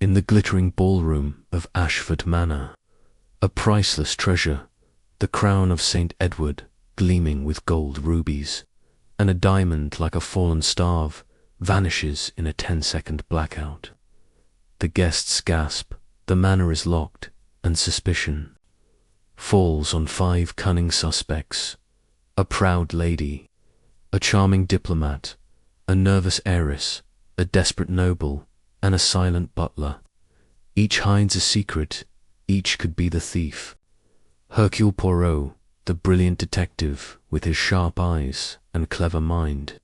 in the glittering ballroom of Ashford Manor. A priceless treasure, the crown of St. Edward gleaming with gold rubies, and a diamond like a fallen star vanishes in a 10-second blackout. The guests gasp, the manor is locked, and suspicion falls on 5 cunning suspects: a proud lady, a charming diplomat, a nervous heiress, a desperate noble, and a silent butler. Each hides a secret, each could be the thief. Hercule Poirot, the brilliant detective with his sharp eyes and clever mind,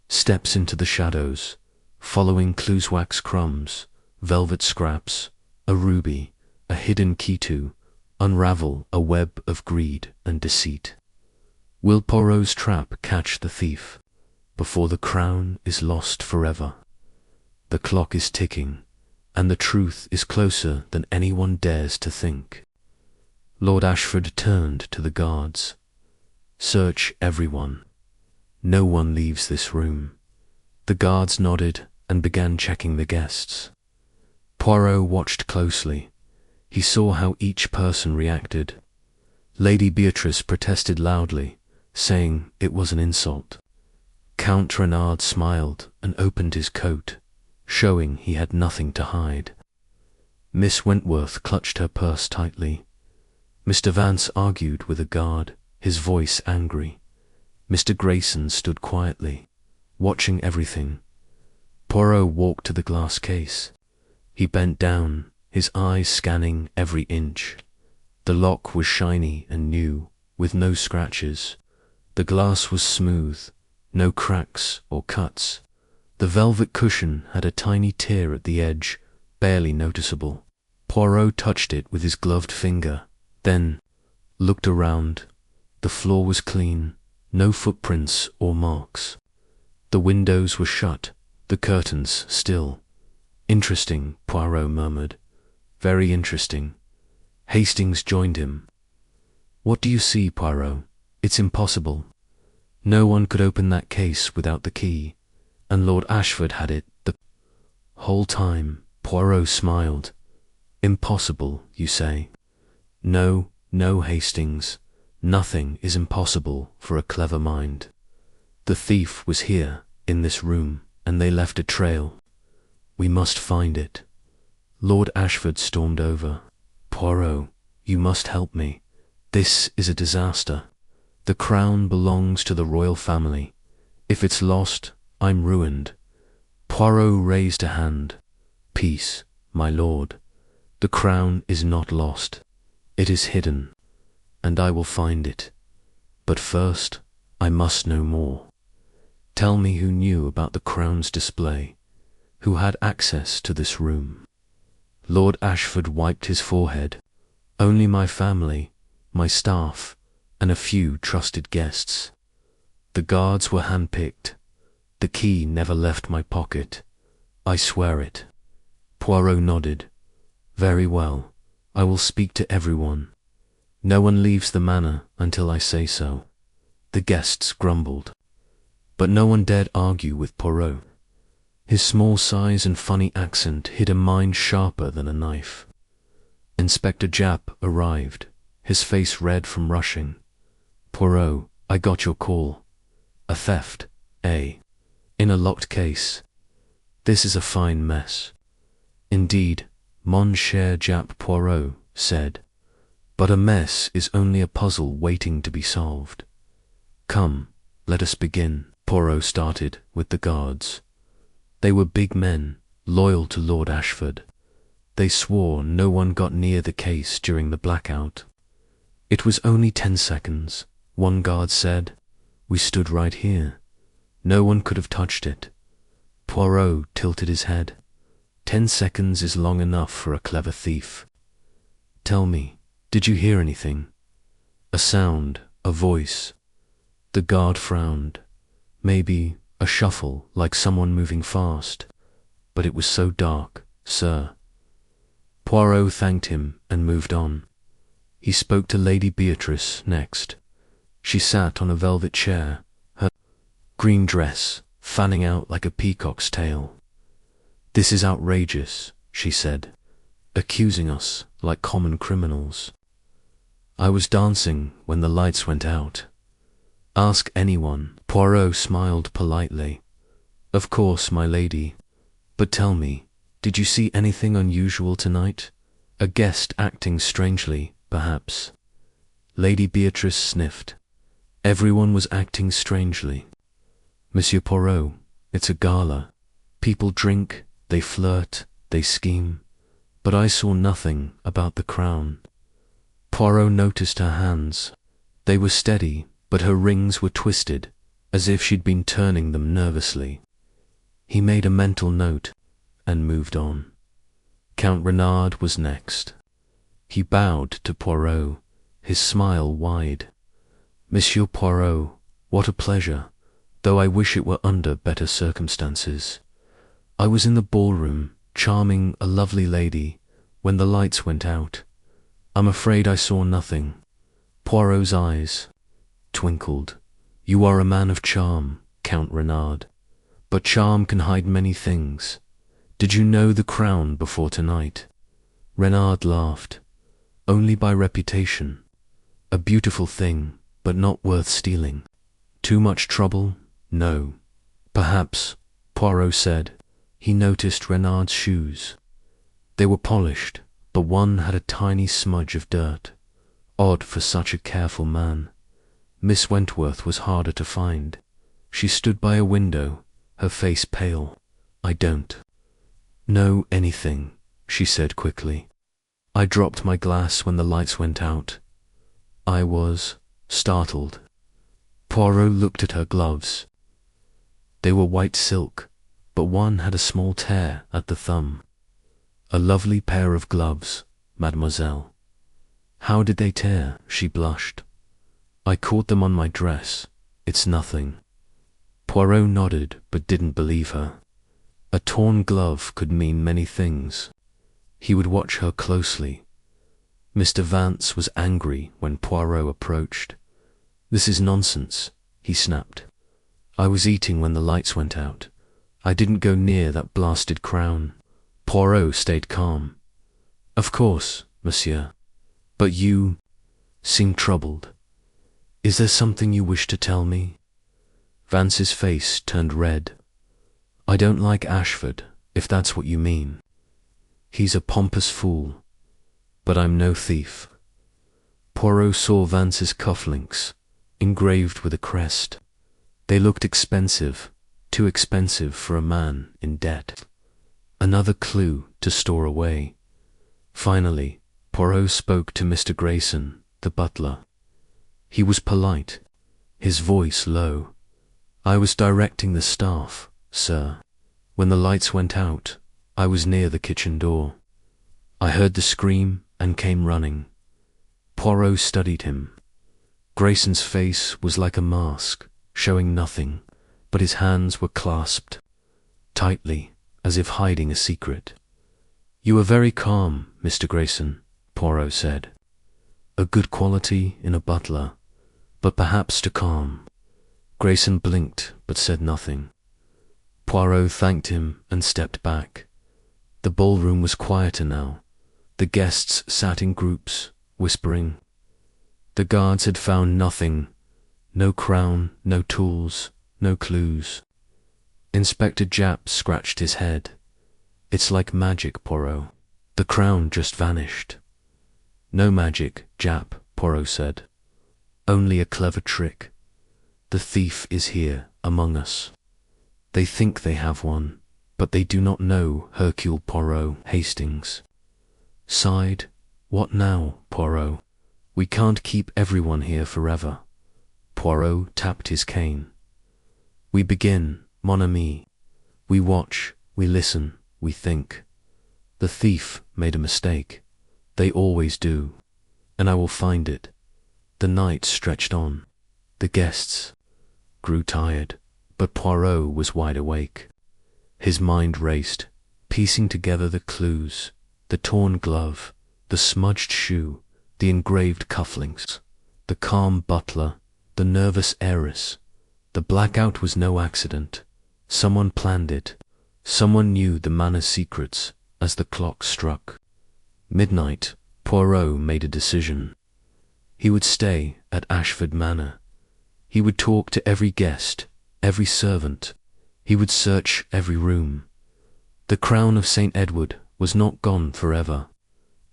steps into the shadows, following clues: wax crumbs, velvet scraps, a ruby, a hidden key to unravel a web of greed and deceit. Will Poirot's trap catch the thief before the crown is lost forever? The clock is ticking, and the truth is closer than anyone dares to think. Lord Ashford turned to the guards. Search everyone. No one leaves this room. The guards nodded and began checking the guests. Poirot watched closely. He saw how each person reacted. Lady Beatrice protested loudly, saying it was an insult. Count Renard smiled and opened his coat, showing he had nothing to hide. Miss Wentworth clutched her purse tightly. Mr. Vance argued with a guard, his voice angry. Mr. Grayson stood quietly, watching everything. Poirot walked to the glass case. He bent down, his eyes scanning every inch. The lock was shiny and new, with no scratches. The glass was smooth, no cracks or cuts. The velvet cushion had a tiny tear at the edge, barely noticeable. Poirot touched it with his gloved finger, then looked around. The floor was clean, no footprints or marks. The windows were shut, the curtains still. Interesting, Poirot murmured. Very interesting. Hastings joined him. What do you see, Poirot? It's impossible. No one could open that case without the key, and Lord Ashford had it the whole time. Poirot smiled. Impossible, you say? No, no, Hastings. Nothing is impossible for a clever mind. The thief was here, in this room, and they left a trail. We must find it. Lord Ashford stormed over. Poirot, you must help me. This is a disaster. The crown belongs to the royal family. If it's lost, I'm ruined. Poirot raised a hand. Peace, my lord. The crown is not lost. It is hidden, and I will find it. But first, I must know more. Tell me who knew about the crown's display, who had access to this room. Lord Ashford wiped his forehead. Only my family, my staff, and a few trusted guests. The guards were handpicked. The key never left my pocket. I swear it. Poirot nodded. Very well. I will speak to everyone. No one leaves the manor until I say so. The guests grumbled. But no one dared argue with Poirot. His small size and funny accent hid a mind sharper than a knife. Inspector Japp arrived, his face red from rushing. Poirot, I got your call. A theft, eh? In a locked case. This is a fine mess. Indeed, mon cher Japp, Poirot said. But a mess is only a puzzle waiting to be solved. Come, let us begin. Poirot started with the guards. They were big men, loyal to Lord Ashford. They swore no one got near the case during the blackout. It was only 10 seconds, one guard said. We stood right here. No one could have touched it. Poirot tilted his head. 10 seconds is long enough for a clever thief. Tell me, did you hear anything? A sound, a voice. The guard frowned. Maybe a shuffle, like someone moving fast. But it was so dark, sir. Poirot thanked him and moved on. He spoke to Lady Beatrice next. She sat on a velvet chair, her green dress fanning out like a peacock's tail. This is outrageous, she said, accusing us like common criminals. I was dancing when the lights went out. Ask anyone. Poirot smiled politely. Of course, my lady. But tell me, did you see anything unusual tonight? A guest acting strangely, perhaps? Lady Beatrice sniffed. Everyone was acting strangely. Monsieur Poirot, it's a gala. People drink, they flirt, they scheme. But I saw nothing about the crown. Poirot noticed her hands. They were steady, but her rings were twisted, as if she'd been turning them nervously. He made a mental note and moved on. Count Renard was next. He bowed to Poirot, his smile wide. Monsieur Poirot, what a pleasure, though I wish it were under better circumstances. I was in the ballroom, charming a lovely lady, when the lights went out. I'm afraid I saw nothing. Poirot's eyes twinkled. You are a man of charm, Count Renard. But charm can hide many things. Did you know the crown before tonight? Renard laughed. Only by reputation. A beautiful thing, but not worth stealing. Too much trouble? No. Perhaps, Poirot said. He noticed Renard's shoes. They were polished, but one had a tiny smudge of dirt. Odd for such a careful man. Miss Wentworth was harder to find. She stood by a window, her face pale. I don't know anything, she said quickly. I dropped my glass when the lights went out. I was startled. Poirot looked at her gloves. They were white silk, but one had a small tear at the thumb. A lovely pair of gloves, mademoiselle. How did they tear? She blushed. I caught them on my dress. It's nothing. Poirot nodded, but didn't believe her. A torn glove could mean many things. He would watch her closely. Mr. Vance was angry when Poirot approached. This is nonsense, he snapped. I was eating when the lights went out. I didn't go near that blasted crown. Poirot stayed calm. Of course, monsieur. But you seem troubled. Is there something you wish to tell me? Vance's face turned red. I don't like Ashford, if that's what you mean. He's a pompous fool. But I'm no thief. Poirot saw Vance's cufflinks, engraved with a crest. They looked expensive, too expensive for a man in debt. Another clue to store away. Finally, Poirot spoke to Mr. Grayson, the butler. He was polite, his voice low. I was directing the staff, sir. When the lights went out, I was near the kitchen door. I heard the scream and came running. Poirot studied him. Grayson's face was like a mask, showing nothing, but his hands were clasped tightly, as if hiding a secret. You are very calm, Mr. Grayson, Poirot said. A good quality in a butler, but perhaps to calm. Grayson blinked, but said nothing. Poirot thanked him and stepped back. The ballroom was quieter now. The guests sat in groups, whispering. The guards had found nothing. No crown, no tools, no clues. Inspector Japp scratched his head. It's like magic, Poirot. The crown just vanished. No magic, Japp, Poirot said. Only a clever trick. The thief is here, among us. They think they have one, but they do not know Hercule Poirot Hastings. Sighed. What now, Poirot? We can't keep everyone here forever. Poirot tapped his cane. We begin, mon ami. We watch, we listen, we think. The thief made a mistake. They always do. And I will find it. The night stretched on. The guests grew tired, but Poirot was wide awake. His mind raced, piecing together the clues, the torn glove, the smudged shoe, the engraved cufflinks, the calm butler, the nervous heiress. The blackout was no accident. Someone planned it. Someone knew the manor's secrets as the clock struck midnight, Poirot made a decision. He would stay at Ashford Manor. He would talk to every guest, every servant. He would search every room. The crown of St. Edward was not gone forever.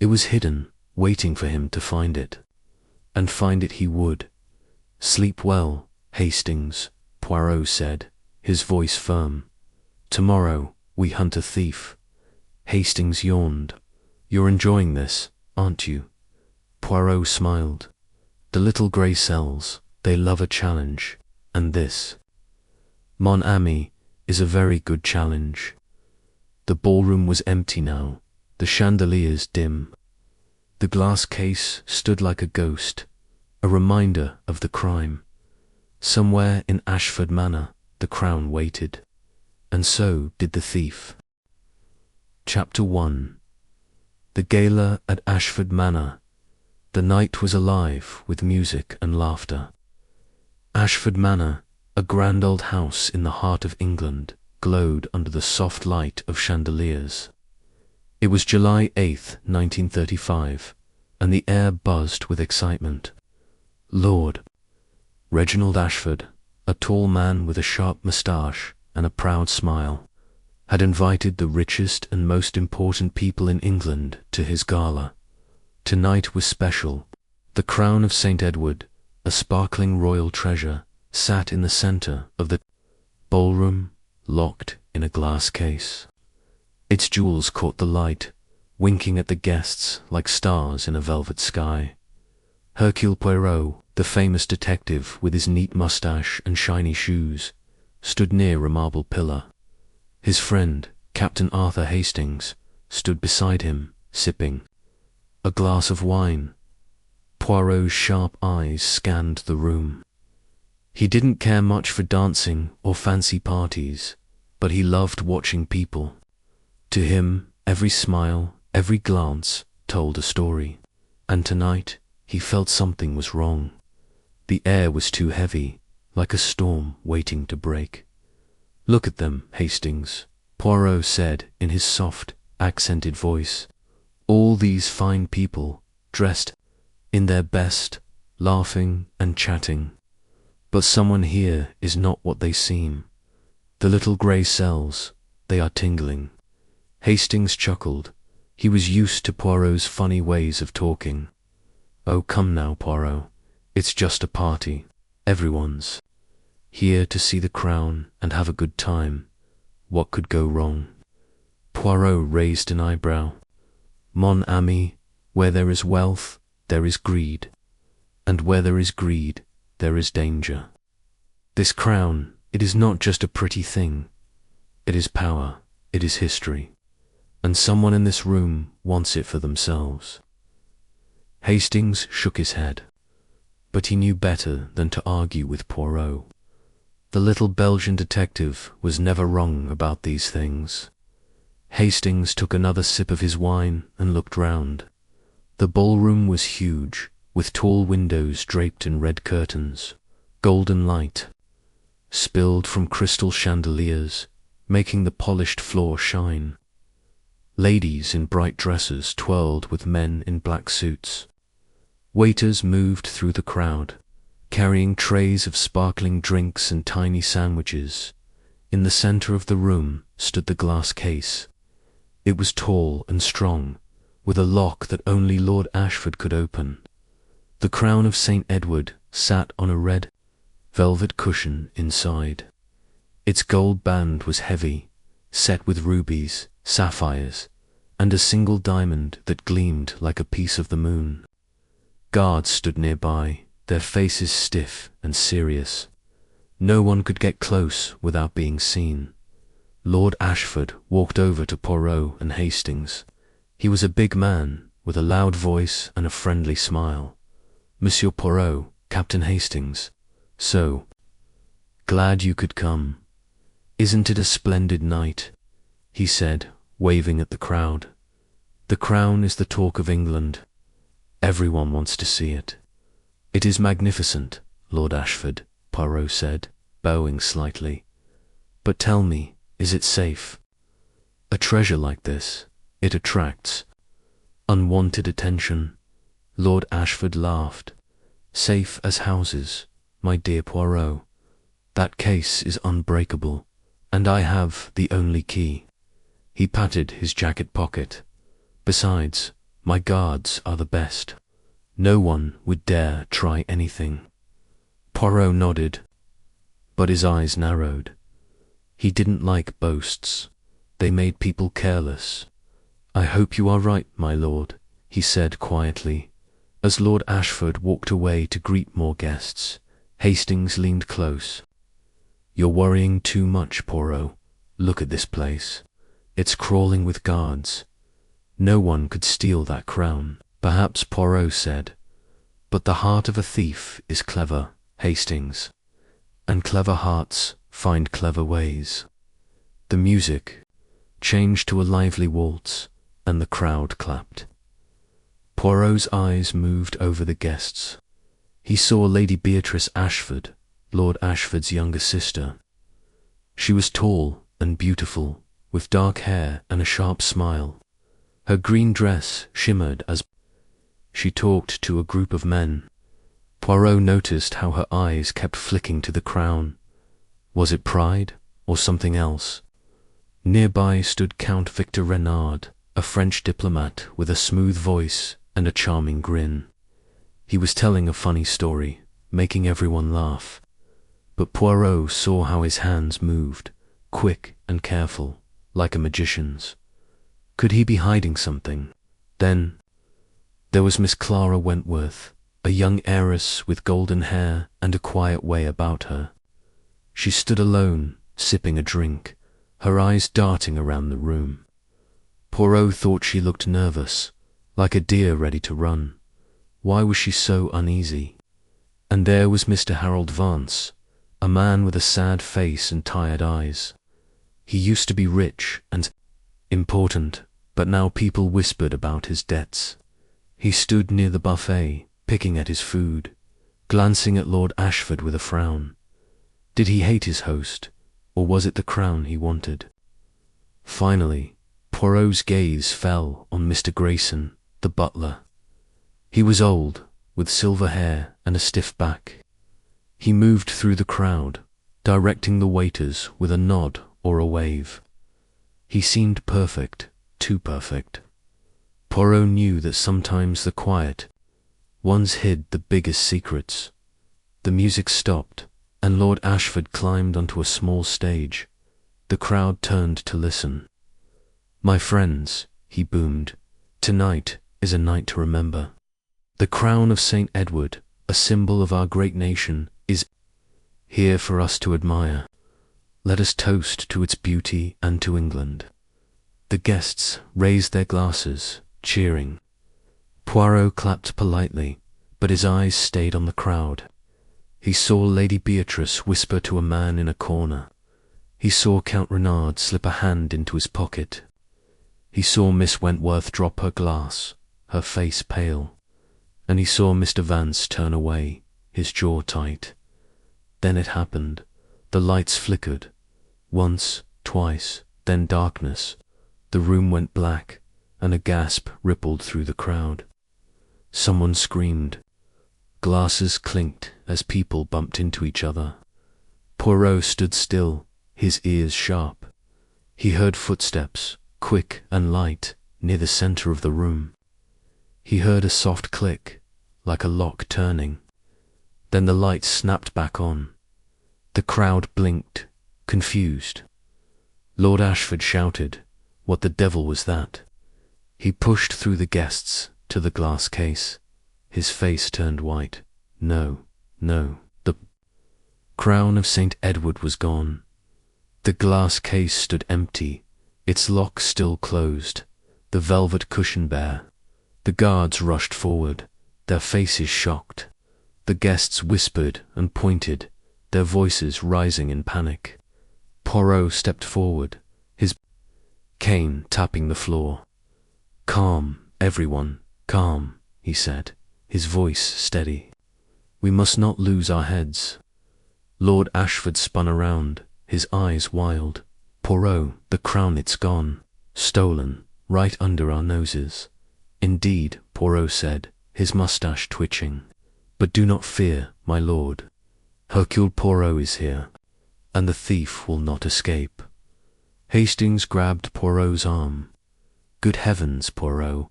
It was hidden, waiting for him to find it. And find it he would. Sleep well, Hastings, Poirot said, his voice firm. Tomorrow we hunt a thief. Hastings yawned. You're enjoying this, aren't you? Poirot smiled. The little grey cells, they love a challenge, and this, mon ami, is a very good challenge. The ballroom was empty now, the chandeliers dim. The glass case stood like a ghost, a reminder of the crime. Somewhere in Ashford Manor the crown waited, and so did the thief. Chapter 1. The gala at Ashford Manor. The night was alive with music and laughter. Ashford Manor, a grand old house in the heart of England, glowed under the soft light of chandeliers. It was July 8th, 1935, and the air buzzed with excitement. Lord Reginald Ashford, a tall man with a sharp moustache and a proud smile, had invited the richest and most important people in England to his gala. Tonight was special. The crown of St. Edward, a sparkling royal treasure, sat in the centre of the ballroom, locked in a glass case. Its jewels caught the light, winking at the guests like stars in a velvet sky. Hercule Poirot, the famous detective with his neat moustache and shiny shoes, stood near a marble pillar. His friend, Captain Arthur Hastings, stood beside him, sipping a glass of wine. Poirot's sharp eyes scanned the room. He didn't care much for dancing or fancy parties, but he loved watching people. To him, every smile, every glance told a story, and tonight he felt something was wrong. The air was too heavy, like a storm waiting to break. Look at them, Hastings, Poirot said in his soft, accented voice. All these fine people, dressed in their best, laughing and chatting. But someone here is not what they seem. The little grey cells, they are tingling. Hastings chuckled. He was used to Poirot's funny ways of talking. Oh, come now, Poirot. It's just a party. Everyone's here to see the crown and have a good time. What could go wrong? Poirot raised an eyebrow. Mon ami, where there is wealth, there is greed. And where there is greed, there is danger. This crown, it is not just a pretty thing. It is power, it is history. And someone in this room wants it for themselves. Hastings shook his head, but he knew better than to argue with Poirot. The little Belgian detective was never wrong about these things. Hastings took another sip of his wine and looked round. The ballroom was huge, with tall windows draped in red curtains. Golden light spilled from crystal chandeliers, making the polished floor shine. Ladies in bright dresses twirled with men in black suits. Waiters moved through the crowd, carrying trays of sparkling drinks and tiny sandwiches. In the center of the room stood the glass case. It was tall and strong, with a lock that only Lord Ashford could open. The crown of St. Edward sat on a red velvet cushion inside. Its gold band was heavy, set with rubies, sapphires, and a single diamond that gleamed like a piece of the moon. Guards stood nearby, their faces stiff and serious. No one could get close without being seen. Lord Ashford walked over to Poirot and Hastings. He was a big man, with a loud voice and a friendly smile. Monsieur Poirot, Captain Hastings. So glad you could come. Isn't it a splendid night? He said, waving at the crowd. The crown is the talk of England. Everyone wants to see it. It is magnificent, Lord Ashford, Poirot said, bowing slightly. But tell me, is it safe? A treasure like this, It attracts unwanted attention. Lord Ashford laughed. Safe as houses, my dear Poirot. That case is unbreakable, and I have the only key. He patted his jacket pocket. Besides, my guards are the best. No one would dare try anything. Poirot nodded, but his eyes narrowed. He didn't like boasts. They made people careless. I hope you are right, my lord, he said quietly. As Lord Ashford walked away to greet more guests, Hastings leaned close. You're worrying too much, Poirot. Look at this place. It's crawling with guards. No one could steal that crown. Perhaps, Poirot said. But the heart of a thief is clever, Hastings. And clever hearts find clever ways. The music changed to a lively waltz, and the crowd clapped. Poirot's eyes moved over the guests. He saw Lady Beatrice Ashford, Lord Ashford's younger sister. She was tall and beautiful, with dark hair and a sharp smile. Her green dress shimmered as she talked to a group of men. Poirot noticed how her eyes kept flicking to the crown. Was it pride or something else? Nearby stood Count Victor Renard, a French diplomat with a smooth voice and a charming grin. He was telling a funny story, making everyone laugh. But Poirot saw how his hands moved, quick and careful, like a magician's. Could he be hiding something? Then there was Miss Clara Wentworth, a young heiress with golden hair and a quiet way about her. She stood alone, sipping a drink, her eyes darting around the room. Poirot thought she looked nervous, like a deer ready to run. Why was she so uneasy? And there was Mr. Harold Vance, a man with a sad face and tired eyes. He used to be rich and important, but now people whispered about his debts. He stood near the buffet, picking at his food, glancing at Lord Ashford with a frown. Did he hate his host, or was it the crown he wanted? Finally, Poirot's gaze fell on Mr. Grayson, the butler. He was old, with silver hair and a stiff back. He moved through the crowd, directing the waiters with a nod or a wave. He seemed perfect, too perfect. Poirot knew that sometimes the quiet ones hid the biggest secrets. The music stopped, and Lord Ashford climbed onto a small stage. The crowd turned to listen. My friends, he boomed, tonight is a night to remember. The crown of St. Edward, a symbol of our great nation, is here for us to admire. Let us toast to its beauty and to England. The guests raised their glasses, cheering. Poirot clapped politely, but his eyes stayed on the crowd. He saw Lady Beatrice whisper to a man in a corner. He saw Count Renard slip a hand into his pocket. He saw Miss Wentworth drop her glass, her face pale. And he saw Mr. Vance turn away, his jaw tight. Then it happened. The lights flickered. Once, twice, then darkness. The room went black, and a gasp rippled through the crowd. Someone screamed. Glasses clinked as people bumped into each other. Poirot stood still, his ears sharp. He heard footsteps, quick and light, near the center of the room. He heard a soft click, like a lock turning. Then the lights snapped back on. The crowd blinked, confused. Lord Ashford shouted, "What the devil was that?" He pushed through the guests to the glass case. His face turned white. No, no, the crown of St. Edward was gone. The glass case stood empty, its lock still closed, the velvet cushion bare. The guards rushed forward, their faces shocked. The guests whispered and pointed, their voices rising in panic. Poirot stepped forward, his cane tapping the floor. "Calm, everyone, calm," he said, his voice steady. "We must not lose our heads." Lord Ashford spun around, his eyes wild. "Poirot, the crown, it's gone. Stolen, right under our noses. Indeed, Poirot said, his mustache twitching. But do not fear, my lord. Hercule Poirot is here, and the thief will not escape. Hastings grabbed Poirot's arm. Good heavens, Poirot,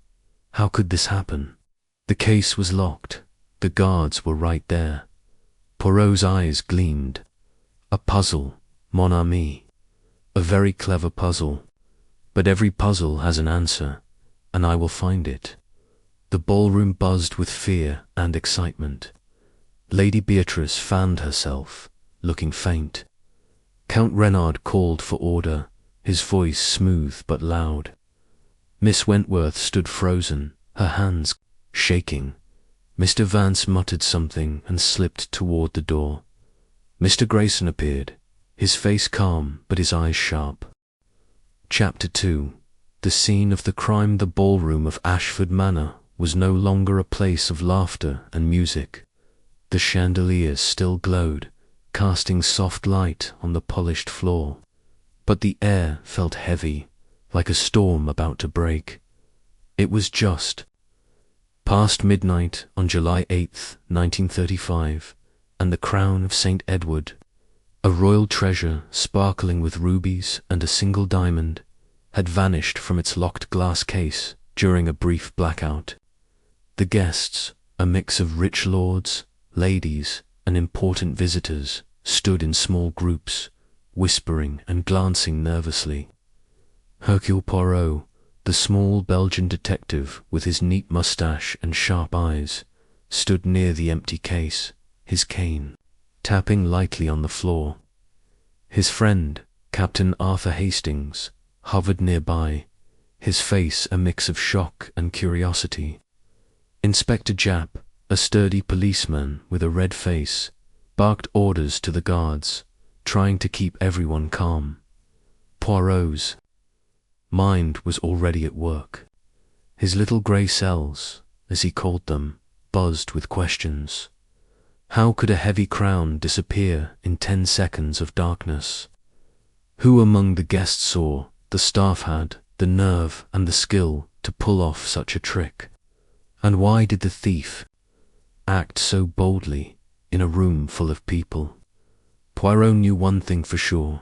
how could this happen? The case was locked. The guards were right there. Poirot's eyes gleamed. A puzzle, mon ami. A very clever puzzle. But every puzzle has an answer, and I will find it. The ballroom buzzed with fear and excitement. Lady Beatrice fanned herself, looking faint. Count Renard called for order, his voice smooth but loud. Miss Wentworth stood frozen, her hands shaking. Mr. Vance muttered something and slipped toward the door. Mr. Grayson appeared, his face calm but his eyes sharp. Chapter 2. The scene of the crime. The ballroom of Ashford Manor was no longer a place of laughter and music. The chandeliers still glowed, casting soft light on the polished floor. But the air felt heavy, like a storm about to break. It was just past midnight on July 8th, 1935, and the crown of St. Edward, a royal treasure sparkling with rubies and a single diamond, had vanished from its locked glass case during a brief blackout. The guests, a mix of rich lords, ladies, and important visitors, stood in small groups, whispering and glancing nervously. Hercule Poirot, the small Belgian detective with his neat moustache and sharp eyes, stood near the empty case, his cane tapping lightly on the floor. His friend, Captain Arthur Hastings, hovered nearby, his face a mix of shock and curiosity. Inspector Japp, a sturdy policeman with a red face, barked orders to the guards, trying to keep everyone calm. Poirot's mind was already at work. His little grey cells, as he called them, buzzed with questions. How could a heavy crown disappear in 10 seconds of darkness? Who among the guests saw, the staff had, the nerve and the skill to pull off such a trick? And why did the thief act so boldly in a room full of people? Poirot knew one thing for sure.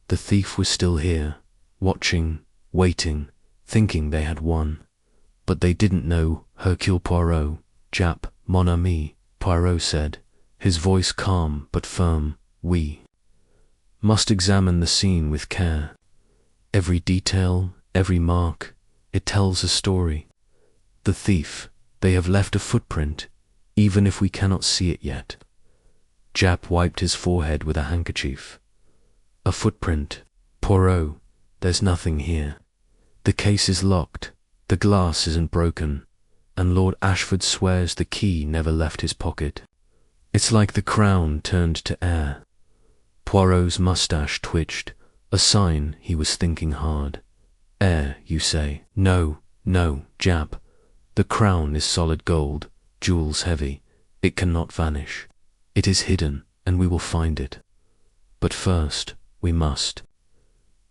The thief was still here, watching, waiting, thinking they had won. But they didn't know Hercule Poirot. Japp, mon ami, Poirot said, his voice calm but firm. We must examine the scene with care. Every detail, every mark, it tells a story. The thief, they have left a footprint, even if we cannot see it yet. Japp wiped his forehead with a handkerchief. A footprint. Poirot, there's nothing here. The case is locked, the glass isn't broken, and Lord Ashford swears the key never left his pocket. It's like the crown turned to air. Poirot's moustache twitched, a sign he was thinking hard. Air, you say? No, Japp. The crown is solid gold, jewels heavy. It cannot vanish. It is hidden, and we will find it. But first, we must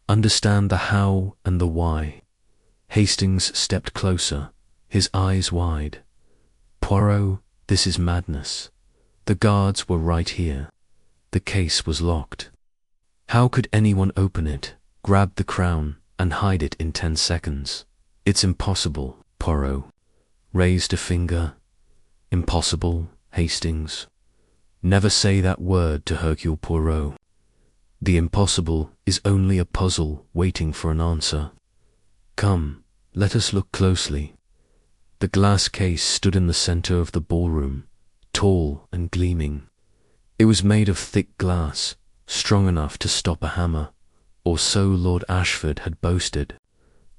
understand the how and the why. Hastings stepped closer, his eyes wide. Poirot, this is madness. The guards were right here. The case was locked. How could anyone open it, grab the crown, and hide it in 10 seconds? It's impossible, Poirot raised a finger. Impossible, Hastings. Never say that word to Hercule Poirot. The impossible is only a puzzle waiting for an answer. Come, let us look closely. The glass case stood in the center of the ballroom, tall and gleaming. It was made of thick glass, strong enough to stop a hammer, or so Lord Ashford had boasted.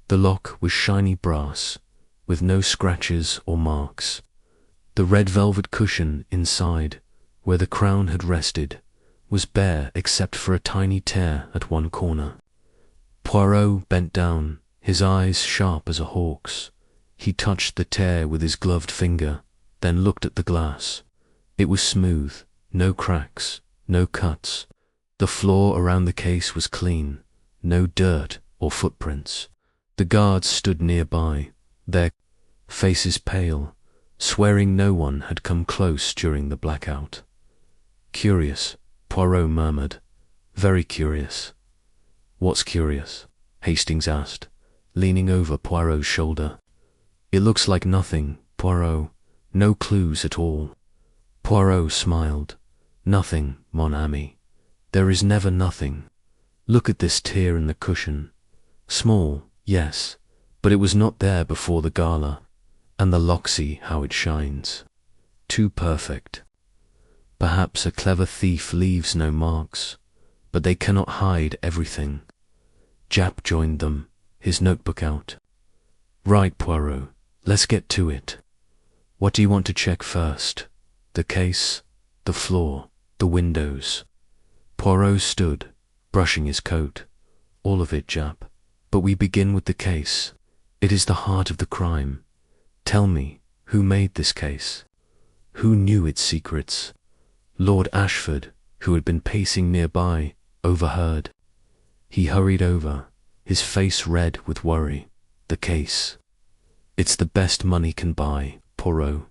The lock was shiny brass, with no scratches or marks. The red velvet cushion inside, where the crown had rested, was bare except for a tiny tear at one corner. Poirot bent down, his eyes sharp as a hawk's. He touched the tear with his gloved finger, then looked at the glass. It was smooth, no cracks, no cuts. The floor around the case was clean, no dirt or footprints. The guards stood nearby, their faces pale, swearing no one had come close during the blackout. Curious, Poirot murmured. Very curious. What's curious? Hastings asked, leaning over Poirot's shoulder. It looks like nothing, Poirot. No clues at all. Poirot smiled. Nothing, mon ami. There is never nothing. Look at this tear in the cushion. Small, yes, but it was not there before the gala. And the loxy, how it shines. Too perfect. Perhaps a clever thief leaves no marks, but they cannot hide everything. Japp joined them, his notebook out. Right, Poirot, let's get to it. What do you want to check first? The case, the floor, the windows. Poirot stood, brushing his coat. All of it, Japp. But we begin with the case. It is the heart of the crime. Tell me, who made this case? Who knew its secrets? Lord Ashford, who had been pacing nearby, overheard. He hurried over, his face red with worry. The case. It's the best money can buy, Poirot.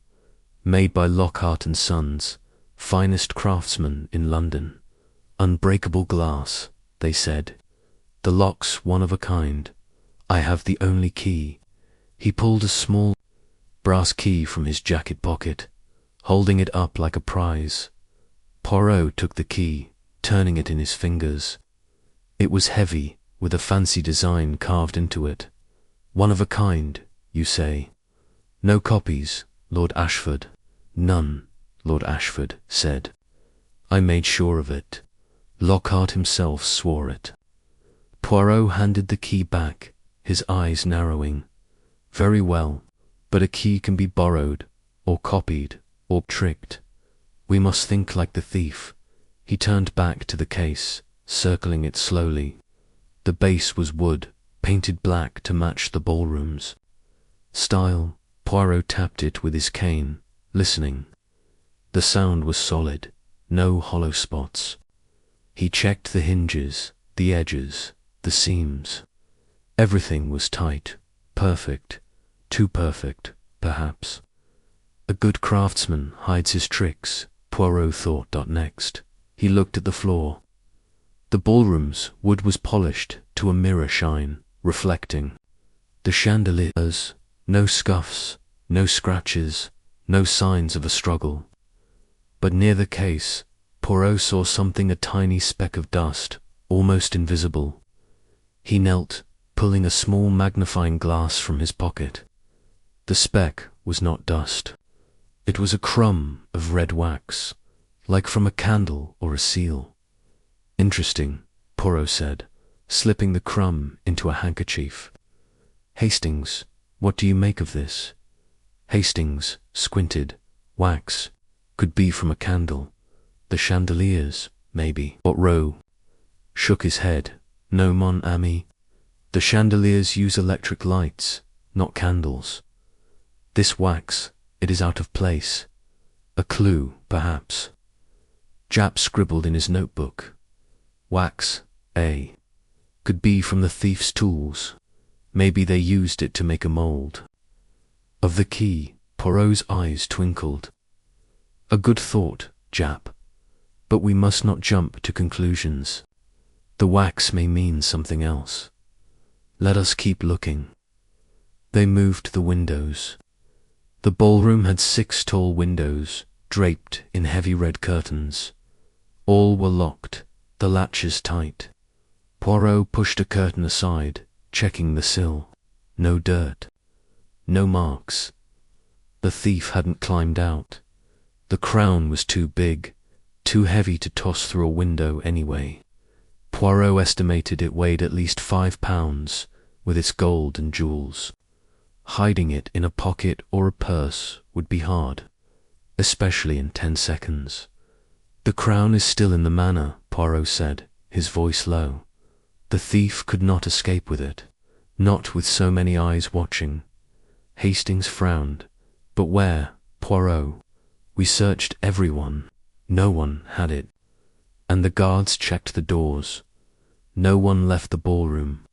Made by Lockhart and Sons, finest craftsmen in London. Unbreakable glass, they said. The lock's one of a kind. I have the only key. He pulled a small brass key from his jacket pocket, holding it up like a prize. Poirot took the key, turning it in his fingers. It was heavy, with a fancy design carved into it. One of a kind, you say. No copies, Lord Ashford. None, Lord Ashford said. I made sure of it. Lockhart himself swore it. Poirot handed the key back, his eyes narrowing. Very well, but a key can be borrowed, or copied, or tricked. We must think like the thief. He turned back to the case, circling it slowly. The base was wood, painted black to match the ballrooms. Style, Poirot tapped it with his cane, listening. The sound was solid, no hollow spots. He checked the hinges, the edges, the seams. Everything was tight, perfect, too perfect, perhaps. A good craftsman hides his tricks, Poirot thought. Next, he looked at the floor. The ballroom's wood was polished to a mirror shine, reflecting. The chandeliers, no scuffs, no scratches, no signs of a struggle. But near the case, Poirot saw something, a tiny speck of dust, almost invisible. He knelt, pulling a small magnifying glass from his pocket. The speck was not dust. It was a crumb of red wax, like from a candle or a seal. Interesting, Poirot said, slipping the crumb into a handkerchief. Hastings, what do you make of this? Hastings squinted. Wax. Could be from a candle. The chandeliers, maybe. Poirot shook his head. No, mon ami. The chandeliers use electric lights, not candles. This wax, it is out of place. A clue, perhaps. Japp scribbled in his notebook. Wax, could be from the thief's tools. Maybe they used it to make a mould. Of the key, Poirot's eyes twinkled. A good thought, Japp. But we must not jump to conclusions. The wax may mean something else. Let us keep looking. They moved the windows. The ballroom had 6 tall windows, draped in heavy red curtains. All were locked, the latches tight. Poirot pushed a curtain aside, checking the sill. No dirt. No marks. The thief hadn't climbed out. The crown was too big, too heavy to toss through a window anyway. Poirot estimated it weighed at least 5 pounds, with its gold and jewels. Hiding it in a pocket or a purse would be hard, especially in 10 seconds. The crown is still in the manor, Poirot said, his voice low. The thief could not escape with it, not with so many eyes watching. Hastings frowned. But where, Poirot? We searched everyone. No one had it. And the guards checked the doors. No one left the ballroom.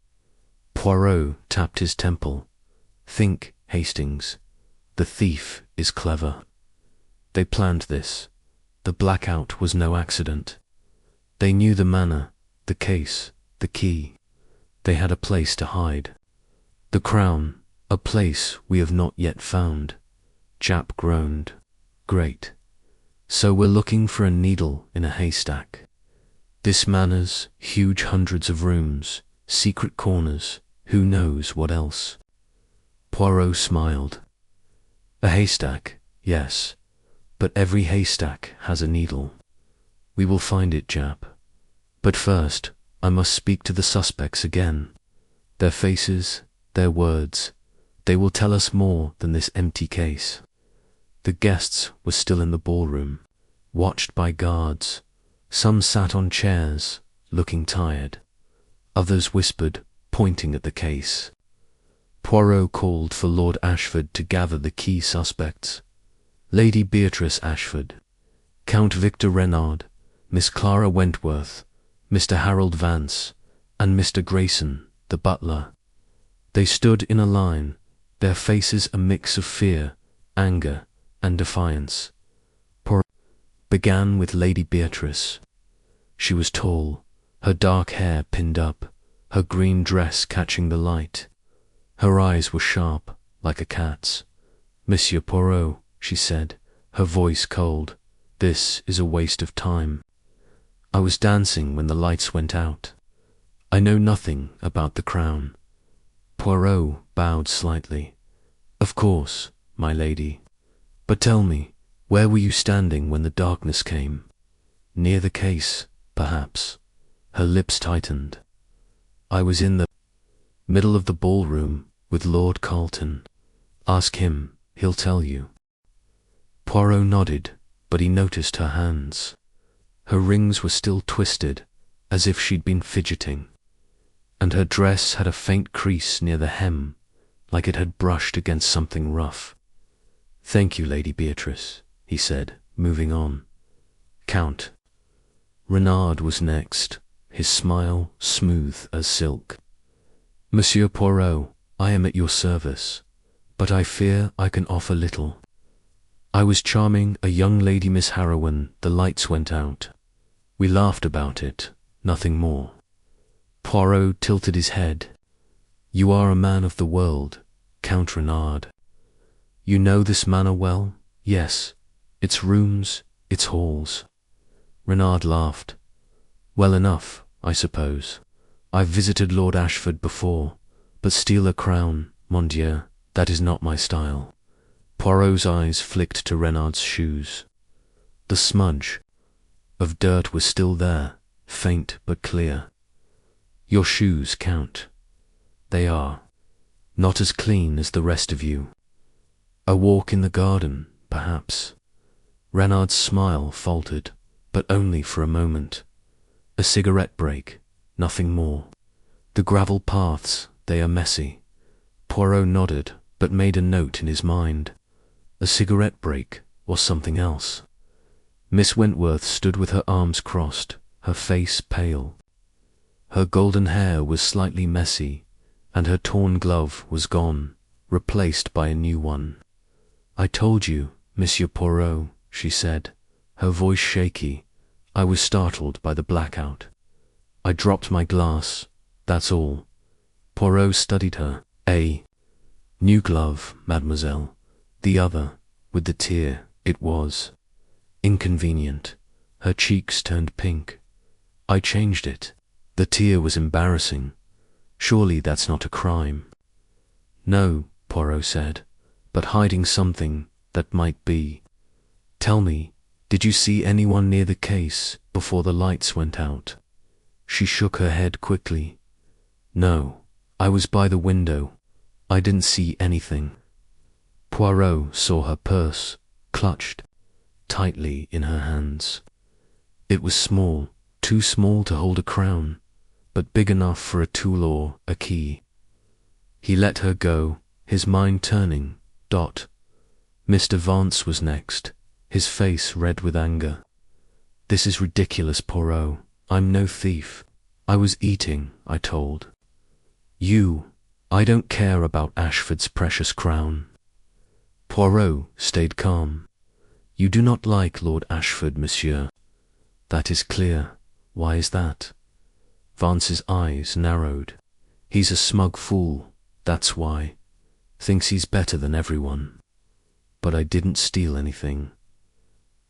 Poirot tapped his temple. Think, Hastings. The thief is clever. They planned this. The blackout was no accident. They knew the manner, the case, the key. They had a place to hide. The crown, a place we have not yet found. Jap groaned. Great. So we're looking for a needle in a haystack. This manor's huge hundreds of rooms, secret corners, who knows what else. Poirot smiled. A haystack, yes, but every haystack has a needle. We will find it, Jap. But first, I must speak to the suspects again. Their faces, their words, they will tell us more than this empty case. The guests were still in the ballroom, watched by guards. Some sat on chairs, looking tired. Others whispered, pointing at the case. Poirot called for Lord Ashford to gather the key suspects. Lady Beatrice Ashford, Count Victor Reynard, Miss Clara Wentworth, Mr. Harold Vance, and Mr. Grayson, the butler. They stood in a line, their faces a mix of fear, anger, and defiance. Poirot began with Lady Beatrice. She was tall, her dark hair pinned up, her green dress catching the light. Her eyes were sharp, like a cat's. Monsieur Poirot, she said, her voice cold, this is a waste of time. I was dancing when the lights went out. I know nothing about the crown. Poirot bowed slightly. Of course, my lady. But tell me, where were you standing when the darkness came? Near the case, perhaps. Her lips tightened. I was in the middle of the ballroom with Lord Carlton. Ask him, he'll tell you. Poirot nodded, but he noticed her hands. Her rings were still twisted, as if she'd been fidgeting, and her dress had a faint crease near the hem, like it had brushed against something rough. Thank you, Lady Beatrice, he said, moving on. Count. Renard was next, his smile smooth as silk. Monsieur Poirot, I am at your service, but I fear I can offer little. I was charming a young lady, Miss Harrowen. The lights went out. We laughed about it, nothing more. Poirot tilted his head. You are a man of the world, Count Renard. You know this manor well? Yes. Its rooms, its halls. Renard laughed. Well enough, I suppose. I've visited Lord Ashford before, but steal a crown, mon Dieu, that is not my style. Poirot's eyes flicked to Renard's shoes. The smudge of dirt was still there, faint but clear. Your shoes, Count. They are. Not as clean as the rest of you. A walk in the garden, perhaps. Renard's smile faltered, but only for a moment. A cigarette break, nothing more. The gravel paths, they are messy. Poirot nodded, but made a note in his mind. A cigarette break, or something else. Miss Wentworth stood with her arms crossed, her face pale. Her golden hair was slightly messy, and her torn glove was gone, replaced by a new one. I told you, Monsieur Poirot, she said, her voice shaky. I was startled by the blackout. I dropped my glass, that's all. Poirot studied her. A new glove, mademoiselle. The other, with the tear, it was inconvenient. Her cheeks turned pink. I changed it. The tear was embarrassing. Surely that's not a crime. No, Poirot said, but hiding something that might be. Tell me, did you see anyone near the case before the lights went out? She shook her head quickly. No, I was by the window. I didn't see anything. Poirot saw her purse, clutched tightly in her hands. It was small, too small to hold a crown, but big enough for a tool or a key. He let her go, his mind turning. Mr. Vance was next, his face red with anger. This is ridiculous, Poirot. I'm no thief. I was eating, I told. You, I don't care about Ashford's precious crown. Poirot stayed calm. You do not like Lord Ashford, monsieur. That is clear. Why is that? Vance's eyes narrowed. He's a smug fool, that's why. Thinks he's better than everyone. But I didn't steal anything.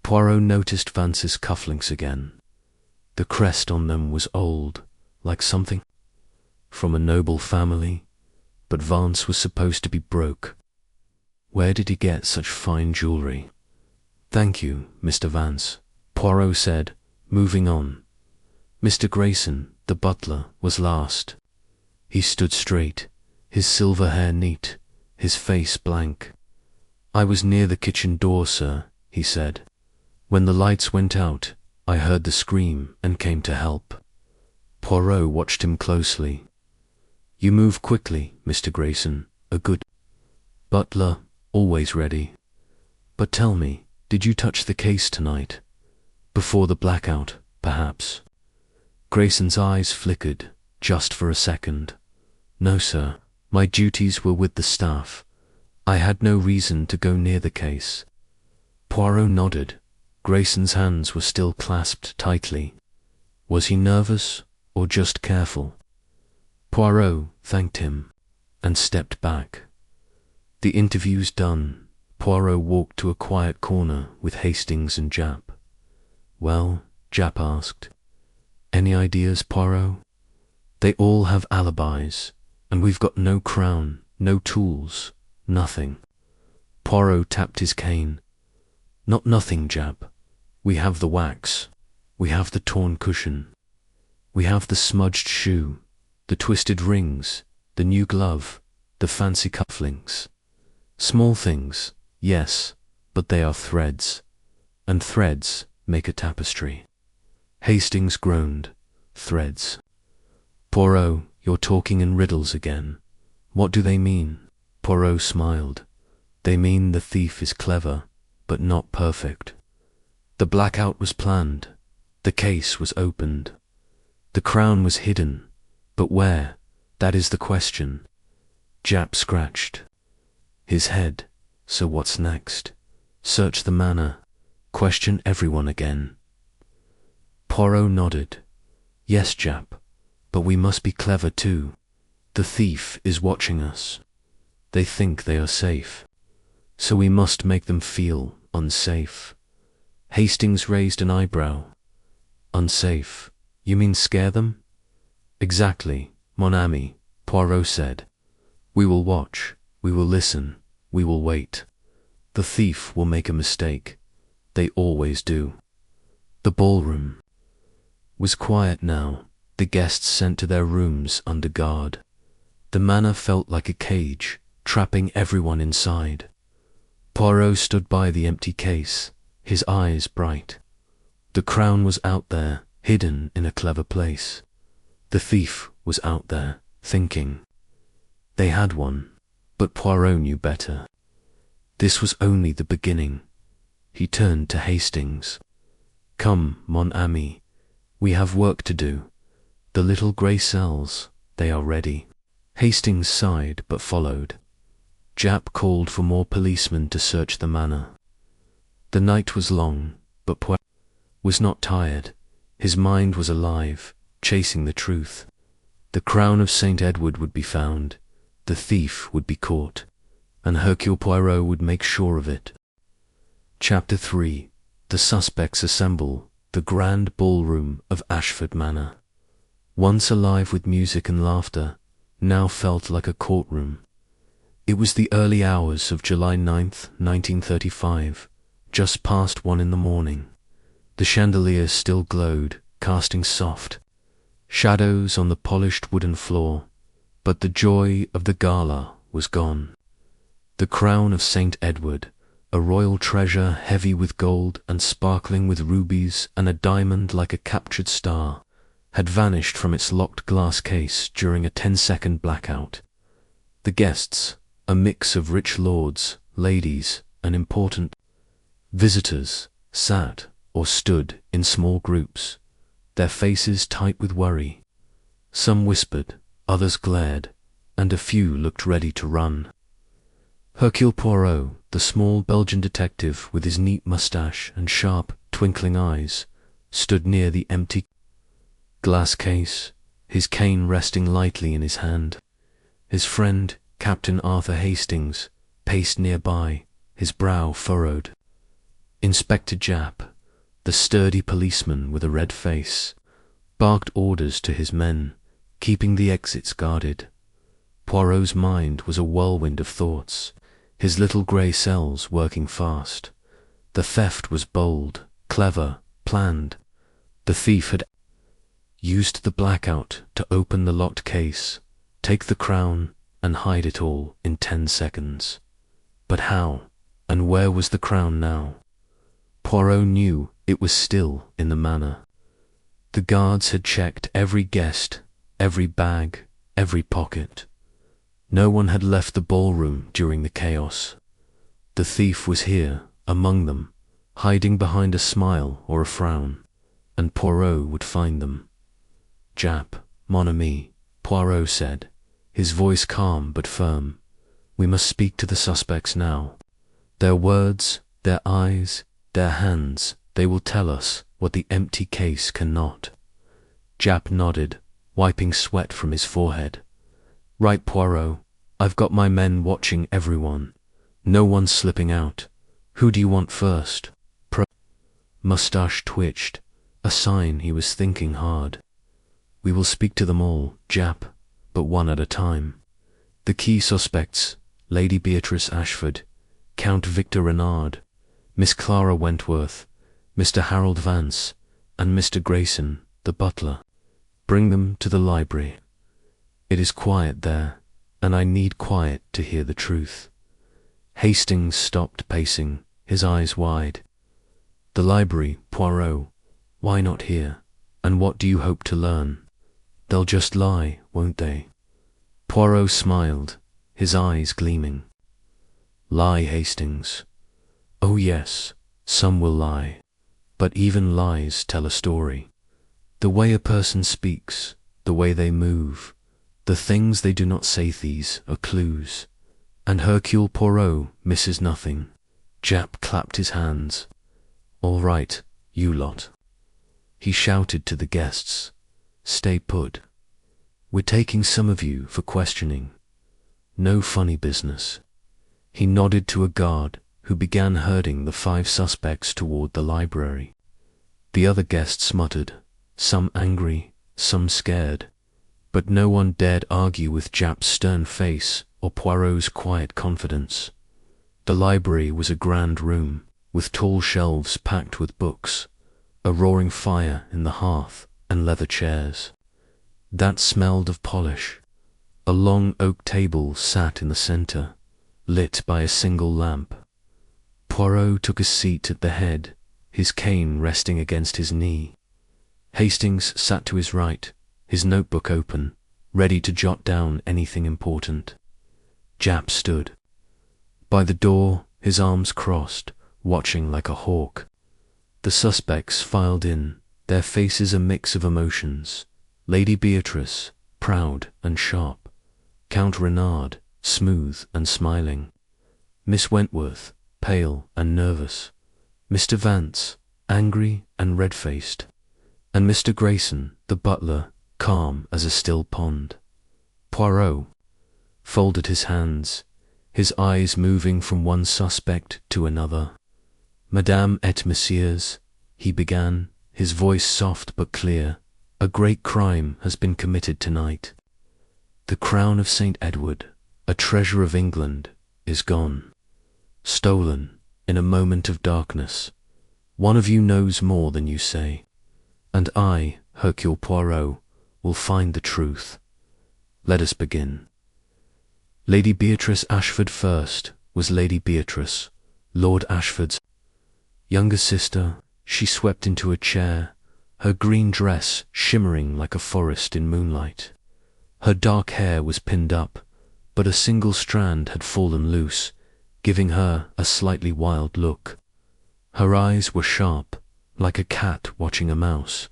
Poirot noticed Vance's cufflinks again. The crest on them was old, like something from a noble family, but Vance was supposed to be broke. Where did he get such fine jewellery? Thank you, Mr. Vance, Poirot said, moving on. Mr. Grayson, the butler, was last. He stood straight, his silver hair neat, his face blank. I was near the kitchen door, sir, he said. When the lights went out, I heard the scream and came to help. Poirot watched him closely. You move quickly, Mr. Grayson, a good butler, always ready. But tell me, did you touch the case tonight? Before the blackout, perhaps? Grayson's eyes flickered, just for a second. No, sir. My duties were with the staff. I had no reason to go near the case. Poirot nodded. Grayson's hands were still clasped tightly. Was he nervous or just careful? Poirot thanked him and stepped back. The interview's done. Poirot walked to a quiet corner with Hastings and Japp. Well, Japp asked. Any ideas, Poirot? They all have alibis, and we've got no crown, no tools, nothing. Poirot tapped his cane. Not nothing, Japp. We have the wax. We have the torn cushion. We have the smudged shoe, the twisted rings, the new glove, the fancy cufflinks. Small things, yes, but they are threads, and threads make a tapestry. Hastings groaned. Threads. Poirot, you're talking in riddles again. What do they mean? Poirot smiled. They mean the thief is clever, but not perfect. The blackout was planned. The case was opened. The crown was hidden. But where? That is the question. Japp scratched his head. So what's next? Search the manor. Question everyone again. Poirot nodded. Yes, Japp, but we must be clever too. The thief is watching us. They think they are safe. So we must make them feel unsafe. Hastings raised an eyebrow. Unsafe? You mean scare them? Exactly, mon ami, Poirot said. We will watch, we will listen, we will wait. The thief will make a mistake. They always do. The ballroom was quiet now, the guests sent to their rooms under guard. The manor felt like a cage, trapping everyone inside. Poirot stood by the empty case, his eyes bright. The crown was out there, hidden in a clever place. The thief was out there, thinking. They had one, but Poirot knew better. This was only the beginning. He turned to Hastings. Come, mon ami, we have work to do. The little grey cells, they are ready. Hastings sighed but followed. Japp called for more policemen to search the manor. The night was long, but Poirot was not tired. His mind was alive, chasing the truth. The crown of St. Edward would be found, the thief would be caught, and Hercule Poirot would make sure of it. Chapter 3. The suspects assemble. The grand ballroom of Ashford Manor. Once alive with music and laughter, now felt like a courtroom. It was the early hours of July 9th, 1935, just past 1 in the morning. The chandeliers still glowed, casting soft shadows on the polished wooden floor, but the joy of the gala was gone. The crown of St. Edward, a royal treasure heavy with gold and sparkling with rubies and a diamond like a captured star, had vanished from its locked glass case during a 10-second blackout. The guests, a mix of rich lords, ladies, and important visitors, sat or stood in small groups, their faces tight with worry. Some whispered, others glared, and a few looked ready to run. Hercule Poirot, the small Belgian detective with his neat moustache and sharp, twinkling eyes, stood near the empty glass case, his cane resting lightly in his hand. His friend, Captain Arthur Hastings, paced nearby, his brow furrowed. Inspector Japp, the sturdy policeman with a red face, barked orders to his men, keeping the exits guarded. Poirot's mind was a whirlwind of thoughts, his little grey cells working fast. The theft was bold, clever, planned. The thief had used the blackout to open the locked case, take the crown, and hide it all in 10 seconds. But how, and where was the crown now? Poirot knew it was still in the manor. The guards had checked every guest, every bag, every pocket. No one had left the ballroom during the chaos. The thief was here, among them, hiding behind a smile or a frown, and Poirot would find them. "Japp, mon ami," Poirot said, his voice calm but firm. "We must speak to the suspects now. Their words, their eyes, their hands, they will tell us what the empty case cannot." Japp nodded, wiping sweat from his forehead. "Right, Poirot. I've got my men watching everyone. No one slipping out. Who do you want first?" Moustache twitched, a sign he was thinking hard. "We will speak to them all, Japp, but one at a time. The key suspects, Lady Beatrice Ashford, Count Victor Renard, Miss Clara Wentworth, Mr. Harold Vance, and Mr. Grayson, the butler. Bring them to the library. It is quiet there, and I need quiet to hear the truth." Hastings stopped pacing, his eyes wide. "The library, Poirot. Why not here? And what do you hope to learn? They'll just lie, won't they?" Poirot smiled, his eyes gleaming. "Lie, Hastings. Oh yes, some will lie. But even lies tell a story. The way a person speaks, the way they move, the things they do not say, these are clues. And Hercule Poirot misses nothing." Japp clapped his hands. "All right, you lot." He shouted to the guests, "Stay put. We're taking some of you for questioning. No funny business." He nodded to a guard who began herding the 5 suspects toward the library. The other guests muttered, some angry, some scared, but no one dared argue with Japp's stern face or Poirot's quiet confidence. The library was a grand room, with tall shelves packed with books, a roaring fire in the hearth, and leather chairs that smelled of polish. A long oak table sat in the center, lit by a single lamp. Poirot took a seat at the head, his cane resting against his knee. Hastings sat to his right, his notebook open, ready to jot down anything important. Japp stood by the door, his arms crossed, watching like a hawk. The suspects filed in, their faces a mix of emotions. Lady Beatrice, proud and sharp. Count Renard, smooth and smiling. Miss Wentworth, pale and nervous. Mr. Vance, angry and red-faced. And Mr. Grayson, the butler, calm as a still pond. Poirot folded his hands, his eyes moving from one suspect to another. "Madame et messieurs," he began, his voice soft but clear, "a great crime has been committed tonight. The crown of St. Edward, a treasure of England, is gone. Stolen in a moment of darkness. One of you knows more than you say. And I, Hercule Poirot, will find the truth. Let us begin." Lady Beatrice Ashford first was Lady Beatrice, Lord Ashford's younger sister. She swept into a chair, her green dress shimmering like a forest in moonlight. Her dark hair was pinned up, but a single strand had fallen loose, giving her a slightly wild look. Her eyes were sharp, like a cat watching a mouse.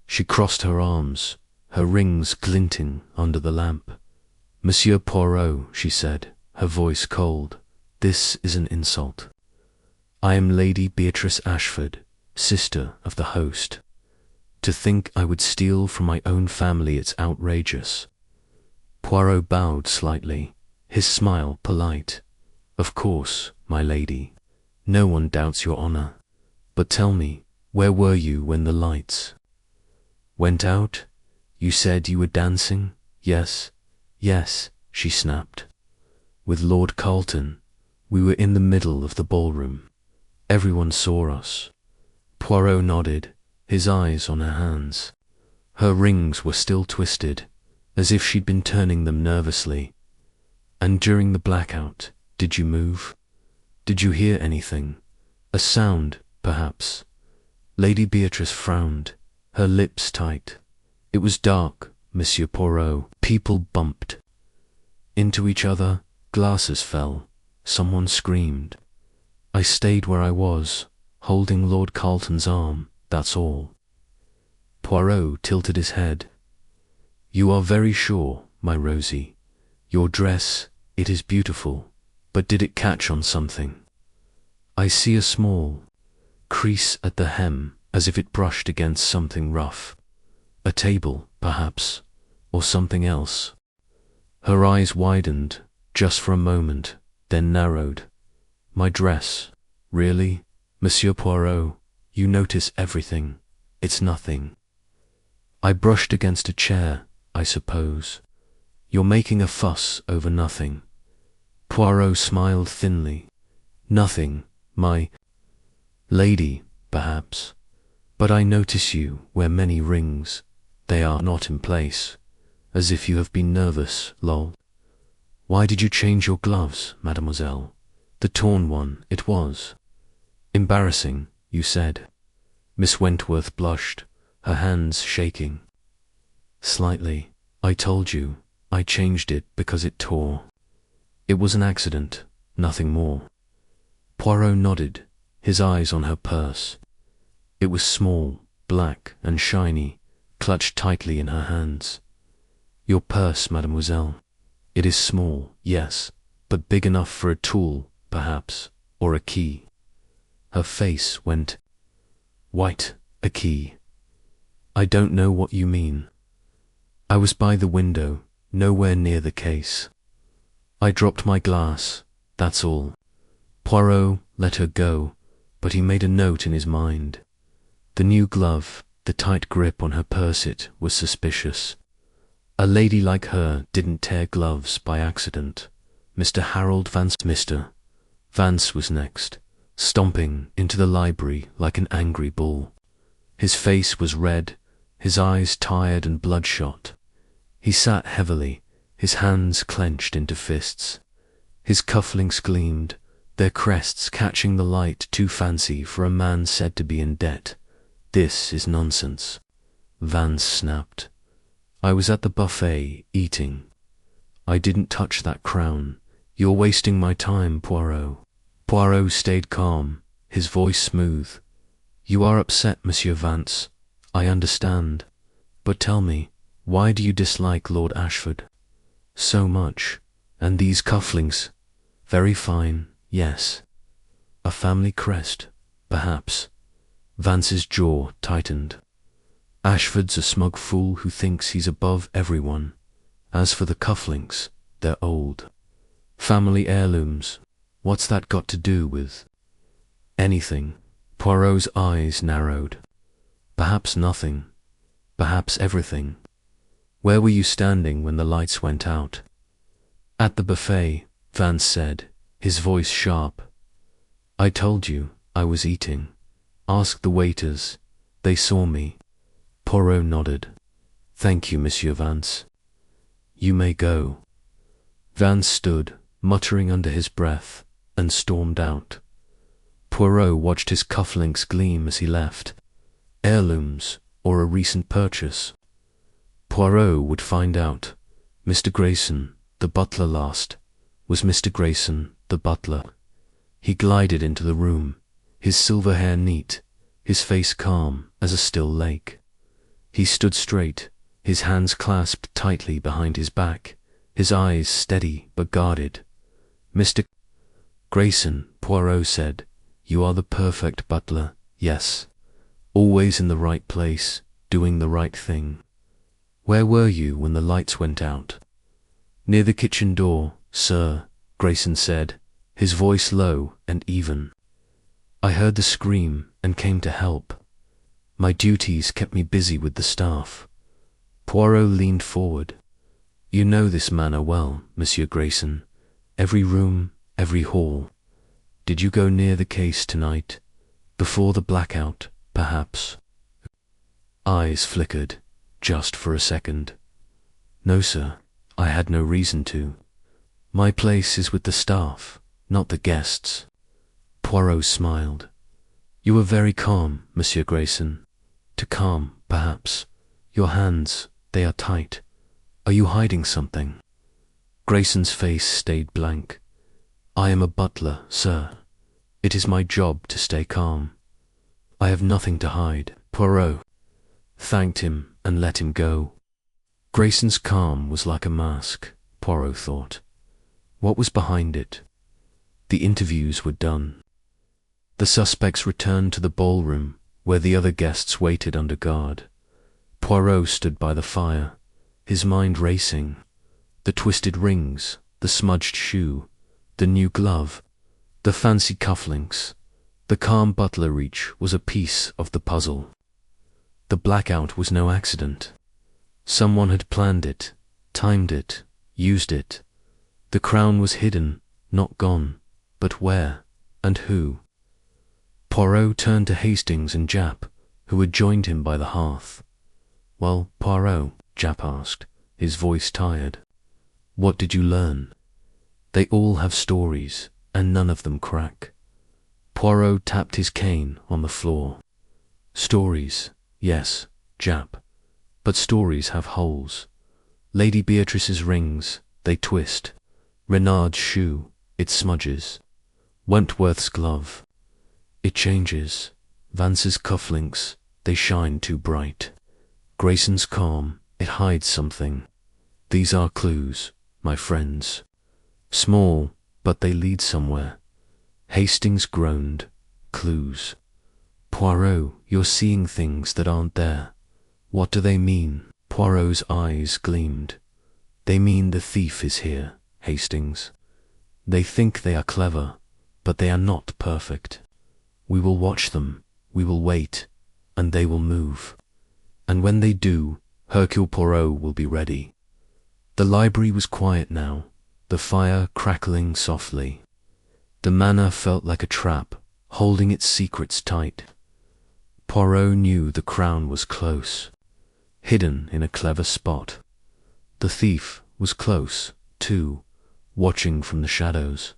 She crossed her arms, her rings glinting under the lamp. Monsieur Poirot, she said, her voice cold, this is an insult. I am Lady Beatrice Ashford, sister of the host. To think I would steal from my own family, it's outrageous. Poirot bowed slightly, his smile polite. Of course, my lady. No one doubts your honor. But tell me, where were you when the lights went out? You said you were dancing? Yes, yes, she snapped. With Lord Carlton. We were in the middle of the ballroom. Everyone saw us. Poirot nodded, his eyes on her hands. Her rings were still twisted, as if she'd been turning them nervously. And during the blackout, did you move? Did you hear anything? A sound, perhaps? Lady Beatrice frowned, her lips tight. It was dark, Monsieur Poirot. People bumped into each other, glasses fell, someone screamed. I stayed where I was, holding Lord Carlton's arm, that's all. Poirot tilted his head. You are very sure, my Rosie. Your dress, it is beautiful, but did it catch on something? I see a small crease at the hem, as if it brushed against something rough. A table, perhaps, or something else. Her eyes widened, just for a moment, then narrowed. My dress, really? Monsieur Poirot, you notice everything. It's nothing. I brushed against a chair, I suppose. You're making a fuss over nothing. Poirot smiled thinly. Nothing, my lady, perhaps. But I notice you wear many rings. They are not in place. As if you have been nervous, lol. Why did you change your gloves, mademoiselle? The torn one, it was. Embarrassing, you said. Miss Wentworth blushed, her hands shaking. Slightly. I told you, I changed it because it tore. It was an accident, nothing more. Poirot nodded, his eyes on her purse. It was small, black and shiny, clutched tightly in her hands. Your purse, mademoiselle. It is small, yes, but big enough for a tool, perhaps, or a key. Her face went white. A key. I don't know what you mean. I was by the window, nowhere near the case. I dropped my glass, that's all. Poirot let her go, but he made a note in his mind. The new glove, the tight grip on her purse, was suspicious. A lady like her didn't tear gloves by accident. Mr. Harold Vance. Mr. Vance was next, stomping into the library like an angry bull. His face was red, his eyes tired and bloodshot. He sat heavily, his hands clenched into fists. His cufflinks gleamed, their crests catching the light too fancy for a man said to be in debt. This is nonsense. Vance snapped. I was at the buffet, eating. I didn't touch that crown. You're wasting my time, Poirot. Poirot stayed calm, his voice smooth. You are upset, Monsieur Vance. I understand. But tell me, why do you dislike Lord Ashford so much? And these cufflinks? Very fine, yes. A family crest, perhaps. Vance's jaw tightened. Ashford's a smug fool who thinks he's above everyone. As for the cufflinks, they're old. Family heirlooms. What's that got to do with anything? Poirot's eyes narrowed. Perhaps nothing. Perhaps everything. Where were you standing when the lights went out? At the buffet, Vance said, his voice sharp. I told you, I was eating. Ask the waiters. They saw me. Poirot nodded. Thank you, Monsieur Vance. You may go. Vance stood, muttering under his breath, and stormed out. Poirot watched his cufflinks gleam as he left. Heirlooms, or a recent purchase. Poirot would find out. Mr. Grayson, the butler last. Was Mr. Grayson, the butler? He glided into the room, his silver hair neat, his face calm as a still lake. He stood straight, his hands clasped tightly behind his back, his eyes steady but guarded. "Mr. Grayson," Poirot said, "you are the perfect butler, yes. Always in the right place, doing the right thing. Where were you when the lights went out?" "Near the kitchen door, sir," Grayson said, his voice low and even. "I heard the scream and came to help. My duties kept me busy with the staff." Poirot leaned forward. "You know this manor well, Monsieur Grayson. Every room, every hall. Did you go near the case tonight? Before the blackout, perhaps?" Eyes flickered, just for a second. "No, sir, I had no reason to. My place is with the staff, not the guests." Poirot smiled. "You were very calm, Monsieur Grayson. Too calm, perhaps. Your hands, they are tight. Are you hiding something?" Grayson's face stayed blank. "I am a butler, sir. It is my job to stay calm. I have nothing to hide." Poirot thanked him and let him go. Grayson's calm was like a mask, Poirot thought. What was behind it? The interviews were done. The suspects returned to the ballroom, where the other guests waited under guard. Poirot stood by the fire, his mind racing. The twisted rings, the smudged shoe, the new glove, the fancy cufflinks. The calm butler reach was a piece of the puzzle. The blackout was no accident. Someone had planned it, timed it, used it. The crown was hidden, not gone, but where and who? Poirot turned to Hastings and Japp, who had joined him by the hearth. "Well, Poirot," Japp asked, his voice tired, "what did you learn?" "They all have stories, and none of them crack." Poirot tapped his cane on the floor. "Stories, yes, Japp, but stories have holes. Lady Beatrice's rings, they twist. Renard's shoe, it smudges. Wentworth's glove, it changes. Vance's cufflinks, they shine too bright. Grayson's calm, it hides something. These are clues, my friends. Small, but they lead somewhere." Hastings groaned. "Clues. Poirot, you're seeing things that aren't there. What do they mean?" Poirot's eyes gleamed. "They mean the thief is here, Hastings. They think they are clever, but they are not perfect. We will watch them, we will wait, and they will move. And when they do, Hercule Poirot will be ready." The library was quiet now, the fire crackling softly. The manor felt like a trap, holding its secrets tight. Poirot knew the crown was close, hidden in a clever spot. The thief was close, too, watching from the shadows.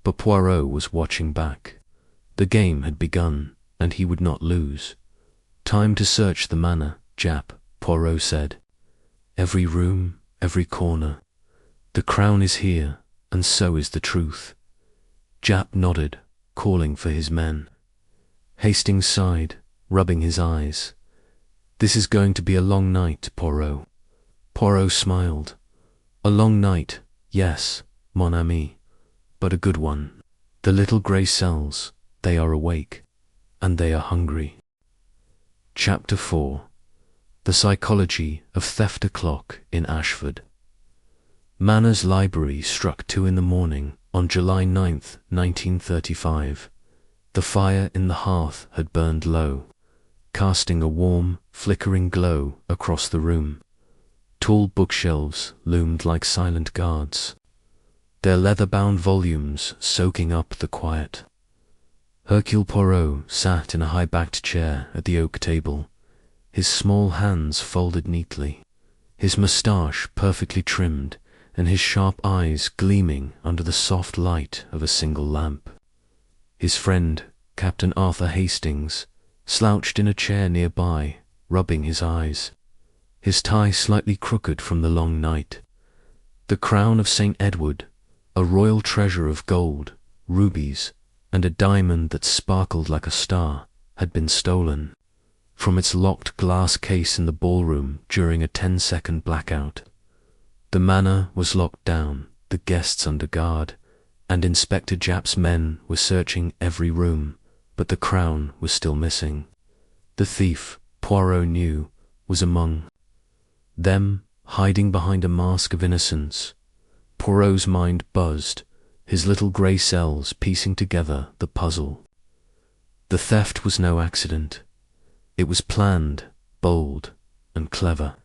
But Poirot was watching back. The game had begun, and he would not lose. "Time to search the manor, Japp," Poirot said. "Every room, every corner. The crown is here, and so is the truth." Japp nodded, calling for his men. Hastings sighed, rubbing his eyes. "This is going to be a long night, Poirot." Poirot smiled. "A long night, yes, mon ami, but a good one. The little grey cells, they are awake, and they are hungry." Chapter 4. The Psychology of Theft O'Clock in Ashford. Manor's library struck 2 in the morning on July 9th, 1935. The fire in the hearth had burned low, casting a warm, flickering glow across the room. Tall bookshelves loomed like silent guards, their leather-bound volumes soaking up the quiet. Hercule Poirot sat in a high-backed chair at the oak table, his small hands folded neatly, his moustache perfectly trimmed, and his sharp eyes gleaming under the soft light of a single lamp. His friend, Captain Arthur Hastings, slouched in a chair nearby, rubbing his eyes, his tie slightly crooked from the long night. The crown of St. Edward, a royal treasure of gold, rubies, and a diamond that sparkled like a star, had been stolen from its locked glass case in the ballroom during a 10-second blackout. The manor was locked down, the guests under guard, and Inspector Japp's men were searching every room, but the crown was still missing. The thief, Poirot knew, was among them, hiding behind a mask of innocence. Poirot's mind buzzed, his little grey cells piecing together the puzzle. The theft was no accident. It was planned, bold, and clever.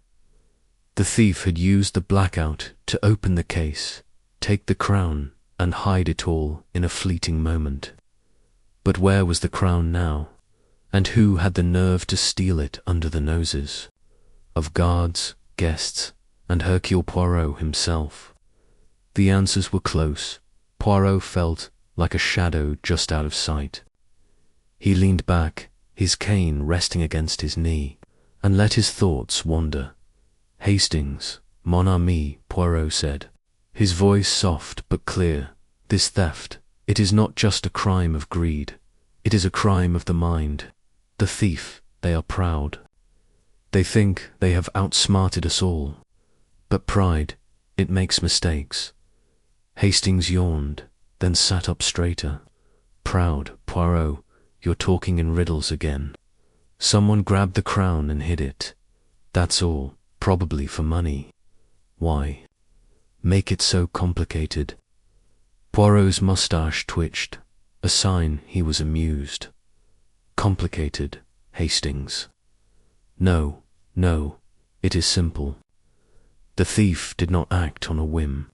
The thief had used the blackout to open the case, take the crown, and hide it all in a fleeting moment. But where was the crown now? And who had the nerve to steal it under the noses of guards, guests, and Hercule Poirot himself? The answers were close. Poirot felt like a shadow just out of sight. He leaned back, his cane resting against his knee, and let his thoughts wander. "Hastings, mon ami," Poirot said, his voice soft but clear. "This theft, it is not just a crime of greed. It is a crime of the mind. The thief, they are proud. They think they have outsmarted us all. But pride, it makes mistakes." Hastings yawned, then sat up straighter. "Proud, Poirot, you're talking in riddles again. Someone grabbed the crown and hid it. That's all, probably for money. Why make it so complicated?" Poirot's mustache twitched, a sign he was amused. "Complicated, Hastings? No, no, it is simple. The thief did not act on a whim.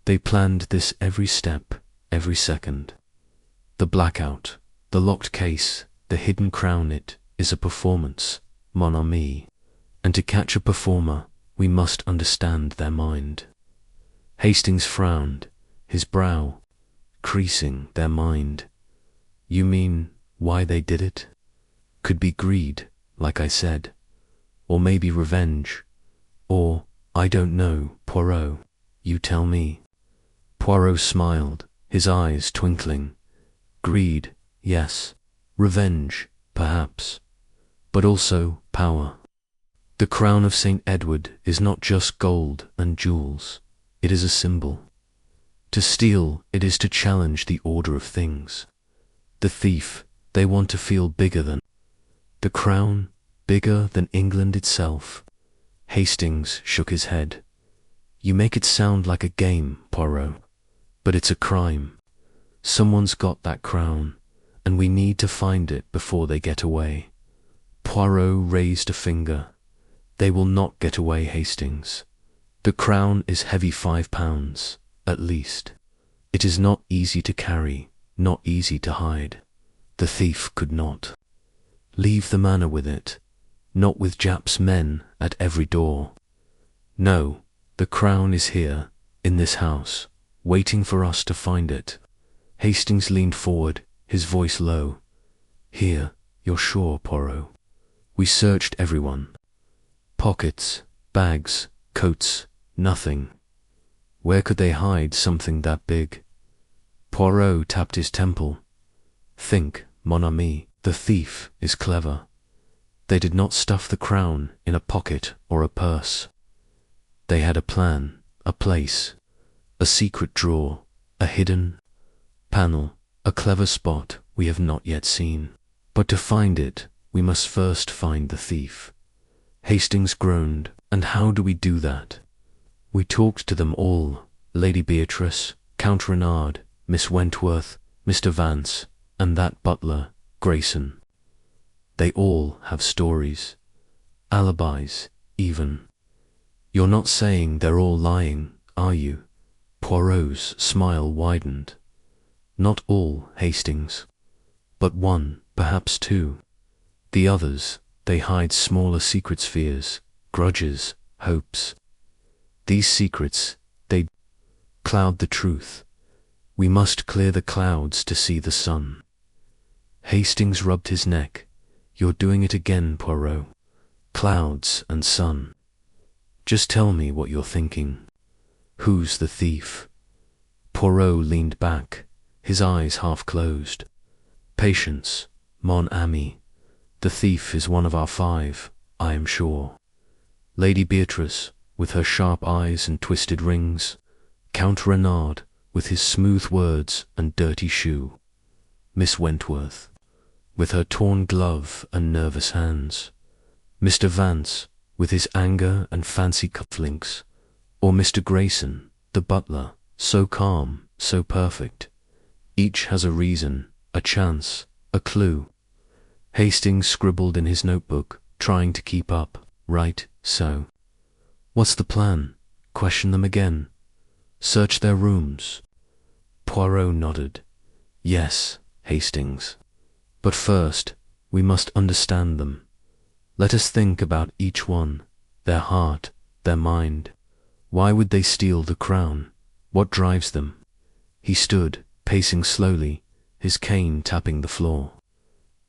They planned this every step, every second. The blackout, the locked case, the hidden crown, it is a performance, mon ami. And to catch a performer, we must understand their mind." Hastings frowned, his brow creasing. "Their mind? You mean why they did it? Could be greed, like I said, or maybe revenge, or, I don't know, Poirot, you tell me." Poirot smiled, his eyes twinkling. "Greed, yes. Revenge, perhaps. But also power. The crown of St. Edward is not just gold and jewels. It is a symbol. To steal it is to challenge the order of things. The thief, they want to feel bigger than the crown, bigger than England itself." Hastings shook his head. "You make it sound like a game, Poirot, but it's a crime. Someone's got that crown, and we need to find it before they get away." Poirot raised a finger. "They will not get away, Hastings. The crown is heavy, 5 pounds, at least. It is not easy to carry, not easy to hide. The thief could not leave the manor with it, not with Japp's men at every door. No, the crown is here, in this house, waiting for us to find it." Hastings leaned forward, his voice low. "Here, you're sure, Poirot? We searched everyone. Pockets, bags, coats, nothing. Where could they hide something that big?" Poirot tapped his temple. "Think, mon ami, the thief is clever. They did not stuff the crown in a pocket or a purse. They had a plan, a place, a secret drawer, a hidden panel, a clever spot we have not yet seen. But to find it, we must first find the thief." Hastings groaned. "And how do we do that?" "We talked to them all, Lady Beatrice, Count Renard, Miss Wentworth, Mr. Vance, and that butler, Grayson. They all have stories, alibis, even. You're not saying they're all lying, are you?" Poirot's smile widened. "Not all, Hastings, but one, perhaps two. The others, they hide smaller secret spheres, grudges, hopes. These secrets, they cloud the truth. We must clear the clouds to see the sun." Hastings rubbed his neck. "You're doing it again, Poirot. Clouds and sun. Just tell me what you're thinking. Who's the thief?" Poirot leaned back, his eyes half closed. "Patience, mon ami. The thief is one of our 5, I am sure. Lady Beatrice, with her sharp eyes and twisted rings, Count Renard, with his smooth words and dirty shoe, Miss Wentworth, with her torn glove and nervous hands, Mr. Vance, with his anger and fancy cufflinks, or Mr. Grayson, the butler, so calm, so perfect. Each has a reason, a chance, a clue. Hastings scribbled in his notebook, trying to keep up. Right, so. What's the plan? Question them again. Search their rooms. Poirot nodded. Yes, Hastings. But first, we must understand them. Let us think about each one, their heart, their mind. Why would they steal the crown? What drives them? He stood, pacing slowly, his cane tapping the floor.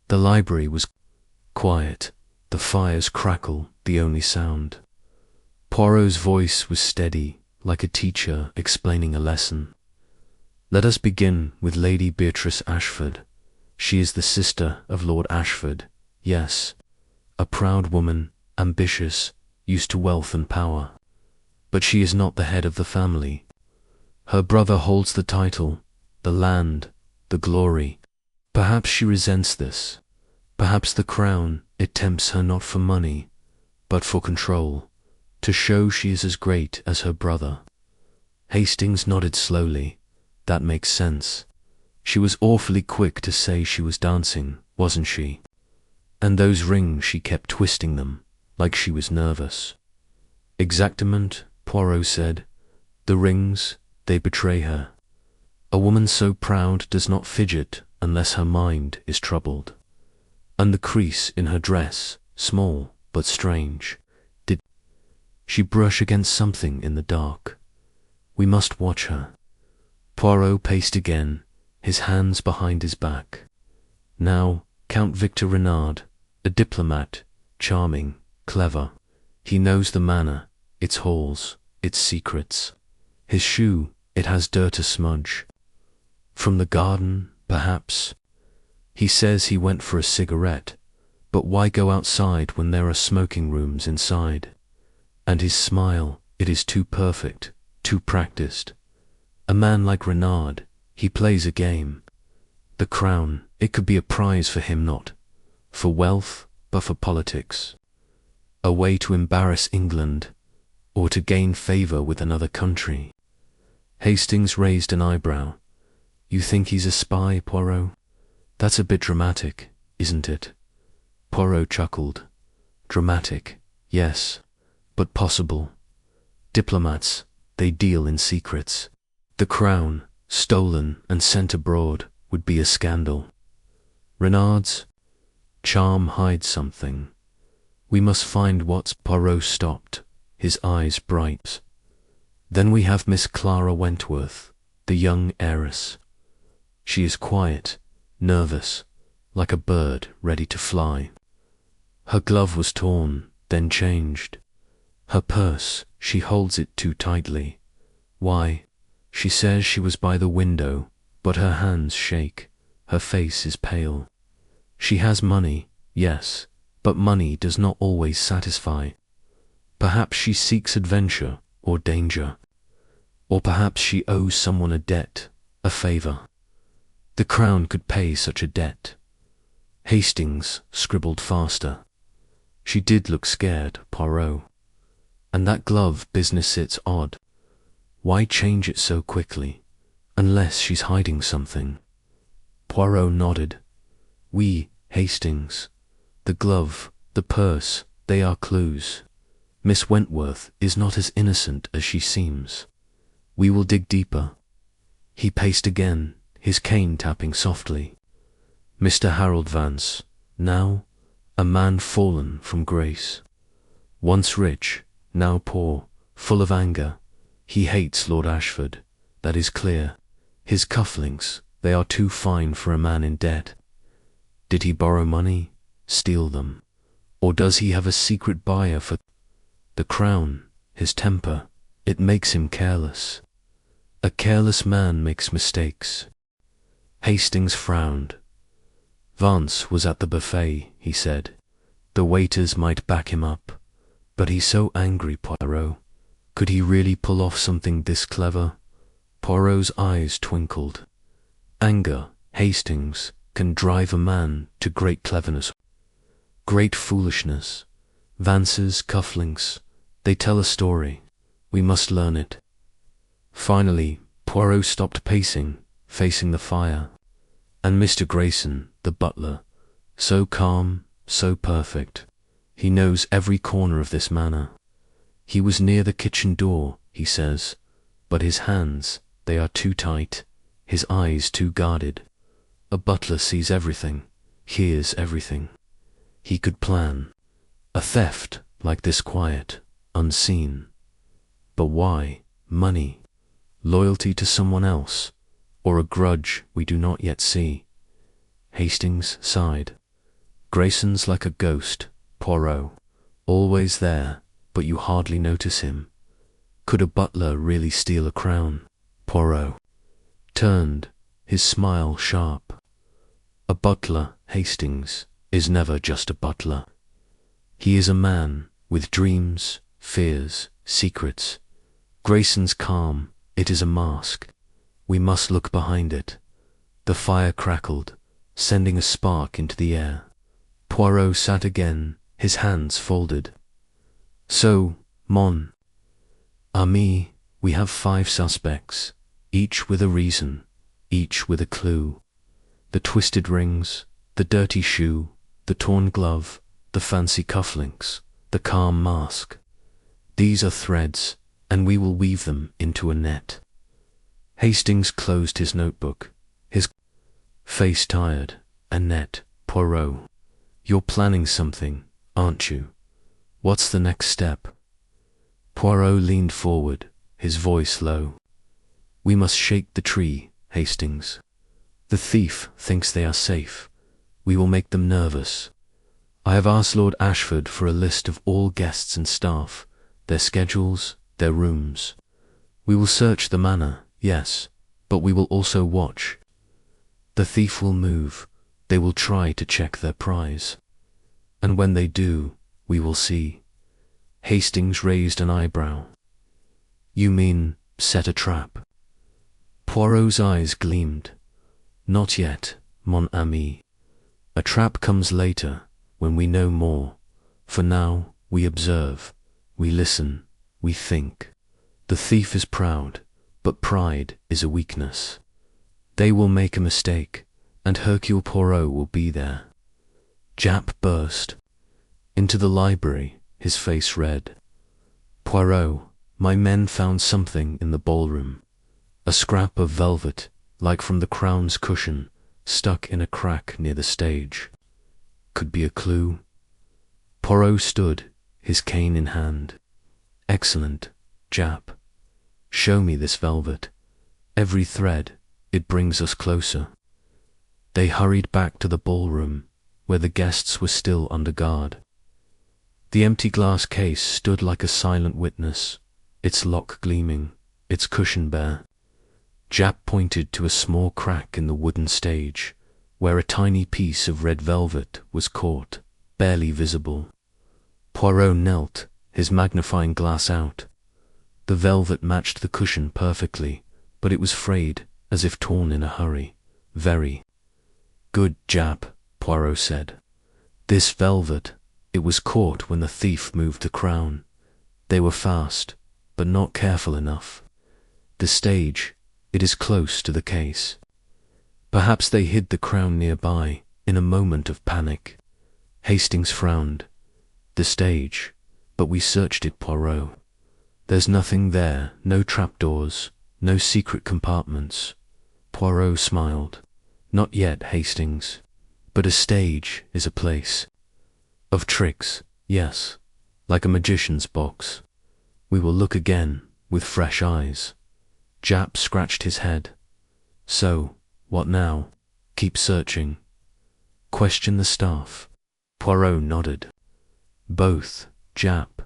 The library was quiet, the fire's crackle the only sound. Poirot's voice was steady, like a teacher explaining a lesson. Let us begin with Lady Beatrice Ashford. She is the sister of Lord Ashford, yes, a proud woman, ambitious, used to wealth and power. But she is not the head of the family. Her brother holds the title, the land, the glory. Perhaps she resents this. Perhaps the crown, it tempts her not for money, but for control, to show she is as great as her brother. Hastings nodded slowly. That makes sense. She was awfully quick to say she was dancing, wasn't she? And those rings, she kept twisting them, like she was nervous. Exactement, Poirot said. The rings, they betray her. A woman so proud does not fidget unless her mind is troubled. And the crease in her dress, small but strange, did she brush against something in the dark? We must watch her. Poirot paced again, his hands behind his back. Now, Count Victor Renard, a diplomat, charming, clever. He knows the manor, its halls, its secrets. His shoe, it has dirt a smudge. From the garden, perhaps. He says he went for a cigarette, but why go outside when there are smoking rooms inside? And his smile, it is too perfect, too practiced. A man like Renard, he plays a game. The crown, it could be a prize for him, not for wealth, but for politics. A way to embarrass England, or to gain favour with another country. Hastings raised an eyebrow. You think he's a spy, Poirot? That's a bit dramatic, isn't it? Poirot chuckled. Dramatic, yes, but possible. Diplomats, they deal in secrets. The crown, stolen and sent abroad, would be a scandal. Renard's charm hides something. We must find what's. Poirot stopped, his eyes bright. Then we have Miss Clara Wentworth, the young heiress. She is quiet, nervous, like a bird ready to fly. Her glove was torn, then changed. Her purse, she holds it too tightly. Why? She says she was by the window, but her hands shake, her face is pale. She has money, yes, but money does not always satisfy. Perhaps she seeks adventure or danger. Or perhaps she owes someone a debt, a favour. The crown could pay such a debt. Hastings scribbled faster. She did look scared, Poirot. And that glove business, it's odd. Why change it so quickly, unless she's hiding something? Poirot nodded. We, Hastings, the glove, the purse, they are clues. Miss Wentworth is not as innocent as she seems. We will dig deeper. He paced again, his cane tapping softly. Mr. Harold Vance, now a man fallen from grace. Once rich, now poor, full of anger. He hates Lord Ashford, that is clear. His cufflinks, they are too fine for a man in debt. Did he borrow money, steal them? Or does he have a secret buyer for the crown? His temper, it makes him careless. A careless man makes mistakes. Hastings frowned. Vance was at the buffet, he said. The waiters might back him up. But he's so angry, Poirot. Could he really pull off something this clever? Poirot's eyes twinkled. Anger, Hastings, can drive a man to great cleverness, great foolishness. Vances, cufflinks, they tell a story. We must learn it. Finally, Poirot stopped pacing, facing the fire. And Mr. Grayson, the butler, so calm, so perfect. He knows every corner of this manor. He was near the kitchen door, he says, but his hands, they are too tight, his eyes too guarded. A butler sees everything, hears everything. He could plan a theft like this, quiet, unseen. But why? Money, loyalty to someone else, or a grudge we do not yet see? Hastings sighed. Grayson's like a ghost, Poirot, always there, but you hardly notice him. Could a butler really steal a crown? Poirot turned, his smile sharp. A butler, Hastings, is never just a butler. He is a man with dreams, fears, secrets. Grayson's calm, it is a mask. We must look behind it. The fire crackled, sending a spark into the air. Poirot sat again, his hands folded. So, mon ami, we have 5 suspects, each with a reason, each with a clue. The twisted rings, the dirty shoe, the torn glove, the fancy cufflinks, the calm mask. These are threads, and we will weave them into a net. Hastings closed his notebook, his face tired. A net, Poirot. You're planning something, aren't you? What's the next step? Poirot leaned forward, his voice low. We must shake the tree, Hastings. The thief thinks they are safe. We will make them nervous. I have asked Lord Ashford for a list of all guests and staff, their schedules, their rooms. We will search the manor, yes, but we will also watch. The thief will move. They will try to check their prize. And when they do, we will see. Hastings raised an eyebrow. You mean set a trap? Poirot's eyes gleamed. Not yet, mon ami. A trap comes later, when we know more. For now, we observe, we listen, we think. The thief is proud, but pride is a weakness. They will make a mistake, and Hercule Poirot will be there. Japp burst into the library, his face red. Poirot, my men found something in the ballroom. A scrap of velvet, like from the crown's cushion, stuck in a crack near the stage. Could be a clue. Poirot stood, his cane in hand. Excellent, Japp. Show me this velvet. Every thread, it brings us closer. They hurried back to the ballroom, where the guests were still under guard. The empty glass case stood like a silent witness, its lock gleaming, its cushion bare. Japp pointed to a small crack in the wooden stage, where a tiny piece of red velvet was caught, barely visible. Poirot knelt, his magnifying glass out. The velvet matched the cushion perfectly, but it was frayed, as if torn in a hurry. Very good, Japp, Poirot said. This velvet, it was caught when the thief moved the crown. They were fast, but not careful enough. The stage, it is close to the case. Perhaps they hid the crown nearby, in a moment of panic. Hastings frowned. The stage, but we searched it, Poirot. There's nothing there, no trapdoors, no secret compartments. Poirot smiled. Not yet, Hastings. But a stage is a place. Of tricks, yes, like a magician's box. We will look again, with fresh eyes. Japp scratched his head. So, what now? Keep searching. Question the staff. Poirot nodded. Both, Japp.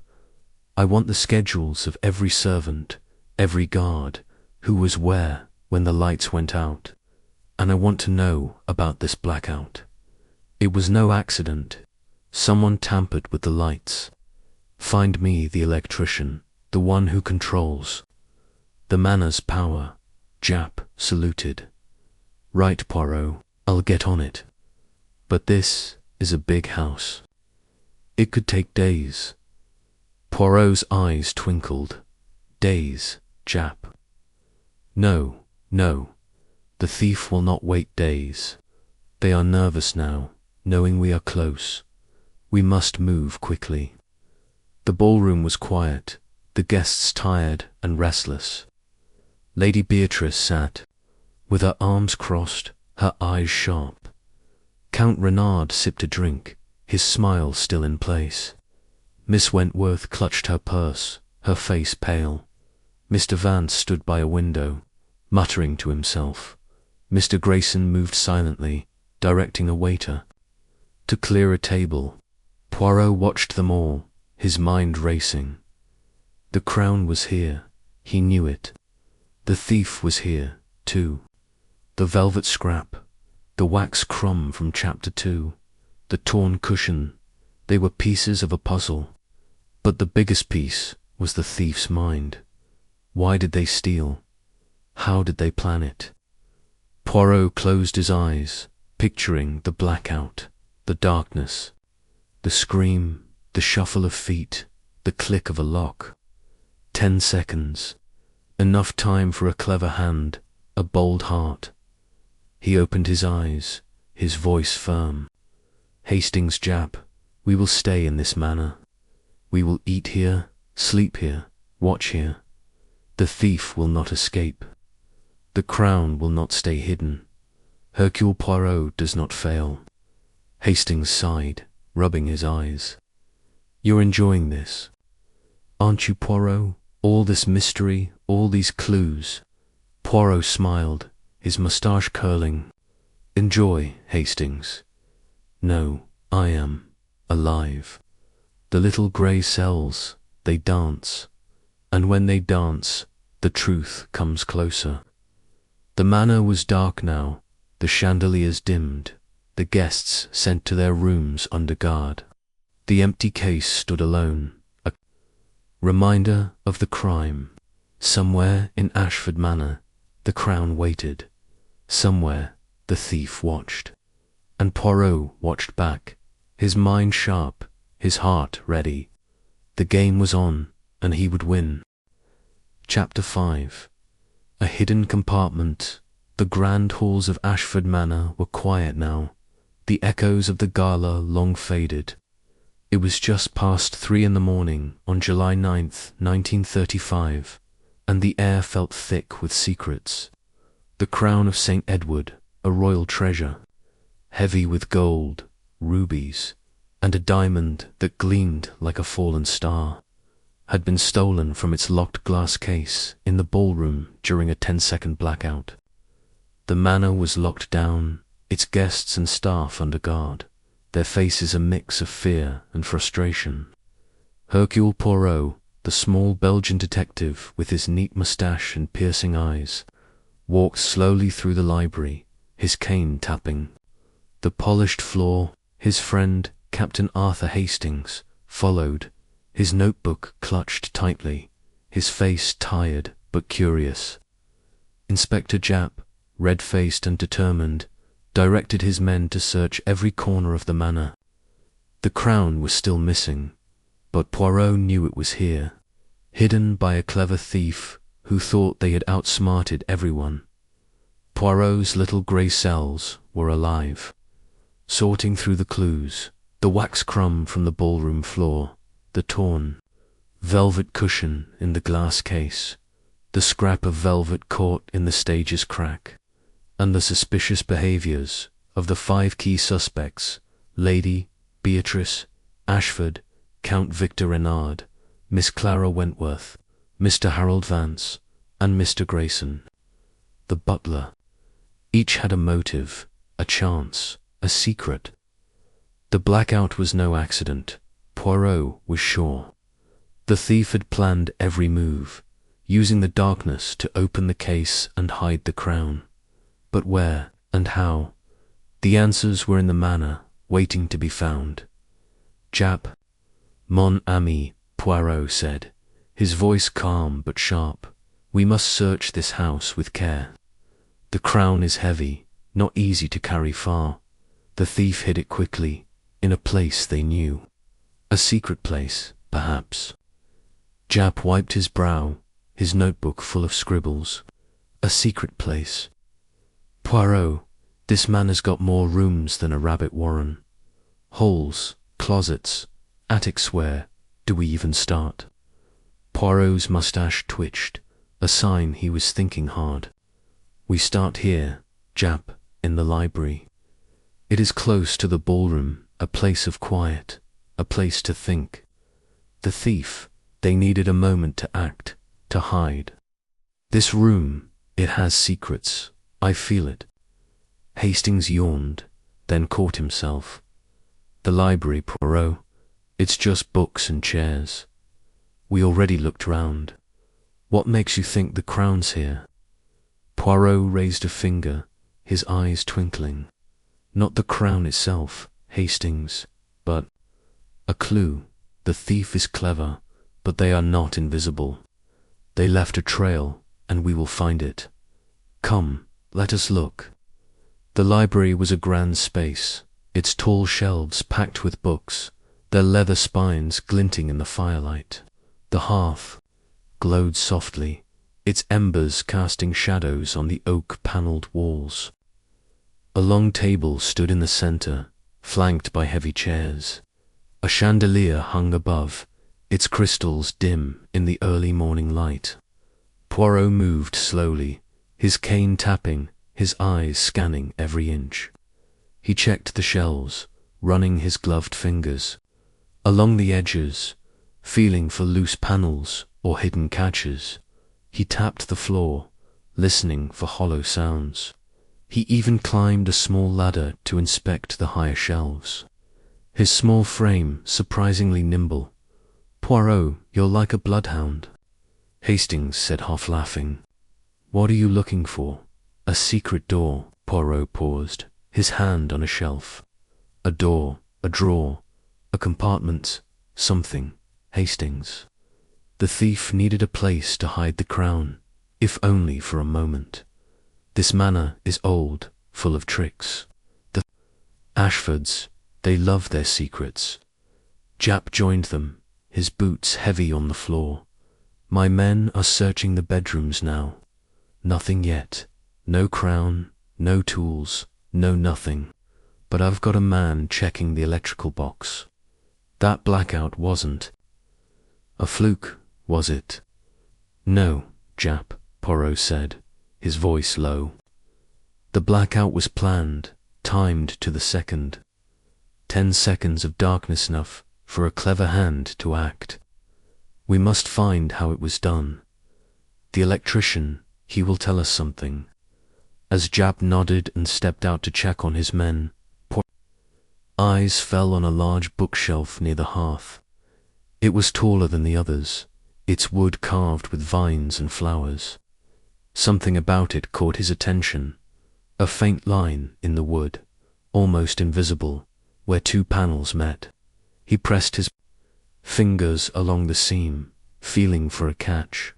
I want the schedules of every servant, every guard, who was where when the lights went out. And I want to know about this blackout. It was no accident. Someone tampered with the lights. Find me the electrician, the one who controls. The manor's power, Jap saluted. Right, Poirot, I'll get on it. But this is a big house. It could take days. Poirot's eyes twinkled. Days, Jap. No, no, the thief will not wait days. They are nervous now, knowing we are close. We must move quickly. The ballroom was quiet, the guests tired and restless. Lady Beatrice sat, with her arms crossed, her eyes sharp. Count Renard sipped a drink, his smile still in place. Miss Wentworth clutched her purse, her face pale. Mr. Vance stood by a window, muttering to himself. Mr. Grayson moved silently, directing a waiter to clear a table. Poirot watched them all, his mind racing. The crown was here, he knew it. The thief was here, too. The velvet scrap, the wax crumb from chapter 2, the torn cushion, they were pieces of a puzzle. But the biggest piece was the thief's mind. Why did they steal? How did they plan it? Poirot closed his eyes, picturing the blackout, the darkness, the scream, the shuffle of feet, the click of a lock. 10 seconds. Enough time for a clever hand, a bold heart. He opened his eyes, his voice firm. Hastings, Jap, we will stay in this manor. We will eat here, sleep here, watch here. The thief will not escape. The crown will not stay hidden. Hercule Poirot does not fail. Hastings sighed, rubbing his eyes. You're enjoying this, aren't you, Poirot? All this mystery, all these clues. Poirot smiled, his moustache curling. Enjoy, Hastings. No, I am alive. The little grey cells, they dance. And when they dance, the truth comes closer. The manor was dark now, the chandeliers dimmed, the guests sent to their rooms under guard. The empty case stood alone, a reminder of the crime. Somewhere in Ashford Manor, the crown waited. Somewhere, the thief watched. And Poirot watched back, his mind sharp, his heart ready. The game was on, and he would win. Chapter 5. A hidden compartment. The grand halls of Ashford Manor were quiet now, the echoes of the gala long faded. It was just past 3 in the morning on July 9th, 1935, and the air felt thick with secrets. The crown of St. Edward, a royal treasure, heavy with gold, rubies, and a diamond that gleamed like a fallen star, had been stolen from its locked glass case in the ballroom during a 10-second blackout. The manor was locked down, its guests and staff under guard, their faces a mix of fear and frustration. Hercule Poirot, the small Belgian detective with his neat moustache and piercing eyes, walked slowly through the library, his cane tapping the polished floor. His friend, Captain Arthur Hastings, followed, his notebook clutched tightly, his face tired but curious. Inspector Japp, red-faced and determined, directed his men to search every corner of the manor. The crown was still missing, but Poirot knew it was here, hidden by a clever thief who thought they had outsmarted everyone. Poirot's little grey cells were alive, sorting through the clues, the wax crumb from the ballroom floor, the torn velvet cushion in the glass case, the scrap of velvet caught in the stage's crack, and the suspicious behaviours of the 5 key suspects, Lady Beatrice, Ashford, Count Victor Renard, Miss Clara Wentworth, Mr. Harold Vance, and Mr. Grayson. The butler. Each had a motive, a chance, a secret. The blackout was no accident, Poirot was sure. The thief had planned every move, using the darkness to open the case and hide the crown. But where and how? The answers were in the manor, waiting to be found. Jap, mon ami, Poirot said, his voice calm but sharp. "We must search this house with care. The crown is heavy, not easy to carry far. The thief hid it quickly, in a place they knew. A secret place, perhaps." Japp wiped his brow, his notebook full of scribbles. A secret place. "Poirot, this man has got more rooms than a rabbit warren. Holes, closets, attics. Where do we even start?" Poirot's mustache twitched, a sign he was thinking hard. "We start here, Japp, in the library. It is close to the ballroom, a place of quiet, a place to think. The thief, they needed a moment to act, to hide. This room, it has secrets, I feel it." Hastings yawned, then caught himself. "The library, Poirot, it's just books and chairs. We already looked round. What makes you think the crown's here?" Poirot raised a finger, his eyes twinkling. "Not the crown itself, Hastings, but a clue. The thief is clever, but they are not invisible. They left a trail, and we will find it. Come, let us look." The library was a grand space, its tall shelves packed with books, their leather spines glinting in the firelight. The hearth glowed softly, its embers casting shadows on the oak-panelled walls. A long table stood in the center, flanked by heavy chairs. A chandelier hung above, its crystals dim in the early morning light. Poirot moved slowly, his cane tapping, his eyes scanning every inch. He checked the shelves, running his gloved fingers along the edges, feeling for loose panels or hidden catches. He tapped the floor, listening for hollow sounds. He even climbed a small ladder to inspect the higher shelves, his small frame surprisingly nimble. "Poirot, you're like a bloodhound," Hastings said, half laughing. "What are you looking for?" "A secret door." Poirot paused, his hand on a shelf. "A door, a drawer, a compartment, something, Hastings. The thief needed a place to hide the crown, if only for a moment. This manor is old, full of tricks. The Ashfords, they love their secrets." Japp joined them, his boots heavy on the floor. "My men are searching the bedrooms now. Nothing yet. No crown, no tools, no nothing. But I've got a man checking the electrical box. That blackout wasn't a fluke, was it?" "No, Japp," Poirot said, his voice low. "The blackout was planned, timed to the second. 10 seconds of darkness enough for a clever hand to act. We must find how it was done. The electrician, he will tell us something." As Japp nodded and stepped out to check on his men, eyes fell on a large bookshelf near the hearth. It was taller than the others, its wood carved with vines and flowers. Something about it caught his attention, a faint line in the wood, almost invisible, where 2 panels met. He pressed his fingers along the seam, feeling for a catch.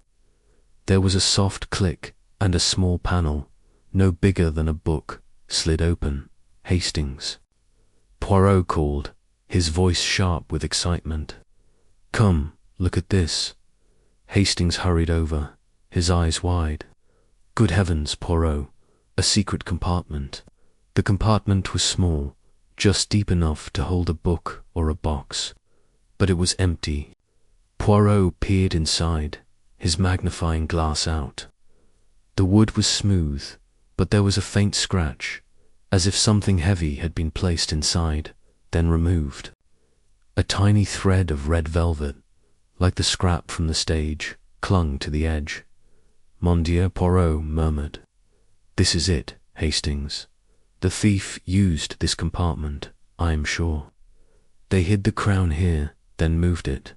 There was a soft click, and a small panel, no bigger than a book, slid open. "Hastings," Poirot called, his voice sharp with excitement. "Come, look at this." Hastings hurried over, his eyes wide. "Good heavens, Poirot, a secret compartment." The compartment was small, just deep enough to hold a book or a box, but it was empty. Poirot peered inside, his magnifying glass out. The wood was smooth, but there was a faint scratch, as if something heavy had been placed inside, then removed. A tiny thread of red velvet, like the scrap from the stage, clung to the edge. "Mon Dieu," Poirot murmured. "This is it, Hastings. The thief used this compartment, I am sure. They hid the crown here, then moved it.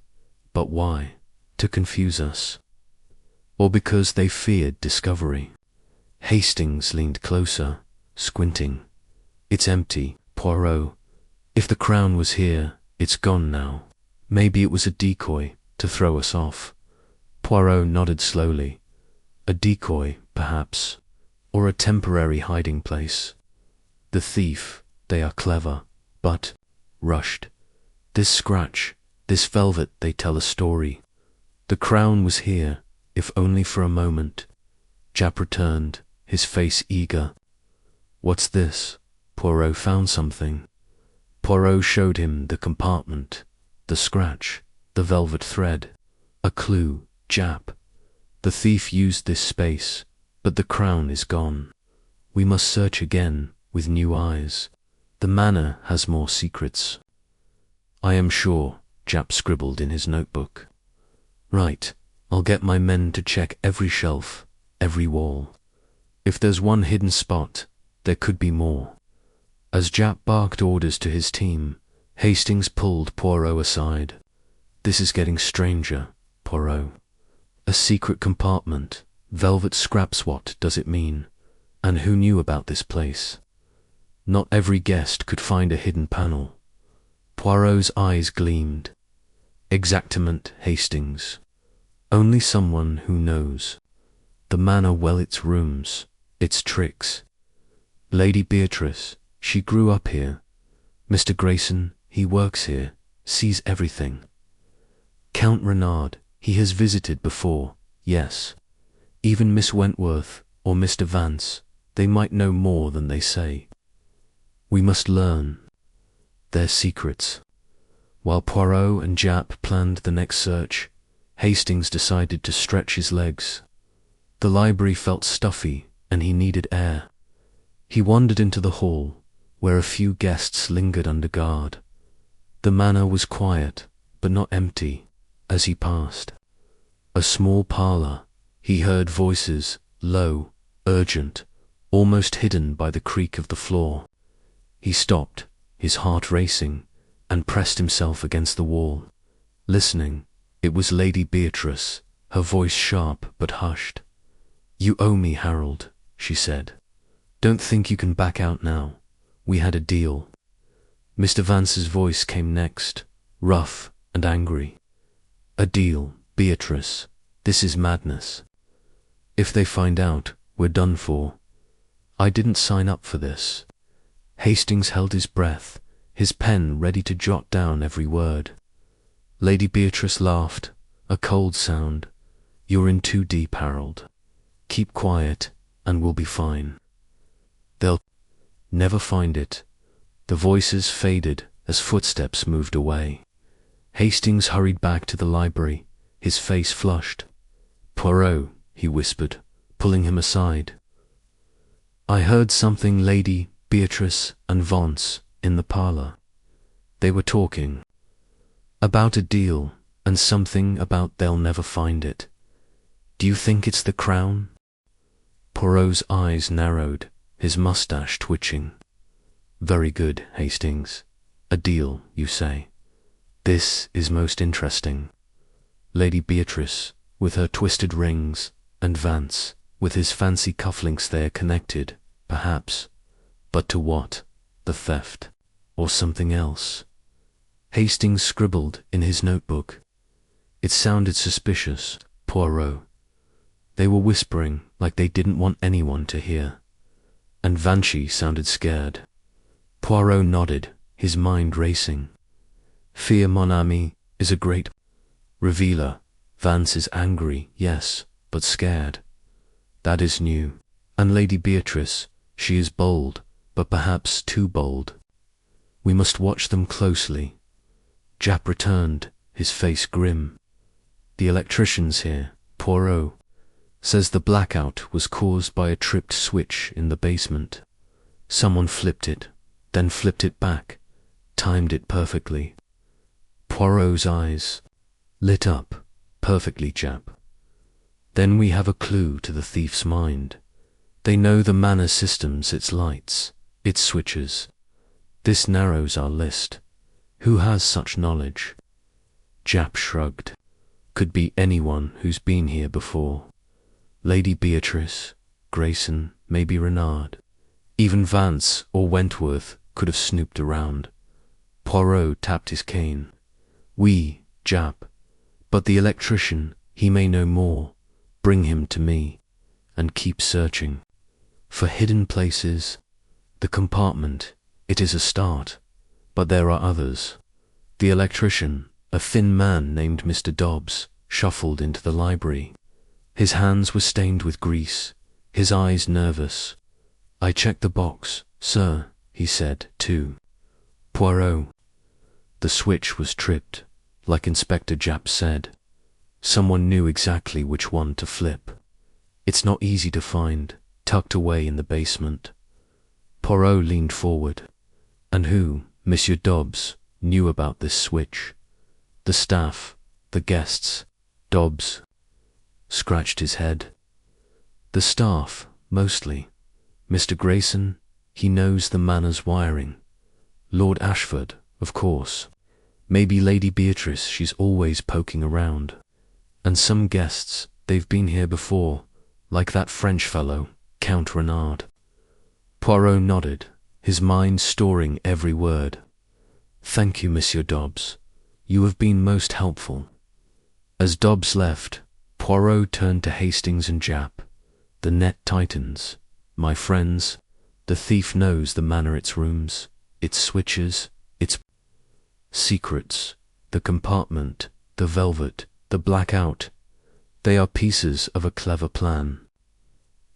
But why? To confuse us? Or because they feared discovery?" Hastings leaned closer, squinting. "It's empty, Poirot. If the crown was here, it's gone now. Maybe it was a decoy to throw us off. Poirot nodded slowly. A decoy, perhaps, or a temporary hiding place. The thief, they are clever, but, rushed. This scratch, this velvet, they tell a story. The crown was here, if only for a moment. Japp returned, his face eager. What's this? Poirot found something. Poirot showed him the compartment, the scratch, the velvet thread. A clue, Japp. The thief used this space, but the crown is gone. We must search again, with new eyes. The manor has more secrets. I am sure, Japp scribbled in his notebook. Right, I'll get my men to check every shelf, every wall. If there's one hidden spot, there could be more. As Japp barked orders to his team, Hastings pulled Poirot aside. This is getting stranger, Poirot. A secret compartment, velvet scraps, what does it mean? And who knew about this place? Not every guest could find a hidden panel. Poirot's eyes gleamed. Exactement, Hastings. Only someone who knows. The manor well, its rooms, its tricks. Lady Beatrice, she grew up here. Mr. Grayson, he works here, sees everything. Count Renard, he has visited before, yes. Even Miss Wentworth or Mr. Vance, they might know more than they say. We must learn their secrets. While Poirot and Japp planned the next search, Hastings decided to stretch his legs. The library felt stuffy and he needed air. He wandered into the hall, where a few guests lingered under guard. The manor was quiet, but not empty, as he passed. A small parlour. He heard voices, low, urgent, almost hidden by the creak of the floor. He stopped, his heart racing, and pressed himself against the wall. Listening, it was Lady Beatrice, her voice sharp but hushed. You owe me, Harold, she said. Don't think you can back out now. We had a deal. Mr. Vance's voice came next, rough and angry. A deal, Beatrice. This is madness. If they find out, we're done for. I didn't sign up for this. Hastings held his breath, his pen ready to jot down every word. Lady Beatrice laughed, a cold sound. You're in too deep, Harold. Keep quiet, and we'll be fine. They'll never find it. The voices faded as footsteps moved away. Hastings hurried back to the library, his face flushed. Poirot, he whispered, pulling him aside. I heard something, Lady Beatrice and Vance, in the parlour. They were talking. About a deal, and something about they'll never find it. Do you think it's the crown? Poirot's eyes narrowed, his moustache twitching. Very good, Hastings. A deal, you say. This is most interesting. Lady Beatrice, with her twisted rings, and Vance, with his fancy cufflinks, they are connected, perhaps. But to what? The theft, or something else? Hastings scribbled in his notebook. It sounded suspicious, Poirot. They were whispering like they didn't want anyone to hear. And Vance sounded scared. Poirot nodded, his mind racing. Fear, mon ami, is a great revealer. Vance is angry, yes, but scared. That is new. And Lady Beatrice, she is bold, but perhaps too bold. We must watch them closely. Japp returned, his face grim. The electrician's here, Poirot. Says the blackout was caused by a tripped switch in the basement. Someone flipped it, then flipped it back, timed it perfectly. Poirot's eyes lit up. Perfectly, Japp. Then we have a clue to the thief's mind. They know the manor systems, its lights, its switches. This narrows our list. Who has such knowledge? Japp shrugged. Could be anyone who's been here before. Lady Beatrice, Grayson, maybe Renard. Even Vance or Wentworth could have snooped around. Poirot tapped his cane. We, Japp. But the electrician, He may know more. Bring him to me, and keep searching. For hidden places, the compartment, it is a start, but there are others. The electrician, a thin man named Mr. Dobbs, shuffled into the library. His hands were stained with grease, his eyes nervous. I checked the box, sir, he said, too. Poirot. The switch was tripped, like Inspector Japp said. Someone knew exactly which one to flip. It's not easy to find, tucked away in the basement. Poirot leaned forward. And who, Monsieur Dobbs, knew about this switch? The staff, the guests, Dobbs scratched his head. The staff, mostly. Mr. Grayson, he knows the manor's wiring. Lord Ashford, of course. Maybe Lady Beatrice, she's always poking around. And some guests, they've been here before, like that French fellow, Count Renard. Poirot nodded, his mind storing every word. Thank you, Monsieur Dobbs. You have been most helpful. As Dobbs left, Poirot turned to Hastings and Japp. The net tightens. My friends, the thief knows the manor, its rooms, its switches, its secrets, the compartment, the velvet, the blackout. They are pieces of a clever plan.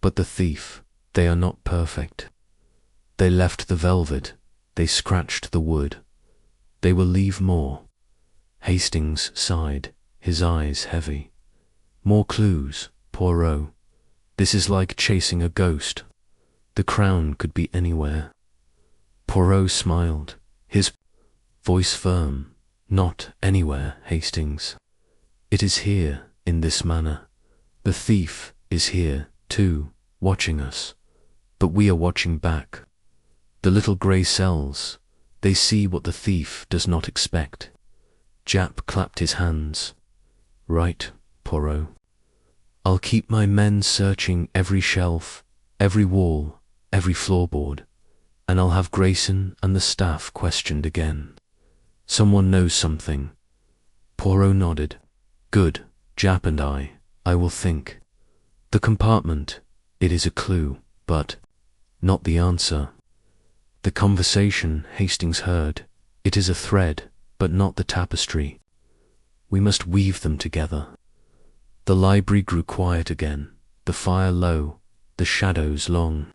But the thief, they are not perfect. They left the velvet, they scratched the wood. They will leave more. Hastings sighed, his eyes heavy. More clues, Poirot. This is like chasing a ghost. The crown could be anywhere. Poirot smiled, his voice firm. Not anywhere, Hastings. It is here, in this manor. The thief is here, too, watching us. But we are watching back. The little grey cells, they see what the thief does not expect. Japp clapped his hands. Right, Poirot. I'll keep my men searching every shelf, every wall, every floorboard, and I'll have Grayson and the staff questioned again. Someone knows something. Poirot nodded. Good, Japp and I will think. The compartment, it is a clue, but not the answer. The conversation Hastings heard, it is a thread, but not the tapestry. We must weave them together. The library grew quiet again, the fire low, the shadows long.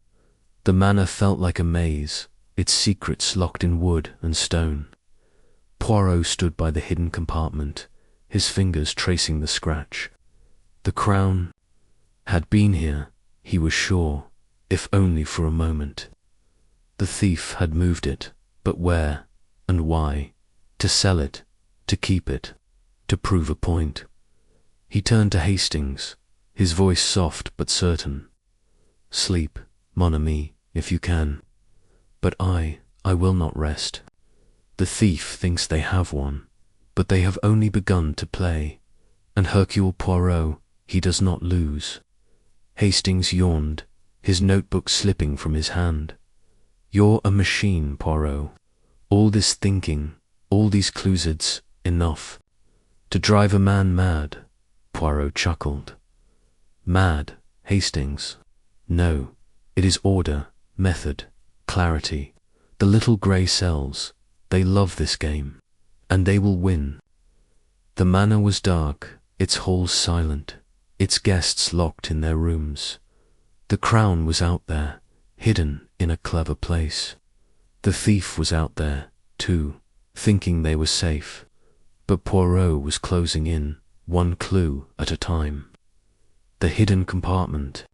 The manor felt like a maze, its secrets locked in wood and stone. Poirot stood by the hidden compartment, his fingers tracing the scratch. The crown had been here, he was sure, if only for a moment. The thief had moved it, but where and why? To sell it, to keep it, to prove a point. He turned to Hastings, his voice soft but certain. Sleep, mon ami, if you can. But I will not rest. The thief thinks they have one, but they have only begun to play, and Hercule Poirot, he does not lose. Hastings yawned, his notebook slipping from his hand. You're a machine, Poirot. All this thinking, all these clues, it's enough. To drive a man mad, Poirot chuckled. Mad, Hastings? No, it is order, method, clarity. The little grey cells, they love this game, and they will win. The manor was dark, its halls silent, its guests locked in their rooms. The crown was out there, hidden in a clever place. The thief was out there, too, thinking they were safe. But Poirot was closing in, one clue at a time. The hidden compartment,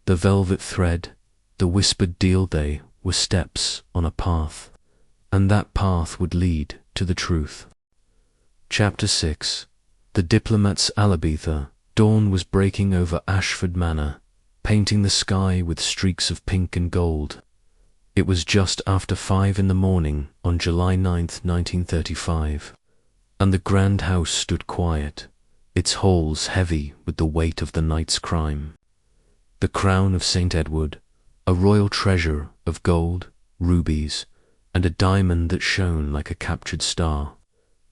the velvet thread, the whispered deal, they were steps on a path, and that path would lead to the truth. Chapter 6. The diplomat's alibi. Dawn was breaking over Ashford Manor, painting the sky with streaks of pink and gold. It was just after 5 in the morning on July 9th, 1935, and the grand house stood quiet, its halls heavy with the weight of the night's crime. The crown of St. Edward, a royal treasure of gold, rubies, and a diamond that shone like a captured star.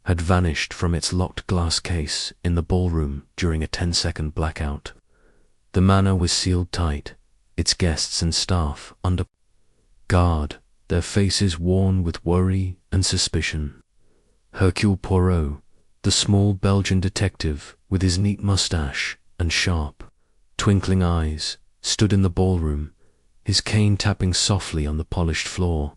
had vanished from its locked glass case in the ballroom during a 10-second blackout. The manor was sealed tight, its guests and staff under guard, their faces worn with worry and suspicion. Hercule Poirot, the small Belgian detective with his neat mustache and sharp, twinkling eyes, stood in the ballroom, his cane tapping softly on the polished floor.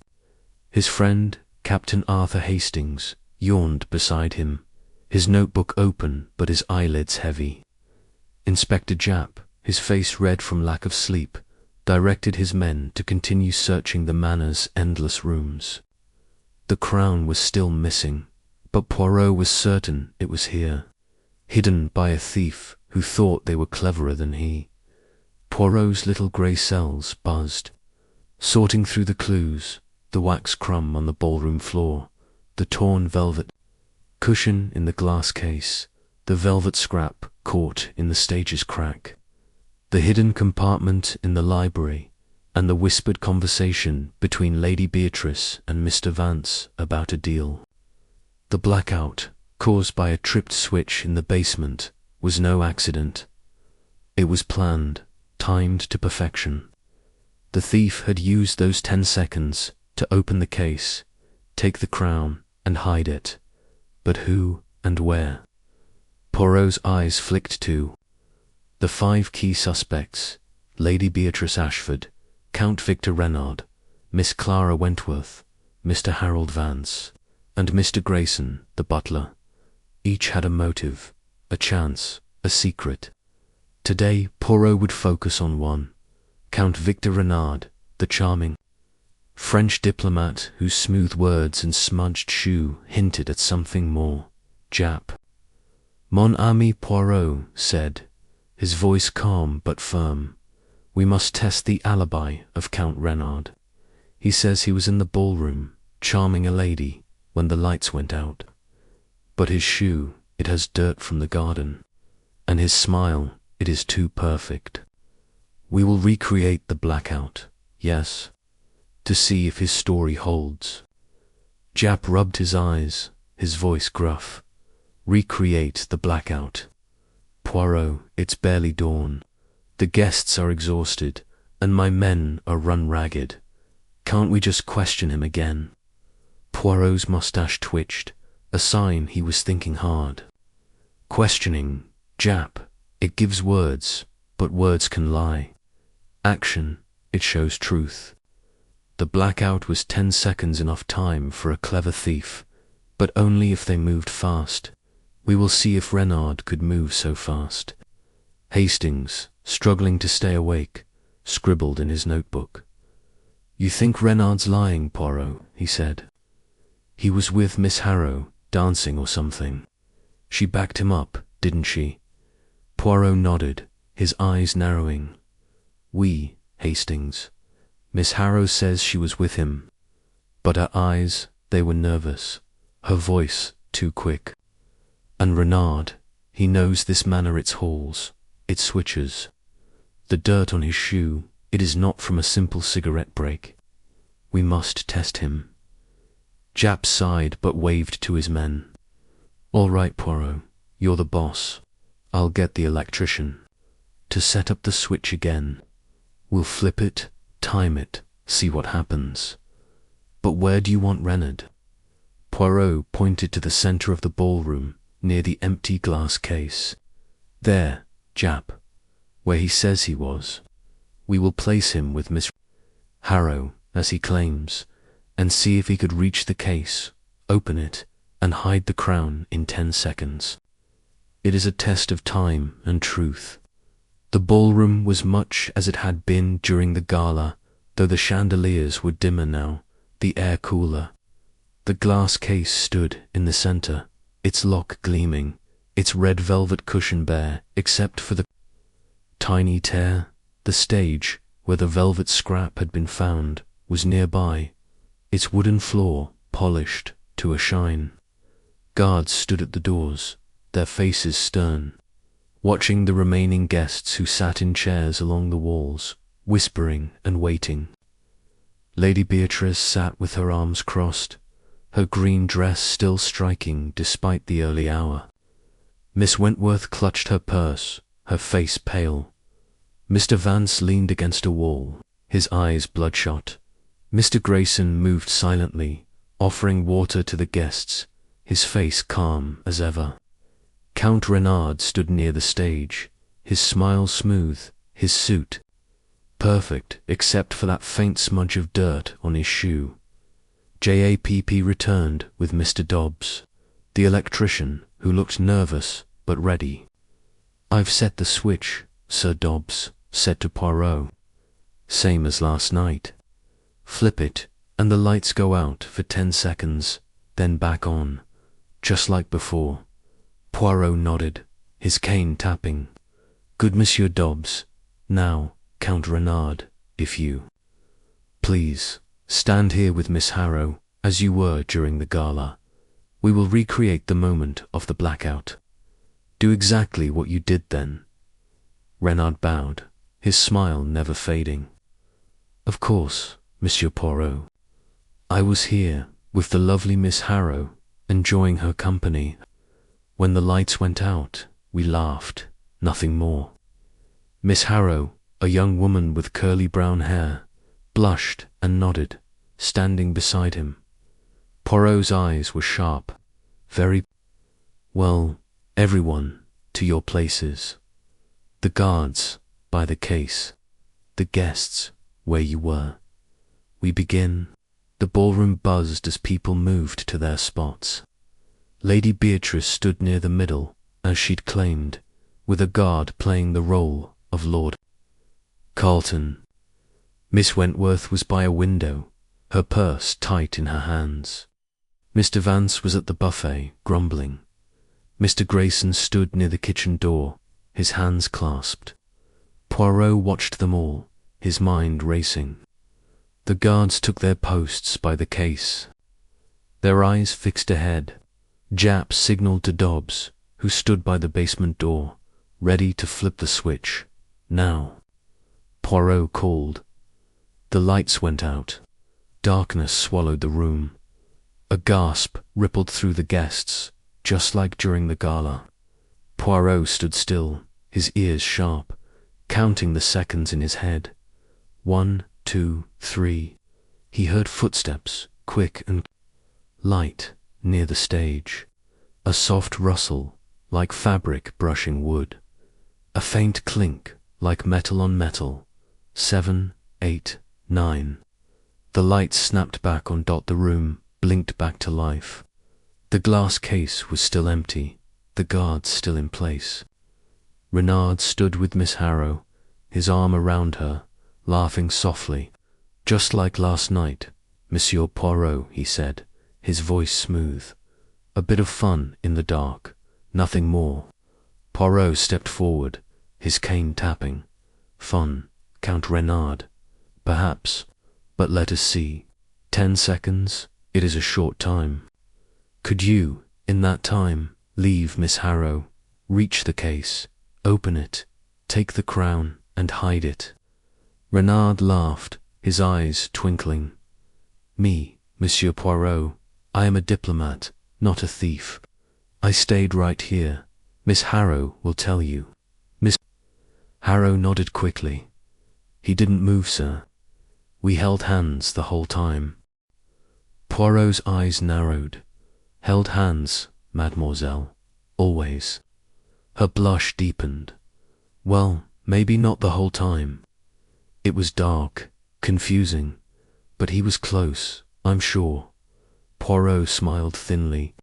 His friend, Captain Arthur Hastings, yawned beside him, his notebook open but his eyelids heavy. Inspector Japp, his face red from lack of sleep, directed his men to continue searching the manor's endless rooms. The crown was still missing, but Poirot was certain it was here, hidden by a thief who thought they were cleverer than he. Poirot's little grey cells buzzed, sorting through the clues, the wax crumb on the ballroom floor, the torn velvet cushion in the glass case, the velvet scrap caught in the stage's crack, the hidden compartment in the library, and the whispered conversation between Lady Beatrice and Mr. Vance about a deal. The blackout, caused by a tripped switch in the basement, was no accident. It was planned, timed to perfection. The thief had used those 10 seconds to open the case, take the crown, and hide it. But who and where? Poirot's eyes flicked to the 5 key suspects: Lady Beatrice Ashford, Count Victor Reynard, Miss Clara Wentworth, Mr. Harold Vance, and Mr. Grayson, the butler. Each had a motive, a chance, a secret. Today, Poirot would focus on one: Count Victor Reynard, the charming French diplomat whose smooth words and smudged shoe hinted at something more. Japp. Mon ami Poirot said, his voice calm but firm, we must test the alibi of Count Reynard. He says he was in the ballroom, charming a lady, when the lights went out. But his shoe, it has dirt from the garden, and his smile, it is too perfect. We will recreate the blackout, yes, to see if his story holds. Japp rubbed his eyes, his voice gruff. Recreate the blackout. Poirot, it's barely dawn. The guests are exhausted, and my men are run ragged. Can't we just question him again? Poirot's mustache twitched, a sign he was thinking hard. Questioning, Japp, it gives words, but words can lie. Action, it shows truth. The blackout was 10 seconds enough time for a clever thief, but only if they moved fast. We will see if Reynard could move so fast. Hastings, struggling to stay awake, scribbled in his notebook. You think Reynard's lying, Poirot, he said. He was with Miss Harrow, dancing or something. She backed him up, didn't she? Poirot nodded, his eyes narrowing. Oui, Hastings. Miss Harrow says she was with him. But her eyes, they were nervous, her voice too quick. And Reynard, he knows this manor, its halls, its switches. The dirt on his shoe, it is not from a simple cigarette break. We must test him. Japp sighed but waved to his men. All right, Poirot, you're the boss. I'll get the electrician to set up the switch again. We'll flip it, time it, see what happens. But where do you want Reynard? Poirot pointed to the center of the ballroom, near the empty glass case. There, Japp, where he says he was. We will place him with Miss Harrow, as he claims, and see if he could reach the case, open it, and hide the crown in 10 seconds. It is a test of time and truth. The ballroom was much as it had been during the gala, though the chandeliers were dimmer now, the air cooler. The glass case stood in the center, its lock gleaming, its red velvet cushion bare, except for the tiny tear. The stage, where the velvet scrap had been found, was nearby, its wooden floor polished to a shine. Guards stood at the doors, their faces stern, watching the remaining guests who sat in chairs along the walls, whispering and waiting. Lady Beatrice sat with her arms crossed, her green dress still striking despite the early hour. Miss Wentworth clutched her purse, her face pale. Mr. Vance leaned against a wall, his eyes bloodshot. Mr. Grayson moved silently, offering water to the guests, his face calm as ever. Count Renard stood near the stage, his smile smooth, his suit perfect except for that faint smudge of dirt on his shoe. JAPP returned with Mr. Dobbs, the electrician, who looked nervous but ready. "I've set the switch," Sir Dobbs said to Poirot. "Same as last night. Flip it, and the lights go out for 10 seconds, then back on, just like before." Poirot nodded, his cane tapping. "Good, Monsieur Dobbs. Now, Count Renard, if you please, stand here with Miss Harrow, as you were during the gala. We will recreate the moment of the blackout. Do exactly what you did then." Renard bowed, his smile never fading. "Of course, Monsieur Poirot. I was here, with the lovely Miss Harrow, enjoying her company. When the lights went out, we laughed, nothing more." Miss Harrow, a young woman with curly brown hair, blushed and nodded, standing beside him. Poirot's eyes were sharp. "Very well, everyone, to your places. The guards, by the case. The guests, where you were. We begin." The ballroom buzzed as people moved to their spots. Lady Beatrice stood near the middle, as she'd claimed, with a guard playing the role of Lord Carlton. Miss Wentworth was by a window, her purse tight in her hands. Mr. Vance was at the buffet, grumbling. Mr. Grayson stood near the kitchen door, his hands clasped. Poirot watched them all, his mind racing. The guards took their posts by the case, their eyes fixed ahead. Japp signalled to Dobbs, who stood by the basement door, ready to flip the switch. "Now." Poirot called. The lights went out. Darkness swallowed the room. A gasp rippled through the guests, just like during the gala. Poirot stood still, his ears sharp, counting the seconds in his head. 1, 2, 3. He heard footsteps, quick and light, near the stage. A soft rustle, like fabric brushing wood. A faint clink, like metal on metal. 7, 8, 9. The lights snapped back on the room, blinked back to life. The glass case was still empty, the guards still in place. Renard stood with Miss Harrow, his arm around her, laughing softly. "Just like last night, Monsieur Poirot," he said, his voice smooth. "A bit of fun in the dark, nothing more." Poirot stepped forward, his cane tapping. "Fun, Count Renard. Perhaps, but let us see. 10 seconds, it is a short time. Could you, in that time, leave Miss Harrow, reach the case, open it, take the crown, and hide it?" Renard laughed, his eyes twinkling. "Me, Monsieur Poirot, I am a diplomat, not a thief. I stayed right here. Miss Harrow will tell you." Miss Harrow nodded quickly. "He didn't move, sir. We held hands the whole time." Poirot's eyes narrowed. "Held hands, mademoiselle, always." Her blush deepened. "Well, maybe not the whole time. It was dark, confusing, but he was close, I'm sure." Poirot smiled thinly.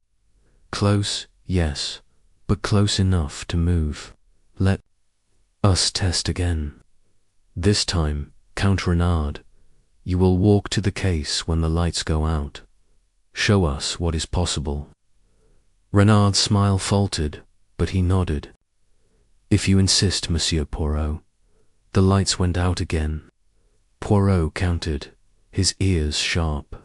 "Close, yes, but close enough to move. Let us test again. This time, Count Renard, you will walk to the case when the lights go out. Show us what is possible." Renard's smile faltered, but he nodded. "If you insist, Monsieur Poirot." The lights went out again. Poirot counted, his ears sharp.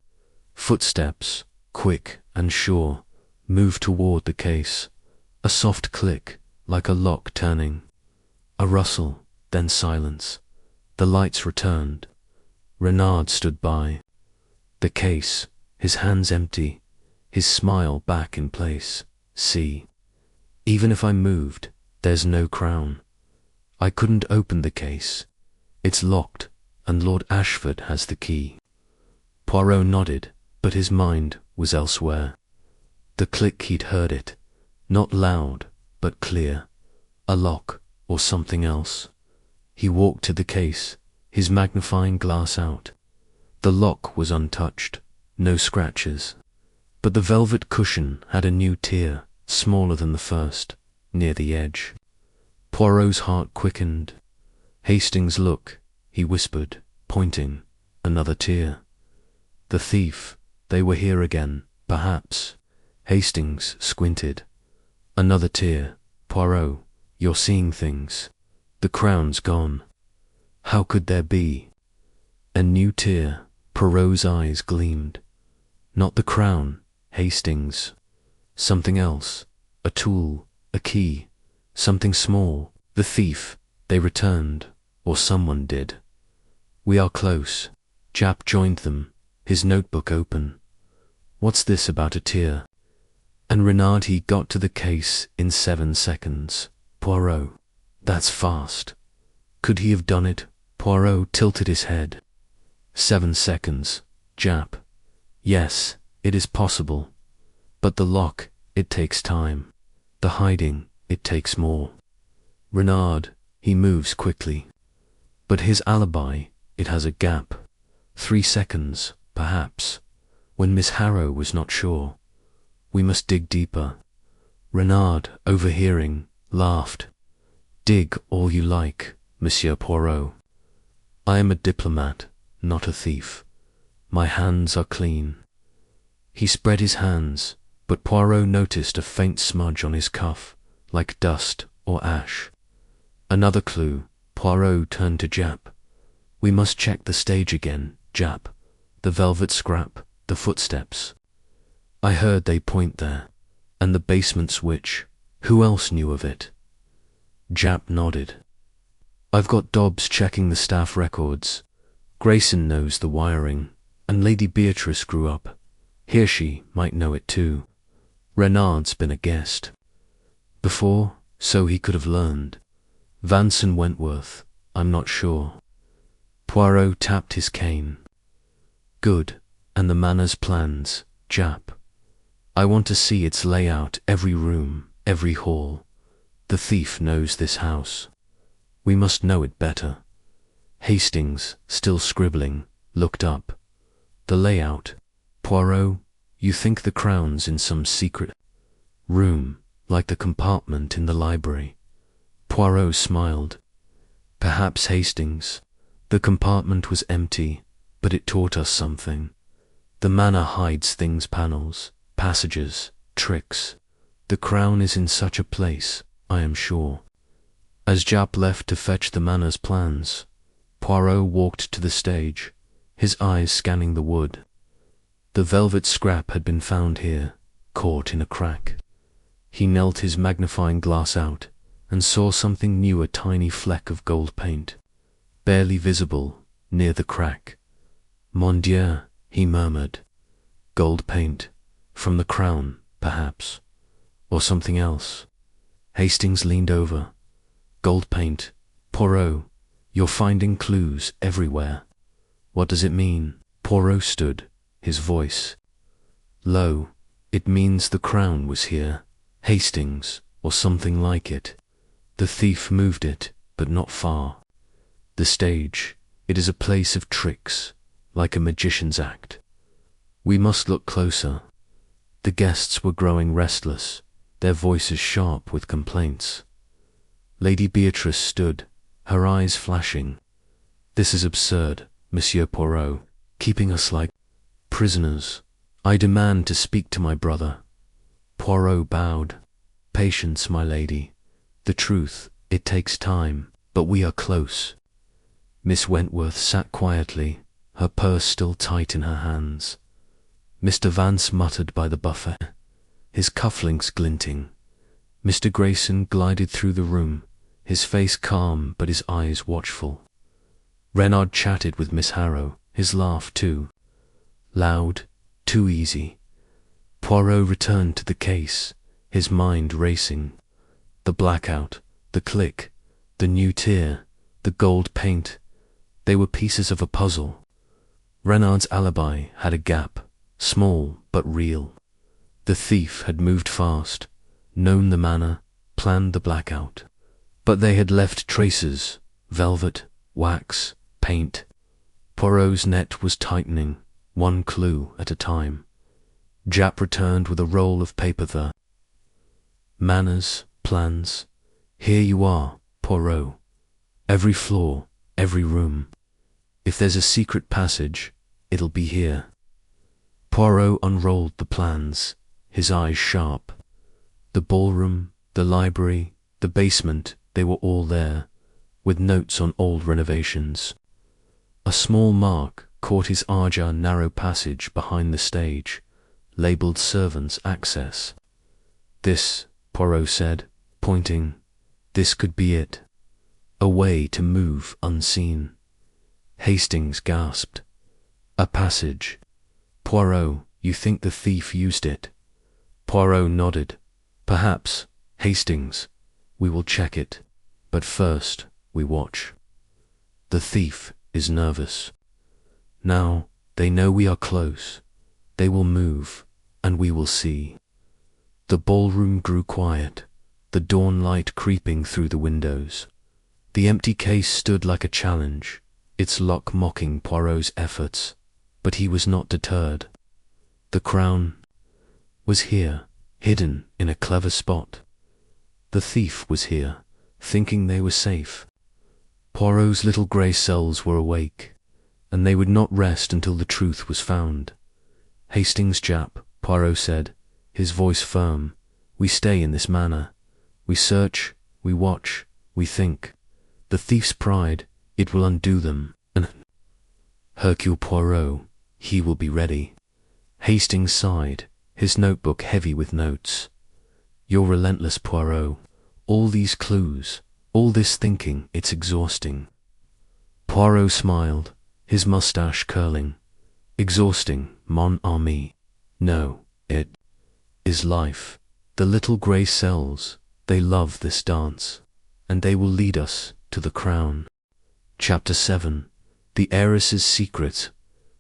Footsteps, quick and sure, moved toward the case. A soft click, like a lock turning. A rustle, then silence. The lights returned. Renard stood by. The case, his hands empty, his smile back in place. See, even if I moved, there's no crown. I couldn't open the case. It's locked, and Lord Ashford has the key. Poirot nodded, but his mind was elsewhere. The click, he'd heard it, not loud, but clear. A lock, or something else. He walked to the case, his magnifying glass out. The lock was untouched, no scratches. But the velvet cushion had a new tear, smaller than the first, near the edge. Poirot's heart quickened. Hastings, look, he whispered, pointing. Another tear. The thief, they were here again, perhaps. Hastings squinted. Another tear. Poirot, you're seeing things. The crown's gone. How could there be? A new tear. Poirot's eyes gleamed. Not the crown, Hastings. Something else. A tool, a key, something small. The thief, they returned, or someone did. We are close. Japp joined them, his notebook open. What's this about a tear? And Renard, he got to the case in 7 seconds. Poirot, that's fast. Could he have done it? Poirot tilted his head. 7 seconds, Japp. Yes, it is possible. But the lock, it takes time. The hiding, it takes more. Renard, he moves quickly. But his alibi, it has a gap. 3 seconds, perhaps, when Miss Harrow was not sure. We must dig deeper. Renard, overhearing, laughed. Dig all you like, Monsieur Poirot. I am a diplomat, not a thief. My hands are clean. He spread his hands, but Poirot noticed a faint smudge on his cuff, like dust or ash. Another clue. Poirot turned to Japp. We must check the stage again, Japp. The velvet scrap, the footsteps. I heard they point there. And the basement switch. Who else knew of it? Japp nodded. I've got Dobbs checking the staff records. Grayson knows the wiring, and Lady Beatrice grew up. Hershey might know it too. Renard's been a guest. Before, so he could have learned. Vance and Wentworth, I'm not sure. Poirot tapped his cane. Good, and the manor's plans, Japp. I want to see its layout, every room, every hall. The thief knows this house. We must know it better. Hastings, still scribbling, looked up. The layout. Poirot, you think the crown's in some secret room, like the compartment in the library? Poirot smiled. Perhaps, Hastings. The compartment was empty, but it taught us something. The manor hides things, panels, passages, tricks. The crown is in such a place, I am sure. As Japp left to fetch the manor's plans, Poirot walked to the stage, his eyes scanning the wood. The velvet scrap had been found here, caught in a crack. He knelt his magnifying glass out and saw something new, a tiny fleck of gold paint, barely visible near the crack. Mon Dieu, he murmured. Gold paint, from the crown, perhaps, or something else. Hastings leaned over. Gold paint. Poirot, you're finding clues everywhere. What does it mean? Poirot stood, his voice low. It means the crown was here, Hastings, or something like it. The thief moved it, but not far. The stage, it is a place of tricks, like a magician's act. We must look closer. The guests were growing restless, their voices sharp with complaints. Lady Beatrice stood, her eyes flashing. This is absurd, Monsieur Poirot, keeping us like prisoners. I demand to speak to my brother. Poirot bowed. Patience, my lady. The truth, it takes time, but we are close. Miss Wentworth sat quietly, her purse still tight in her hands. Mr. Vance muttered by the buffet, his cufflinks glinting. Mr. Grayson glided through the room, his face calm but his eyes watchful. Renard chatted with Miss Harrow, his laugh too. Loud, too easy. Poirot returned to the case, his mind racing. The blackout, the click, the new tear, the gold paint, they were pieces of a puzzle. Renard's alibi had a gap, small but real. The thief had moved fast, known the manner, planned the blackout. But they had left traces, velvet, wax, paint. Poirot's net was tightening, one clue at a time. Japp returned with a roll of paper there. Manners, plans. Here you are, Poirot. Every floor, every room. If there's a secret passage, it'll be here. Poirot unrolled the plans, his eyes sharp. The ballroom, the library, the basement, they were all there, with notes on old renovations. A small mark caught his ajar narrow passage behind the stage, labelled Servants' Access. This, Poirot said, pointing, this could be it. A way to move unseen. Hastings gasped. A passage. Poirot, you think the thief used it? Poirot nodded. Perhaps, Hastings. We will check it. But first, we watch. The thief is nervous. Now, they know we are close. They will move, and we will see. The ballroom grew quiet, the dawn light creeping through the windows. The empty case stood like a challenge, its lock mocking Poirot's efforts, but he was not deterred. The crown was here, hidden in a clever spot. The thief was here, thinking they were safe. Poirot's little grey cells were awake, and they would not rest until the truth was found. Hastings Japp, Poirot said, his voice firm, we stay in this manner. We search, we watch, we think. The thief's pride, it will undo them, and Hercule Poirot, he will be ready. Hastings sighed, his notebook heavy with notes. You're relentless, Poirot. All these clues, all this thinking, it's exhausting. Poirot smiled, his moustache curling. Exhausting, mon ami. No, it is life. The little grey cells, they love this dance, and they will lead us to the crown. Chapter 7. The Heiress's Secret.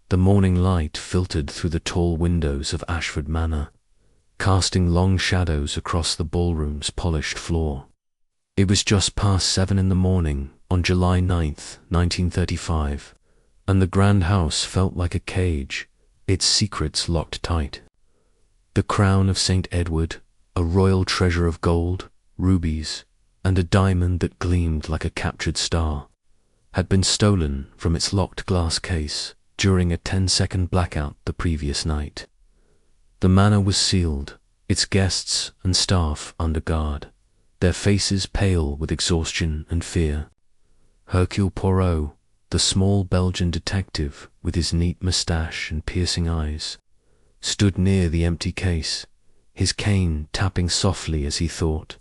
The morning light filtered through the tall windows of Ashford Manor, casting long shadows across the ballroom's polished floor. It was just past 7 in the morning on July 9th, 1935, and the grand house felt like a cage, its secrets locked tight. The crown of St. Edward, a royal treasure of gold, rubies, and a diamond that gleamed like a captured star, had been stolen from its locked glass case during a 10-second blackout the previous night. The manor was sealed, its guests and staff under guard, their faces pale with exhaustion and fear. Hercule Poirot, the small Belgian detective with his neat moustache and piercing eyes, stood near the empty case, his cane tapping softly as he thought.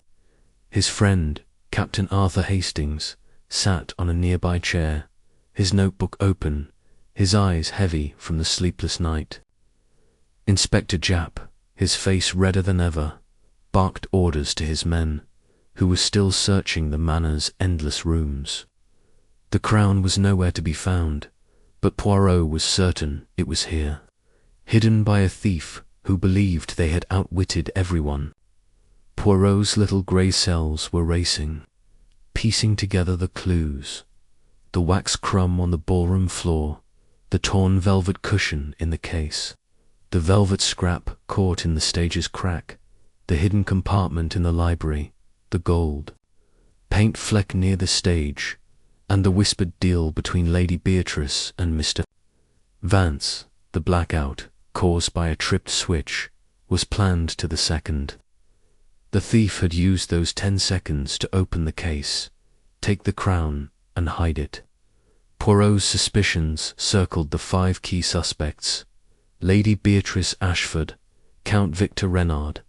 His friend, Captain Arthur Hastings, sat on a nearby chair, his notebook open, his eyes heavy from the sleepless night. Inspector Japp, his face redder than ever, barked orders to his men, who were still searching the manor's endless rooms. The crown was nowhere to be found, but Poirot was certain it was here, hidden by a thief who believed they had outwitted everyone. Poirot's little grey cells were racing, piecing together the clues. The wax crumb on the ballroom floor, the torn velvet cushion in the case, the velvet scrap caught in the stage's crack, the hidden compartment in the library, the gold paint fleck near the stage, and the whispered deal between Lady Beatrice and Mr. Vance. The blackout, caused by a tripped switch, was planned to the second. The thief had used those 10 seconds to open the case, take the crown, and hide it. Poirot's suspicions circled the 5 key suspects: Lady Beatrice Ashford, Count Victor Renard,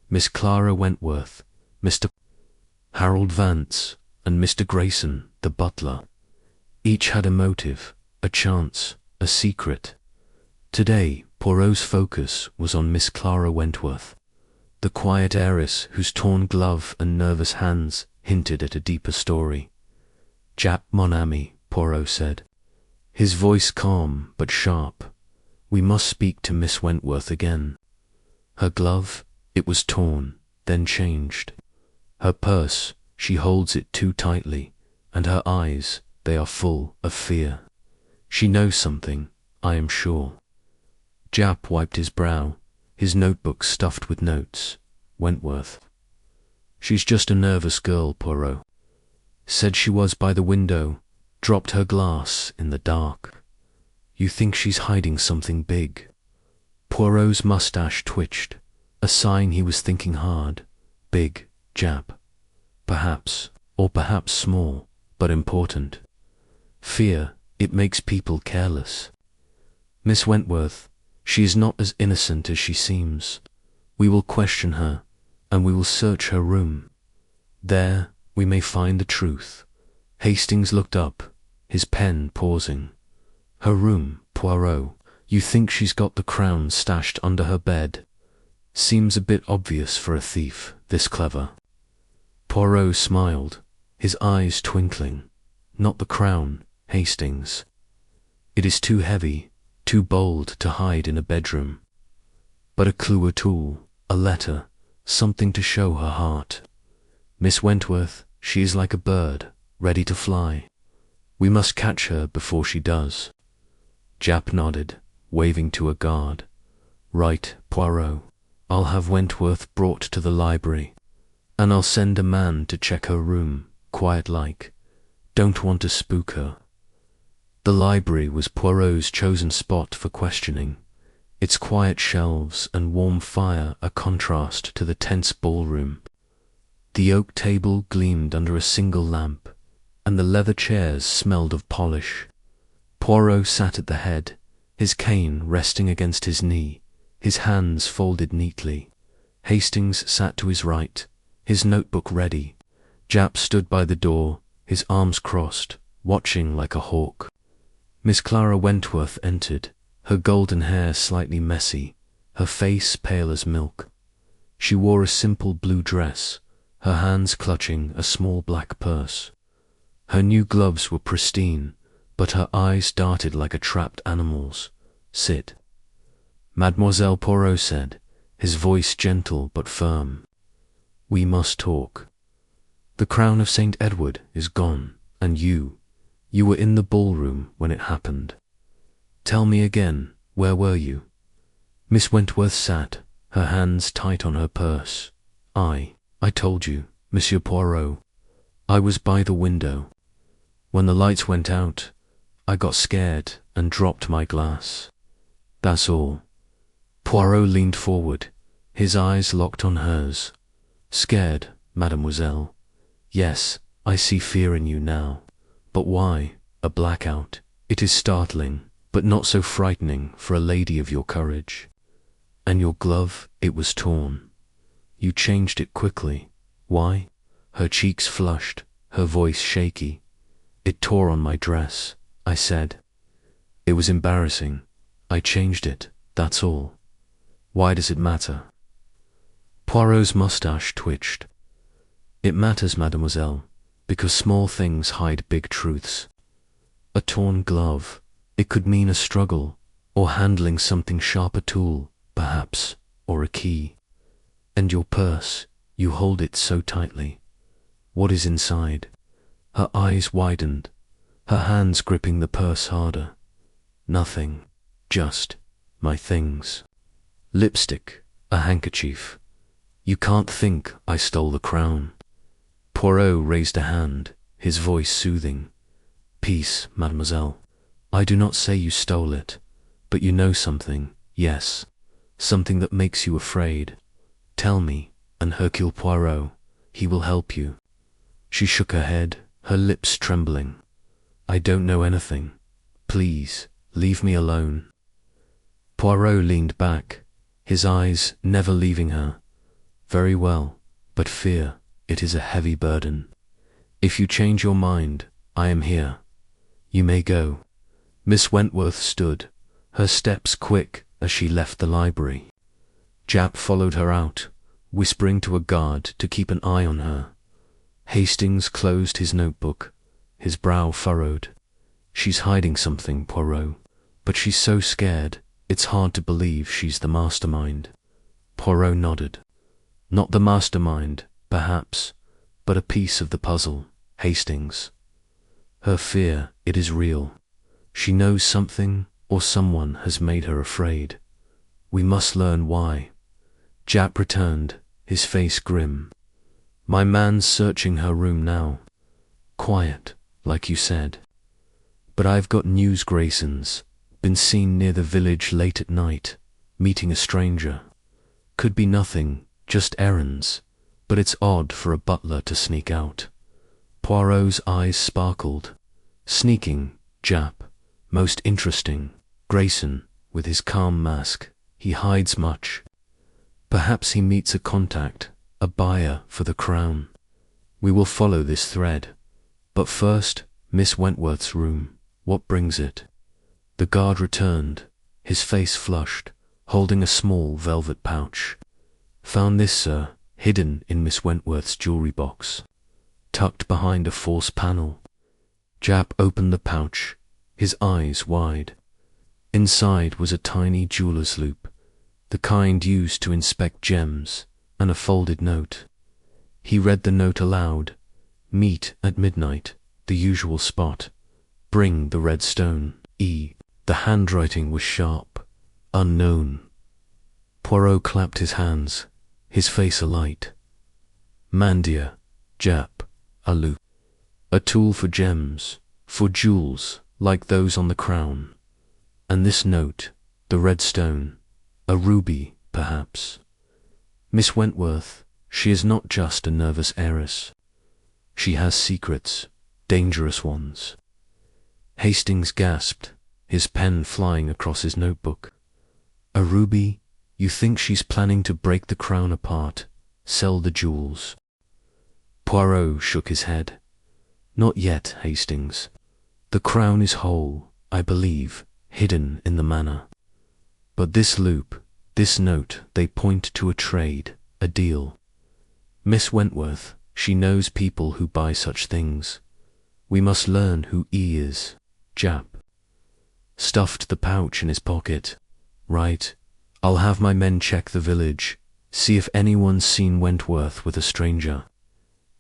Miss Clara Wentworth, Mr. Harold Vance, and Mr. Grayson, the butler. Each had a motive, a chance, a secret. Today, Poirot's focus was on Miss Clara Wentworth, the quiet heiress whose torn glove and nervous hands hinted at a deeper story. "Jap, mon ami," Poirot said, his voice calm but sharp. "We must speak to Miss Wentworth again. Her glove, it was torn, then changed. Her purse, she holds it too tightly, and her eyes, they are full of fear. She knows something, I am sure." Jap wiped his brow, his notebook stuffed with notes. "Wentworth. She's just a nervous girl," Poirot said. "She was by the window, dropped her glass in the dark. You think she's hiding something big?" Poirot's mustache twitched, a sign he was thinking hard. "Big, Jap. Perhaps, or perhaps small, but important. Fear, it makes people careless. Miss Wentworth, she is not as innocent as she seems. We will question her, and we will search her room. There we may find the truth." Hastings looked up, his pen pausing. "Her room, Poirot. You think she's got the crown stashed under her bed? Seems a bit obvious for a thief, this clever." Poirot smiled, his eyes twinkling. "Not the crown, Hastings. It is too heavy, too bold to hide in a bedroom. But a clue, a tool, a letter, something to show her heart. Miss Wentworth, she is like a bird, ready to fly. We must catch her before she does." Jap nodded, waving to a guard. "Right, Poirot. I'll have Wentworth brought to the library, and I'll send a man to check her room, quiet-like. Don't want to spook her." The library was Poirot's chosen spot for questioning, its quiet shelves and warm fire a contrast to the tense ballroom. The oak table gleamed under a single lamp, and the leather chairs smelled of polish. Poirot sat at the head, his cane resting against his knee, his hands folded neatly. Hastings sat to his right, his notebook ready. Jap stood by the door, his arms crossed, watching like a hawk. Miss Clara Wentworth entered, her golden hair slightly messy, her face pale as milk. She wore a simple blue dress, her hands clutching a small black purse. Her new gloves were pristine, but her eyes darted like a trapped animal's. "Sit." "Mademoiselle," Poirot said, his voice gentle but firm. "We must talk. The crown of St. Edward is gone, and you were in the ballroom when it happened. Tell me again, where were you?" Miss Wentworth sat, her hands tight on her purse. I told you, Monsieur Poirot. I was by the window. When the lights went out, I got scared and dropped my glass. That's all." Poirot leaned forward, his eyes locked on hers. "Scared, mademoiselle? Yes, I see fear in you now. But why? A blackout. It is startling, but not so frightening for a lady of your courage. And your glove, it was torn. You changed it quickly. Why?" Her cheeks flushed, her voice shaky. "It tore on my dress," I said. "It was embarrassing. I changed it, that's all. Why does it matter?" Poirot's mustache twitched. "It matters, mademoiselle, because small things hide big truths. A torn glove, it could mean a struggle, or handling something sharp, a tool, perhaps, or a key. And your purse, you hold it so tightly. What is inside?" Her eyes widened, her hands gripping the purse harder. "Nothing, just my things. Lipstick, a handkerchief. You can't think I stole the crown." Poirot raised a hand, his voice soothing. "Peace, mademoiselle. I do not say you stole it, but you know something, yes, something that makes you afraid. Tell me, and Hercule Poirot, he will help you." She shook her head, her lips trembling. "I don't know anything. Please, leave me alone." Poirot leaned back, his eyes never leaving her. "Very well, but fear, it is a heavy burden. If you change your mind, I am here. You may go." Miss Wentworth stood, her steps quick as she left the library. Japp followed her out, whispering to a guard to keep an eye on her. Hastings closed his notebook, his brow furrowed. She's hiding something, Poirot, but she's so scared, it's hard to believe she's the mastermind. Poirot nodded. Not the mastermind, perhaps, but a piece of the puzzle, Hastings. Her fear, it is real. She knows something or someone has made her afraid. We must learn why. Japp returned, his face grim. My man's searching her room now. Quiet, like you said. But I've got news, Grayson's been seen near the village late at night, meeting a stranger. Could be nothing, just errands, but it's odd for a butler to sneak out. Poirot's eyes sparkled. Sneaking, Japp. Most interesting. Grayson, with his calm mask, he hides much. Perhaps he meets a contact, a buyer for the crown. We will follow this thread. But first, Miss Wentworth's room. What brings it? The guard returned, his face flushed, holding a small velvet pouch. Found this, sir, hidden in Miss Wentworth's jewelry box, tucked behind a false panel. Japp opened the pouch, his eyes wide. Inside was a tiny jeweller's loop, the kind used to inspect gems, and a folded note. He read the note aloud. Meet at midnight, the usual spot. Bring the red stone, E. The handwriting was sharp. Unknown. Poirot clapped his hands, his face alight. Mandia, Japp, a loop. A tool for gems, for jewels like those on the crown. And this note, the red stone, a ruby, perhaps. Miss Wentworth, she is not just a nervous heiress. She has secrets, dangerous ones. Hastings gasped, his pen flying across his notebook. A ruby? You think she's planning to break the crown apart, sell the jewels? Poirot shook his head. Not yet, Hastings. The crown is whole, I believe, hidden in the manor. But this loop, this note, they point to a trade, a deal. Miss Wentworth, she knows people who buy such things. We must learn who E is. Japp stuffed the pouch in his pocket. Right. I'll have my men check the village, see if anyone's seen Wentworth with a stranger.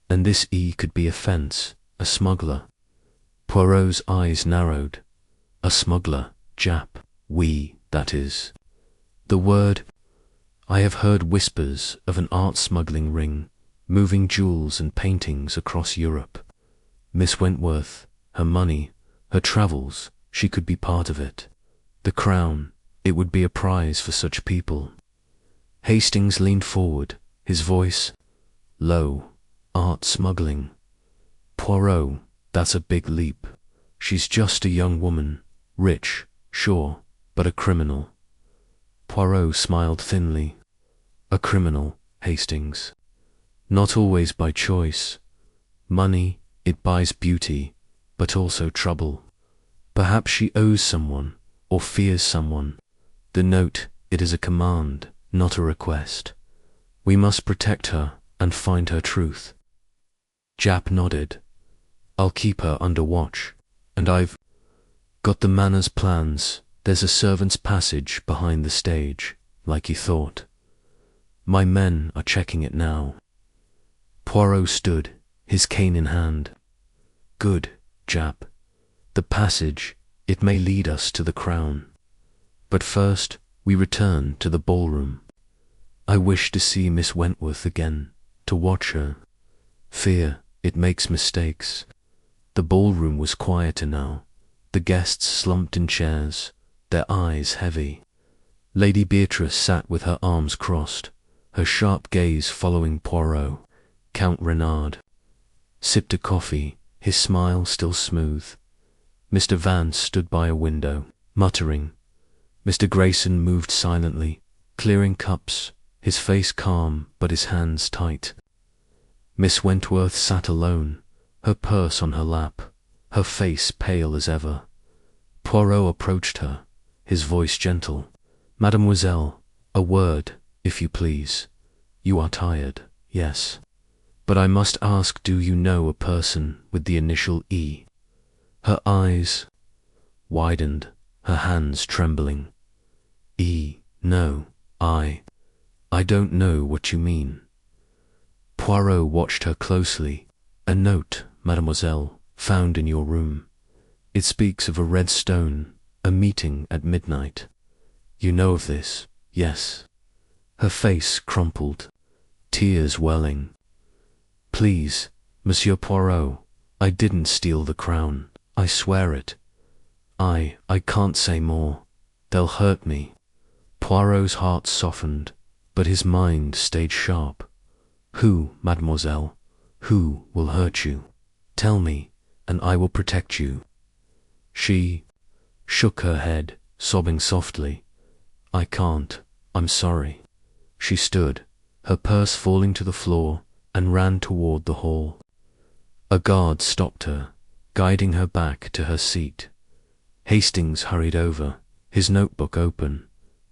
And this E could be a fence, a smuggler. Poirot's eyes narrowed. A smuggler, Japp. We, that is. The word. I have heard whispers of an art smuggling ring, moving jewels and paintings across Europe. Miss Wentworth, her money, her travels, she could be part of it. The crown, it would be a prize for such people. Hastings leaned forward, his voice low. Art smuggling. Poirot, that's a big leap. She's just a young woman, rich, sure, but a criminal. Poirot smiled thinly. A criminal, Hastings. Not always by choice. Money, it buys beauty, but also trouble. Perhaps she owes someone, or fears someone. The note, it is a command, not a request. We must protect her and find her truth. Japp nodded. I'll keep her under watch, and I've got the manor's plans. There's a servant's passage behind the stage, like you thought. My men are checking it now. Poirot stood, his cane in hand. Good, Japp. The passage, it may lead us to the crown. But first, we return to the ballroom. I wish to see Miss Wentworth again, to watch her. Fear, it makes mistakes. The ballroom was quieter now, the guests slumped in chairs, their eyes heavy. Lady Beatrice sat with her arms crossed, her sharp gaze following Poirot. Count Renard sipped a coffee, his smile still smooth. Mr. Vance stood by a window, muttering. Mr. Grayson moved silently, clearing cups, his face calm but his hands tight. Miss Wentworth sat alone, her purse on her lap, her face pale as ever. Poirot approached her, his voice gentle. Mademoiselle, a word, if you please. You are tired, yes. But I must ask, do you know a person with the initial E? Her eyes widened, her hands trembling. E, no, I don't know what you mean. Poirot watched her closely. A note, mademoiselle, found in your room. It speaks of a red stone, a meeting at midnight. You know of this, yes. Her face crumpled, tears welling. Please, Monsieur Poirot, I didn't steal the crown, I swear it. I can't say more. They'll hurt me. Poirot's heart softened, but his mind stayed sharp. Who, mademoiselle, who will hurt you? Tell me, and I will protect you. She shook her head, sobbing softly. I can't, I'm sorry. She stood, her purse falling to the floor, and ran toward the hall. A guard stopped her, guiding her back to her seat. Hastings hurried over, his notebook open.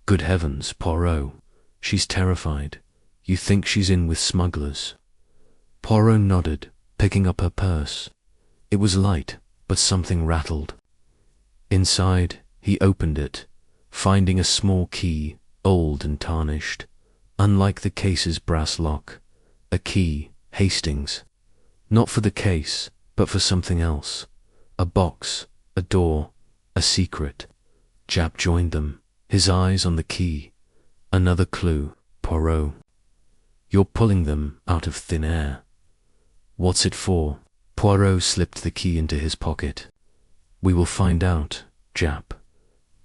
Good heavens, Poirot, she's terrified. You think she's in with smugglers? Poirot nodded, picking up her purse. It was light, but something rattled. Inside, he opened it, finding a small key, old and tarnished. Unlike the case's brass lock, a key, Hastings. Not for the case, but for something else. A box, a door, a secret. Japp joined them, his eyes on the key. Another clue, Poirot. You're pulling them out of thin air. What's it for? Poirot slipped the key into his pocket. We will find out, Japp.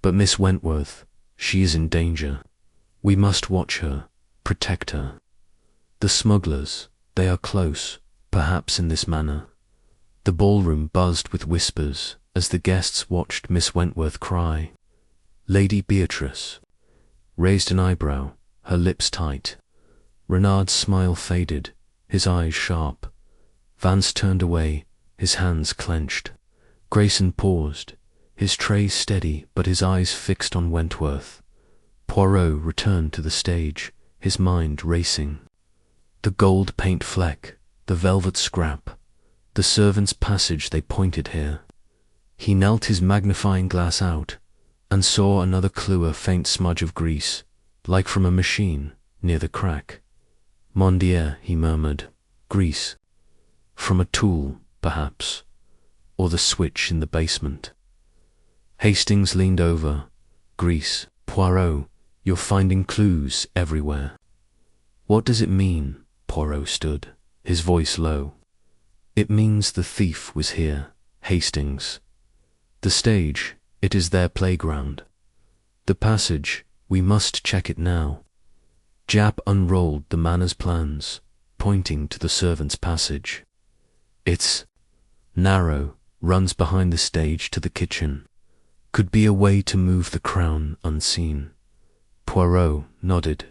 But Miss Wentworth, she is in danger. We must watch her, protect her. The smugglers, they are close, perhaps in this manner. The ballroom buzzed with whispers as the guests watched Miss Wentworth cry. Lady Beatrice raised an eyebrow, her lips tight. Renard's smile faded, his eyes sharp. Vance turned away, his hands clenched. Grayson paused, his tray steady but his eyes fixed on Wentworth. Poirot returned to the stage, his mind racing. The gold paint fleck, the velvet scrap, the servants' passage, they pointed here. He knelt his magnifying glass out and saw another clue, a faint smudge of grease, like from a machine, near the crack. Mon Dieu, he murmured. Grease. From a tool, perhaps, or the switch in the basement. Hastings leaned over. Grease. Poirot, you're finding clues everywhere. What does it mean? Poirot stood, his voice low. It means the thief was here, Hastings. The stage, it is their playground. The passage, we must check it now. Japp unrolled the manor's plans, pointing to the servants' passage. It's narrow, runs behind the stage to the kitchen. Could be a way to move the crown unseen. Poirot nodded.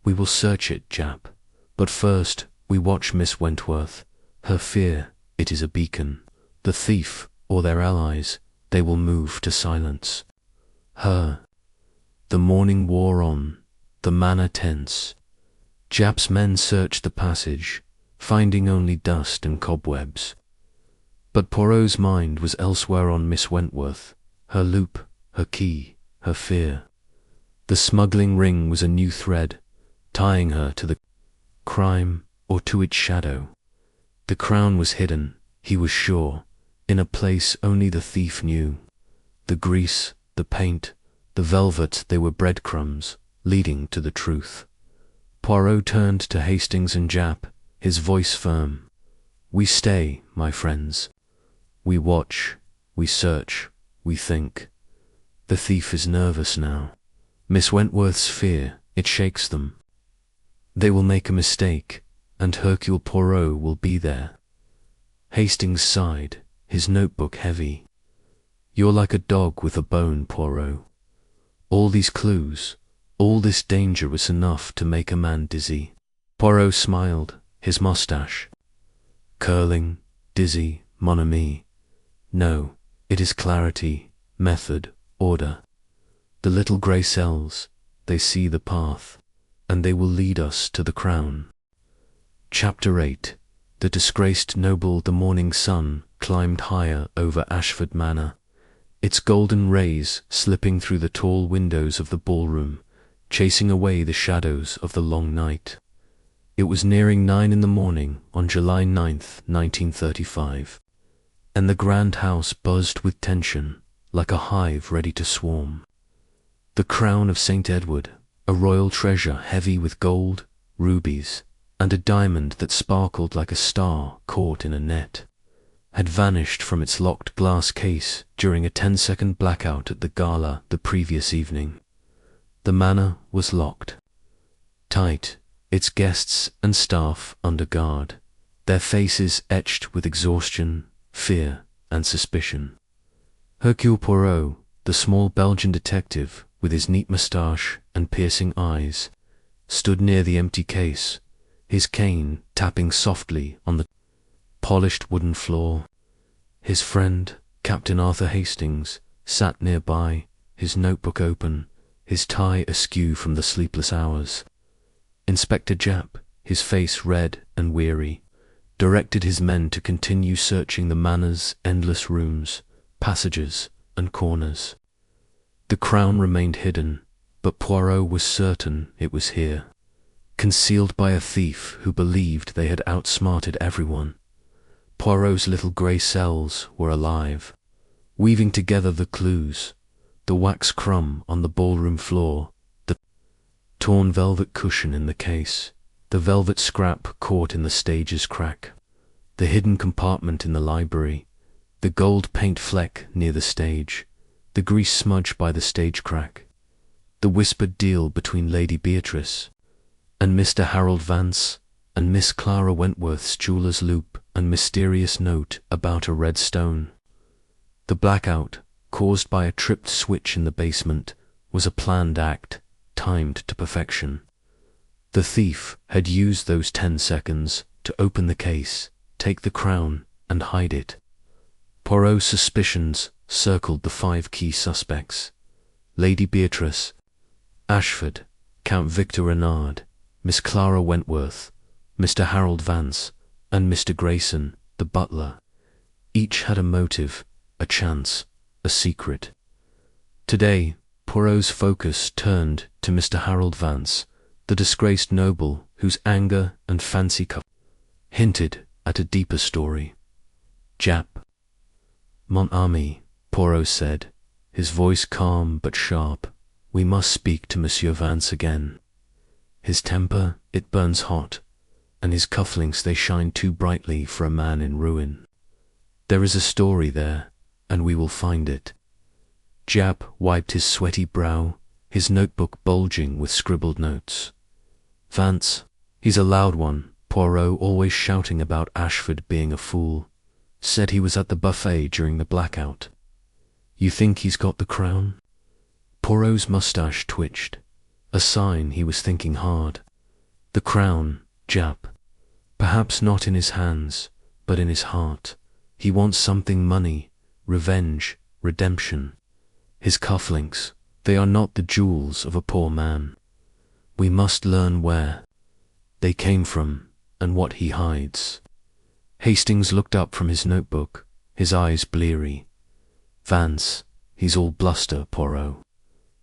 We will search it, Japp. But first, we watch Miss Wentworth. Her fear, it is a beacon. The thief, or their allies, they will move to silence. Her. The morning wore on, the manor tense. Japp's men searched the passage, finding only dust and cobwebs. But Poirot's mind was elsewhere, on Miss Wentworth, her loop, her key, her fear. The smuggling ring was a new thread, tying her to the crime or to its shadow. The crown was hidden, he was sure, in a place only the thief knew. The grease, the paint, the velvet, they were breadcrumbs leading to the truth. Poirot turned to Hastings and Japp, his voice firm. We stay, my friends. We watch, we search, we think. The thief is nervous now. Miss Wentworth's fear, it shakes them. They will make a mistake, and Hercule Poirot will be there. Hastings sighed, his notebook heavy. You're like a dog with a bone, Poirot. All these clues, all this danger was enough to make a man dizzy. Poirot smiled, his moustache curling. Dizzy, mon ami. No, it is clarity, method, order. The little grey cells, they see the path, and they will lead us to the crown. Chapter 8. The disgraced noble. The morning sun climbed higher over Ashford Manor, its golden rays slipping through the tall windows of the ballroom, chasing away the shadows of the long night. It was nearing 9 in the morning on July 9th, 1935, and the grand house buzzed with tension like a hive ready to swarm. The crown of St. Edward, a royal treasure heavy with gold, rubies, and a diamond that sparkled like a star caught in a net, had vanished from its locked glass case during a 10-second blackout at the gala the previous evening. The manor was locked tight, its guests and staff under guard, their faces etched with exhaustion, fear, and suspicion. Hercule Poirot, the small Belgian detective with his neat moustache and piercing eyes, stood near the empty case, his cane tapping softly on the polished wooden floor. His friend, Captain Arthur Hastings, sat nearby, his notebook open, his tie askew from the sleepless hours. Inspector Japp, his face red and weary, directed his men to continue searching the manor's endless rooms, passages, and corners. The crown remained hidden, but Poirot was certain it was here, concealed by a thief who believed they had outsmarted everyone. Poirot's little grey cells were alive, weaving together the clues: the wax crumb on the ballroom floor, the torn velvet cushion in the case, the velvet scrap caught in the stage's crack, the hidden compartment in the library, the gold paint fleck near the stage, the grease smudge by the stage crack, the whispered deal between Lady Beatrice and Mr. Harold Vance, and Miss Clara Wentworth's jeweller's loop and mysterious note about a red stone. The blackout, caused by a tripped switch in the basement, was a planned act, timed to perfection. The thief had used those 10 seconds to open the case, take the crown, and hide it. Poirot's suspicions circled the 5 key suspects: Lady Beatrice, Ashford, Count Victor Renard, Miss Clara Wentworth, Mr. Harold Vance, and Mr. Grayson, the butler. Each had a motive, a chance, a secret. Today, Poirot's focus turned to Mr. Harold Vance, the disgraced noble whose anger and fancy hinted at a deeper story. Japp. Mon ami, Poirot said, his voice calm but sharp, we must speak to Monsieur Vance again. His temper, it burns hot, and his cufflinks, they shine too brightly for a man in ruin. There is a story there, and we will find it. Japp wiped his sweaty brow, his notebook bulging with scribbled notes. Vance, he's a loud one, Poirot, always shouting about Ashford being a fool. Said he was at the buffet during the blackout. You think he's got the crown? Poirot's moustache twitched, a sign he was thinking hard. The crown, Japp. Perhaps not in his hands, but in his heart. He wants something: money, revenge, redemption. His cufflinks, they are not the jewels of a poor man. We must learn where they came from and what he hides. Hastings looked up from his notebook, his eyes bleary. Vance, he's all bluster, Poirot.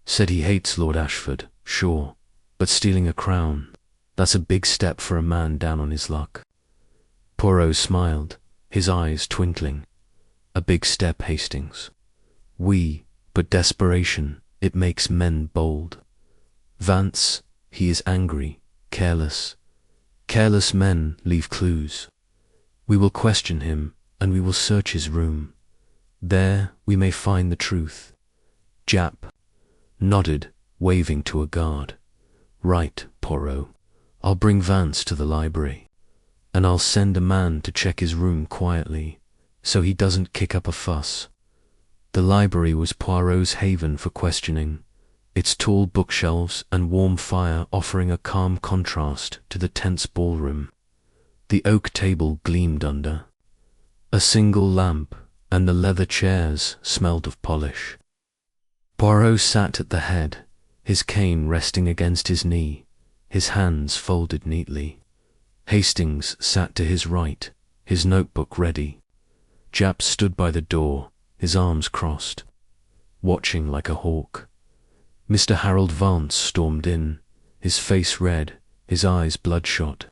Said he hates Lord Ashford, sure, but stealing a crown, that's a big step for a man down on his luck. Poirot smiled, his eyes twinkling. A big step, Hastings. But desperation, it makes men bold. Vance, he is angry, careless. Careless men leave clues. We will question him, and we will search his room. There we may find the truth. Japp nodded, waving to a guard. Right, Poirot. I'll bring Vance to the library, and I'll send a man to check his room quietly, so he doesn't kick up a fuss. The library was Poirot's haven for questioning, its tall bookshelves and warm fire offering a calm contrast to the tense ballroom. The oak table gleamed under a single lamp, and the leather chairs smelled of polish. Poirot sat at the head, his cane resting against his knee, his hands folded neatly. Hastings sat to his right, his notebook ready. Japp stood by the door, his arms crossed, watching like a hawk. Mr. Harold Vance stormed in, his face red, his eyes bloodshot,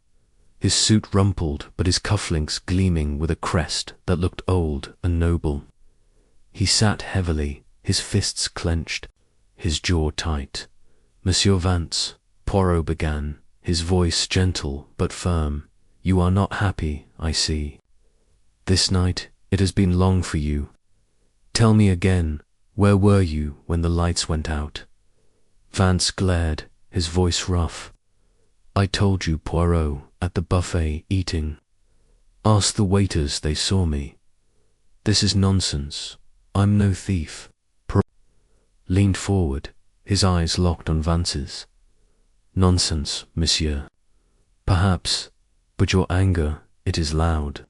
his suit rumpled but his cufflinks gleaming with a crest that looked old and noble. He sat heavily, his fists clenched, his jaw tight. "Monsieur Vance," Poirot began, his voice gentle but firm, "you are not happy, I see. This night it has been long for you. Tell me again, where were you when the lights went out?" Vance glared, his voice rough. "I told you, Poirot, at the buffet, eating. Ask the waiters, they saw me. This is nonsense. I'm no thief." Poirot leaned forward, his eyes locked on Vance's. "Nonsense, monsieur. Perhaps, but your anger, it is loud.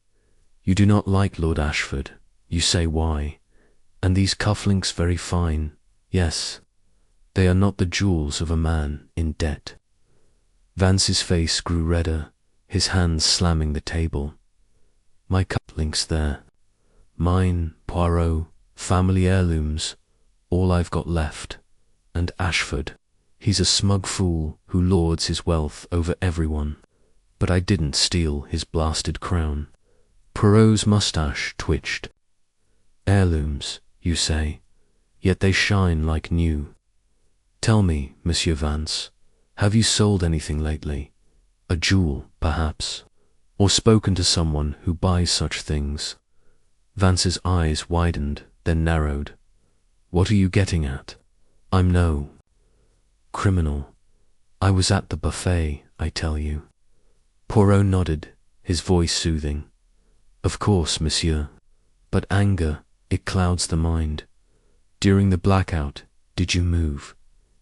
You do not like Lord Ashford, you say why, and these cufflinks very fine, yes. They are not the jewels of a man in debt." Vance's face grew redder, his hands slamming the table. "My cufflinks there. Mine, Poirot, family heirlooms, all I've got left. And Ashford, he's a smug fool who lords his wealth over everyone. But I didn't steal his blasted crown." Poirot's mustache twitched. "Heirlooms, you say, yet they shine like new. Tell me, Monsieur Vance, have you sold anything lately? A jewel, perhaps, or spoken to someone who buys such things?" Vance's eyes widened, then narrowed. "What are you getting at? I'm no criminal. I was at the buffet, I tell you." Poirot nodded, his voice soothing. "Of course, monsieur. But anger, it clouds the mind. During the blackout, did you move?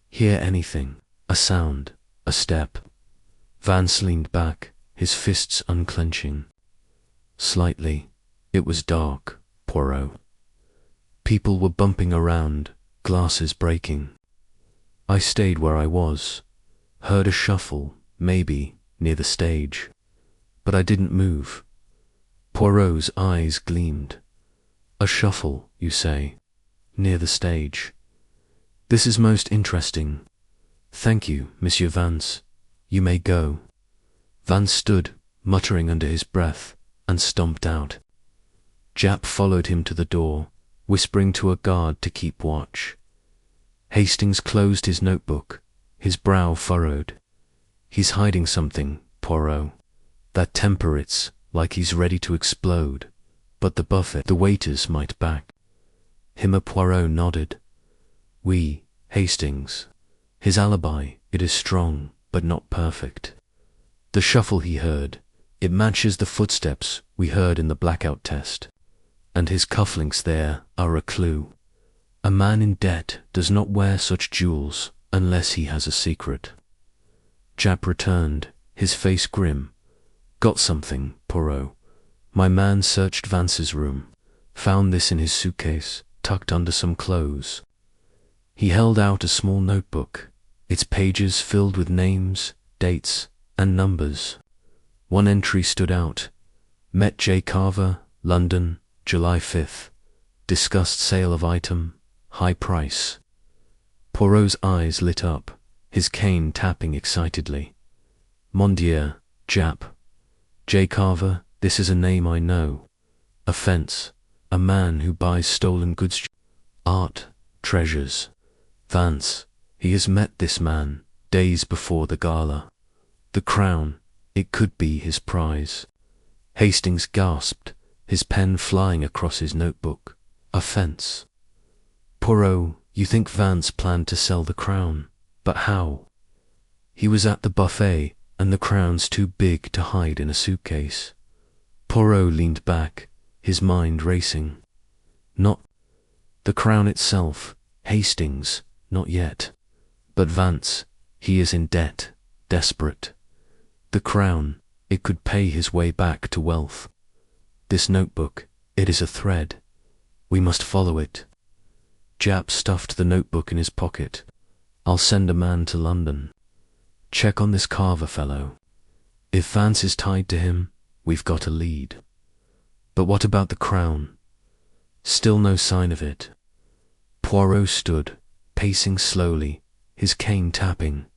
Hear anything? A sound? A step?" Vance leaned back, his fists unclenching. "Slightly. It was dark, Poirot. People were bumping around, glasses breaking. I stayed where I was, heard a shuffle, maybe, near the stage. But I didn't move." Poirot's eyes gleamed. "A shuffle, you say, near the stage. This is most interesting. Thank you, Monsieur Vance. You may go." Vance stood, muttering under his breath, and stomped out. Japp followed him to the door, whispering to a guard to keep watch. Hastings closed his notebook, his brow furrowed. "He's hiding something, Poirot. That temper, it's like he's ready to explode. But the buffet, the waiters might back." Poirot nodded. "Oui, Hastings. His alibi, it is strong, but not perfect. The shuffle he heard, it matches the footsteps we heard in the blackout test. And his cufflinks there are a clue. A man in debt does not wear such jewels unless he has a secret." Japp returned, his face grim. "Got something, Poirot. My man searched Vance's room, found this in his suitcase, tucked under some clothes." He held out a small notebook, its pages filled with names, dates, and numbers. One entry stood out. "Met J. Carver, London, July 5th. Discussed sale of item, high price." Poirot's eyes lit up, his cane tapping excitedly. "Mon Dieu, Japp. J. Carver, this is a name I know. Offense, a man who buys stolen goods, art, treasures. Vance, he has met this man, days before the gala. The crown, it could be his prize." Hastings gasped, his pen flying across his notebook. "Offense. Poirot, you think Vance planned to sell the crown, but how? He was at the buffet, and the crown's too big to hide in a suitcase." Poirot leaned back, his mind racing. "Not the crown itself, Hastings, not yet. But Vance, he is in debt, desperate. The crown, it could pay his way back to wealth. This notebook, it is a thread. We must follow it." Jap stuffed the notebook in his pocket. I'll send a man to London. Check on this Carver fellow. If Vance is tied to him, we've got a lead. But what about the crown? Still no sign of it. Poirot stood, pacing slowly, his cane tapping.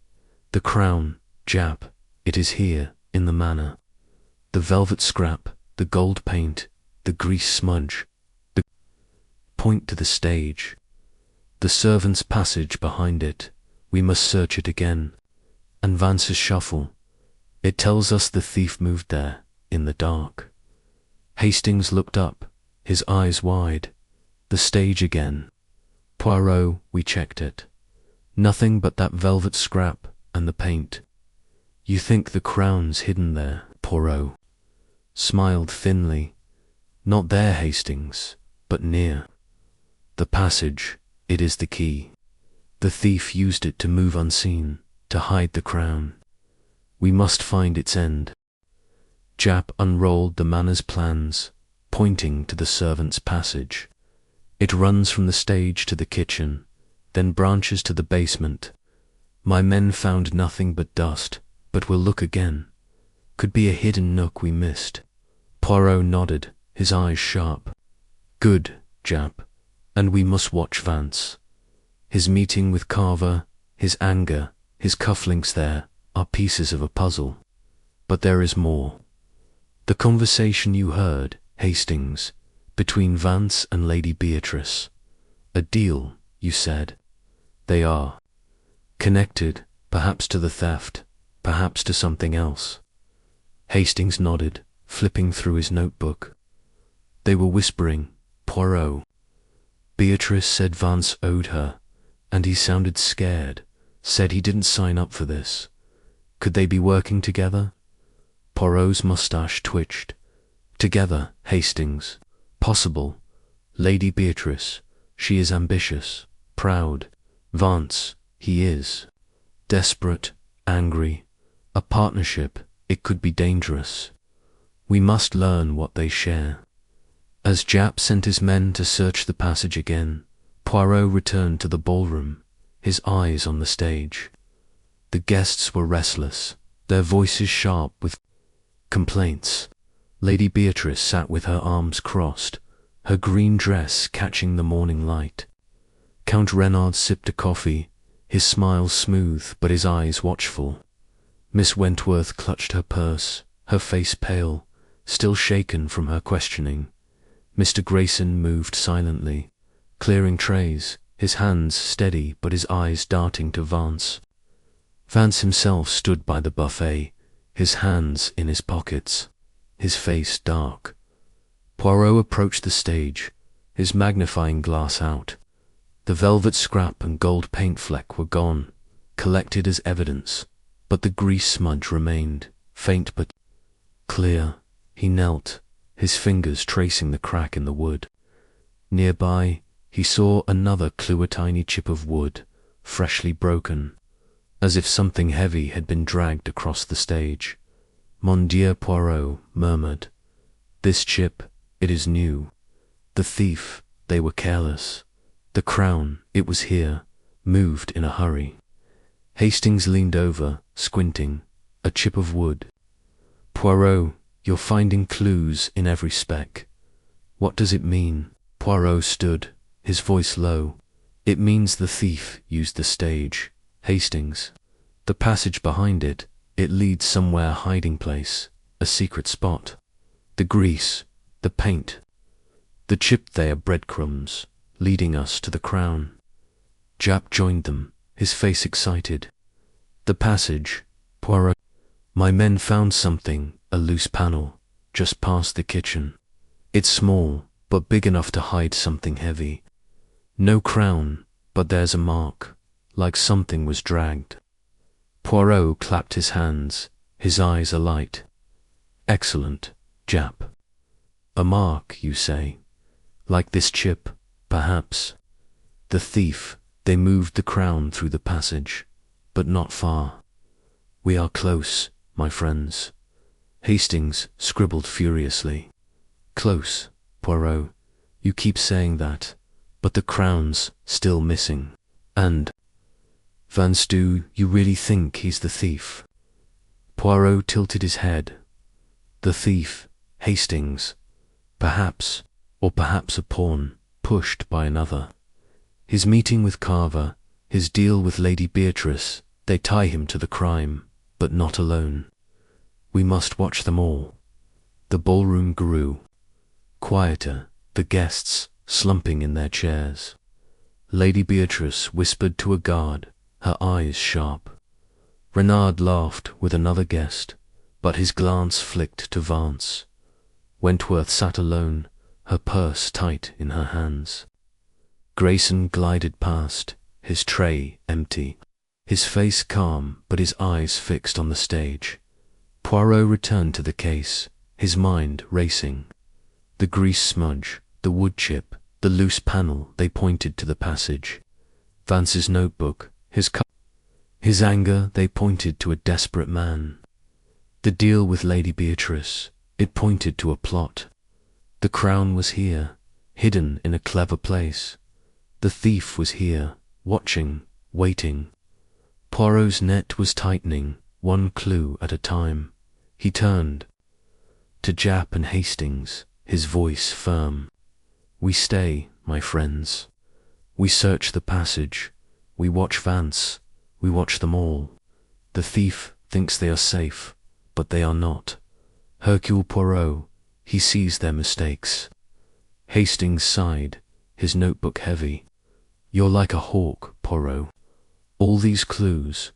The crown, Jap, it is here, in the manor. The velvet scrap, the gold paint, the grease smudge. Point to the stage. The servants' passage behind it. We must search it again. And Vance's shuffle. It tells us the thief moved there, in the dark. Hastings looked up, his eyes wide. The stage again. Poirot, we checked it. Nothing but that velvet scrap and the paint. You think the crown's hidden there? Poirot smiled thinly. Not there, Hastings, but near. The passage, it is the key. The thief used it to move unseen, to hide the crown. We must find its end. Jap unrolled the manor's plans, pointing to the servants' passage. It runs from the stage to the kitchen, then branches to the basement. My men found nothing but dust, but we'll look again. Could be a hidden nook we missed. Poirot nodded, his eyes sharp. Good, Jap, and we must watch Vance. His meeting with Carver, his anger, his cufflinks there are pieces of a puzzle. But there is more. The conversation you heard, Hastings, between Vance and Lady Beatrice. A deal, you said. They are. Connected, perhaps to the theft, perhaps to something else. Hastings nodded, flipping through his notebook. They were whispering, Poirot. Beatrice said Vance owed her, and he sounded scared, said he didn't sign up for this. Could they be working together? Poirot's mustache twitched. Together, Hastings. Possible. Lady Beatrice, she is ambitious, proud. Vance, he is. Desperate, angry. A partnership, it could be dangerous. We must learn what they share. As Jap sent his men to search the passage again, Poirot returned to the ballroom, his eyes on the stage. The guests were restless, their voices sharp with complaints. Lady Beatrice sat with her arms crossed, her green dress catching the morning light. Count Renard sipped a coffee, his smile smooth but his eyes watchful. Miss Wentworth clutched her purse, her face pale, still shaken from her questioning. Mr. Grayson moved silently, clearing trays, his hands steady but his eyes darting to Vance. Vance himself stood by the buffet, his hands in his pockets, his face dark. Poirot approached the stage, his magnifying glass out. The velvet scrap and gold paint fleck were gone, collected as evidence, but the grease smudge remained, faint but clear. He knelt, his fingers tracing the crack in the wood. Nearby, he saw another clue, a tiny chip of wood, freshly broken, as if something heavy had been dragged across the stage. Mon Dieu, Poirot murmured. This chip, it is new. The thief, they were careless. The crown, it was here, moved in a hurry. Hastings leaned over, squinting. A chip of wood. Poirot, you're finding clues in every speck. What does it mean? Poirot stood, his voice low. It means the thief used the stage, Hastings. The passage behind it, it leads somewhere, hiding place, a secret spot. The grease, the paint. The chip, they are breadcrumbs, leading us to the crown. Jap joined them, his face excited. The passage, Poirot. My men found something, a loose panel, just past the kitchen. It's small, but big enough to hide something heavy. No crown, but there's a mark, like something was dragged. Poirot clapped his hands, his eyes alight. Excellent, Jap. A mark, you say? Like this chip, perhaps. The thief, they moved the crown through the passage, but not far. We are close, my friends. Hastings scribbled furiously. Close, Poirot. You keep saying that, but the crown's still missing. And, Vance, do you really think he's the thief? Poirot tilted his head. The thief, Hastings, perhaps, or perhaps a pawn, pushed by another. His meeting with Carver, his deal with Lady Beatrice, they tie him to the crime, but not alone. We must watch them all. The ballroom grew. Quieter, the guests slumping in their chairs. Lady Beatrice whispered to a guard, her eyes sharp. Renard laughed with another guest, but his glance flicked to Vance. Wentworth sat alone, her purse tight in her hands. Grayson glided past, his tray empty, his face calm but his eyes fixed on the stage. Poirot returned to the case, his mind racing. The grease smudge, the wood chip, the loose panel, they pointed to the passage. Vance's notebook, his anger, they pointed to a desperate man. The deal with Lady Beatrice, it pointed to a plot. The crown was here, hidden in a clever place. The thief was here, watching, waiting. Poirot's net was tightening, one clue at a time. He turned to Japp and Hastings, his voice firm. We stay, my friends. We search the passage. We watch Vance. We watch them all. The thief thinks they are safe, but they are not. Hercule Poirot, he sees their mistakes. Hastings sighed, his notebook heavy. You're like a hawk, Poirot. All these clues,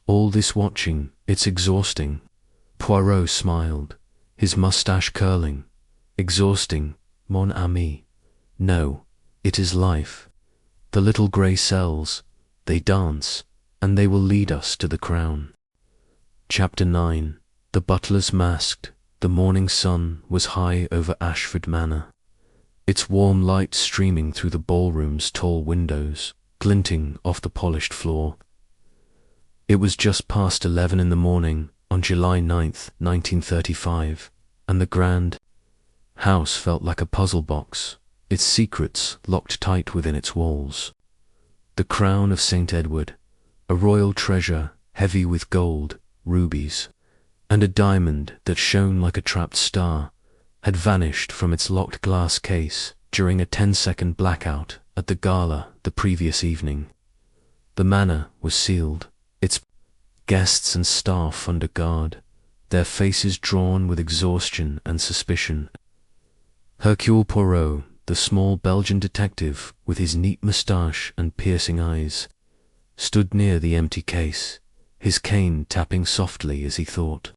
all this watching, it's exhausting. Poirot smiled, his mustache curling. Exhausting, mon ami. No, it is life. The little grey cells, they dance, and they will lead us to the crown. Chapter 9. The butlers masked. The morning sun was high over Ashford Manor, its warm light streaming through the ballroom's tall windows, glinting off the polished floor. It was just past 11 in the morning on July 9th, 1935, and the grand house felt like a puzzle box, its secrets locked tight within its walls. The crown of St. Edward, a royal treasure heavy with gold, rubies, and a diamond that shone like a trapped star, had vanished from its locked glass case during a 10-second blackout at the gala the previous evening. The manor was sealed, its guests and staff under guard, their faces drawn with exhaustion and suspicion. Hercule Poirot, the small Belgian detective with his neat moustache and piercing eyes, stood near the empty case, his cane tapping softly as he thought.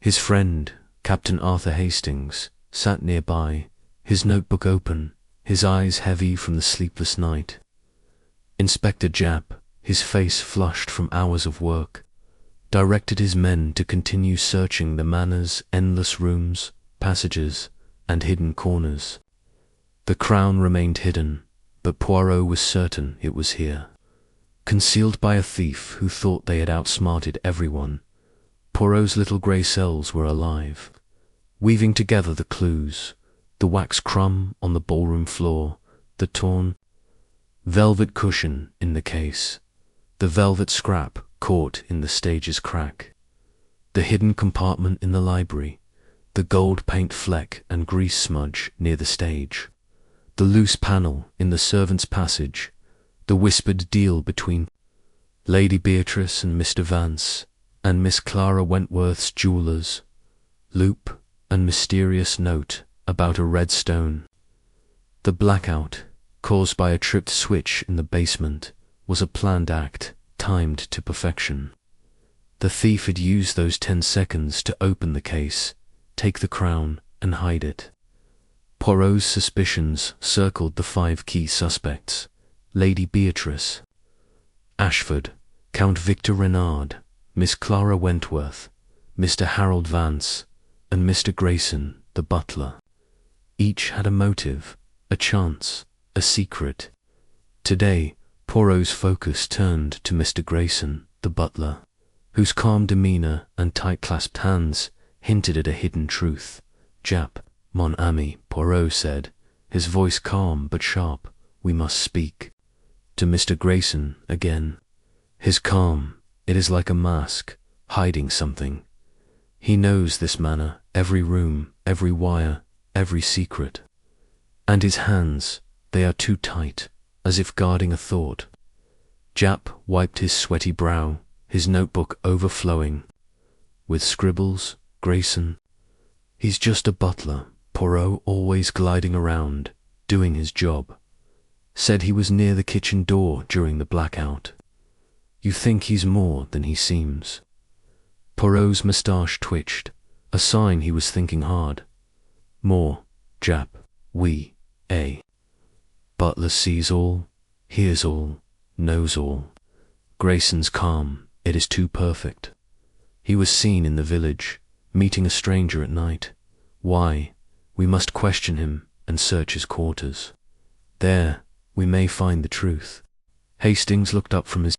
His friend, Captain Arthur Hastings, sat nearby, his notebook open, his eyes heavy from the sleepless night. Inspector Japp, his face flushed from hours of work, directed his men to continue searching the manor's endless rooms, passages, and hidden corners. The crown remained hidden, but Poirot was certain it was here. Concealed by a thief who thought they had outsmarted everyone, Poirot's little grey cells were alive, weaving together the clues, the wax crumb on the ballroom floor, the torn velvet cushion in the case, the velvet scrap caught in the stage's crack, the hidden compartment in the library, the gold paint fleck and grease smudge near the stage, the loose panel in the servants' passage, the whispered deal between Lady Beatrice and Mr. Vance, and Miss Clara Wentworth's jewellers, loop and mysterious note about a red stone. The blackout, caused by a tripped switch in the basement, was a planned act, timed to perfection. The thief had used those 10 seconds to open the case, take the crown, and hide it. Poirot's suspicions circled the 5 key suspects: Lady Beatrice, Ashford, Count Victor Renard, Miss Clara Wentworth, Mr. Harold Vance, and Mr. Grayson, the butler. Each had a motive, a chance, a secret. Today, Poirot's focus turned to Mr. Grayson, the butler, whose calm demeanour and tight-clasped hands hinted at a hidden truth. Japp, mon ami, Poirot said, his voice calm but sharp. we must speak. To Mr. Grayson again. His calm, it is like a mask, hiding something. He knows this manor, every room, every wire, every secret. And his hands, they are too tight, as if guarding a thought. Jap wiped his sweaty brow, his notebook overflowing. With scribbles, Grayson. He's just a butler, Poirot always gliding around, doing his job. Said he was near the kitchen door during the blackout. You think he's more than he seems. Poirot's moustache twitched, a sign he was thinking hard. More, Jap, we, a. Butler sees all, hears all, knows all. Grayson's calm, it is too perfect. He was seen in the village, meeting a stranger at night. Why? We must question him and search his quarters. There, we may find the truth. Hastings looked up from his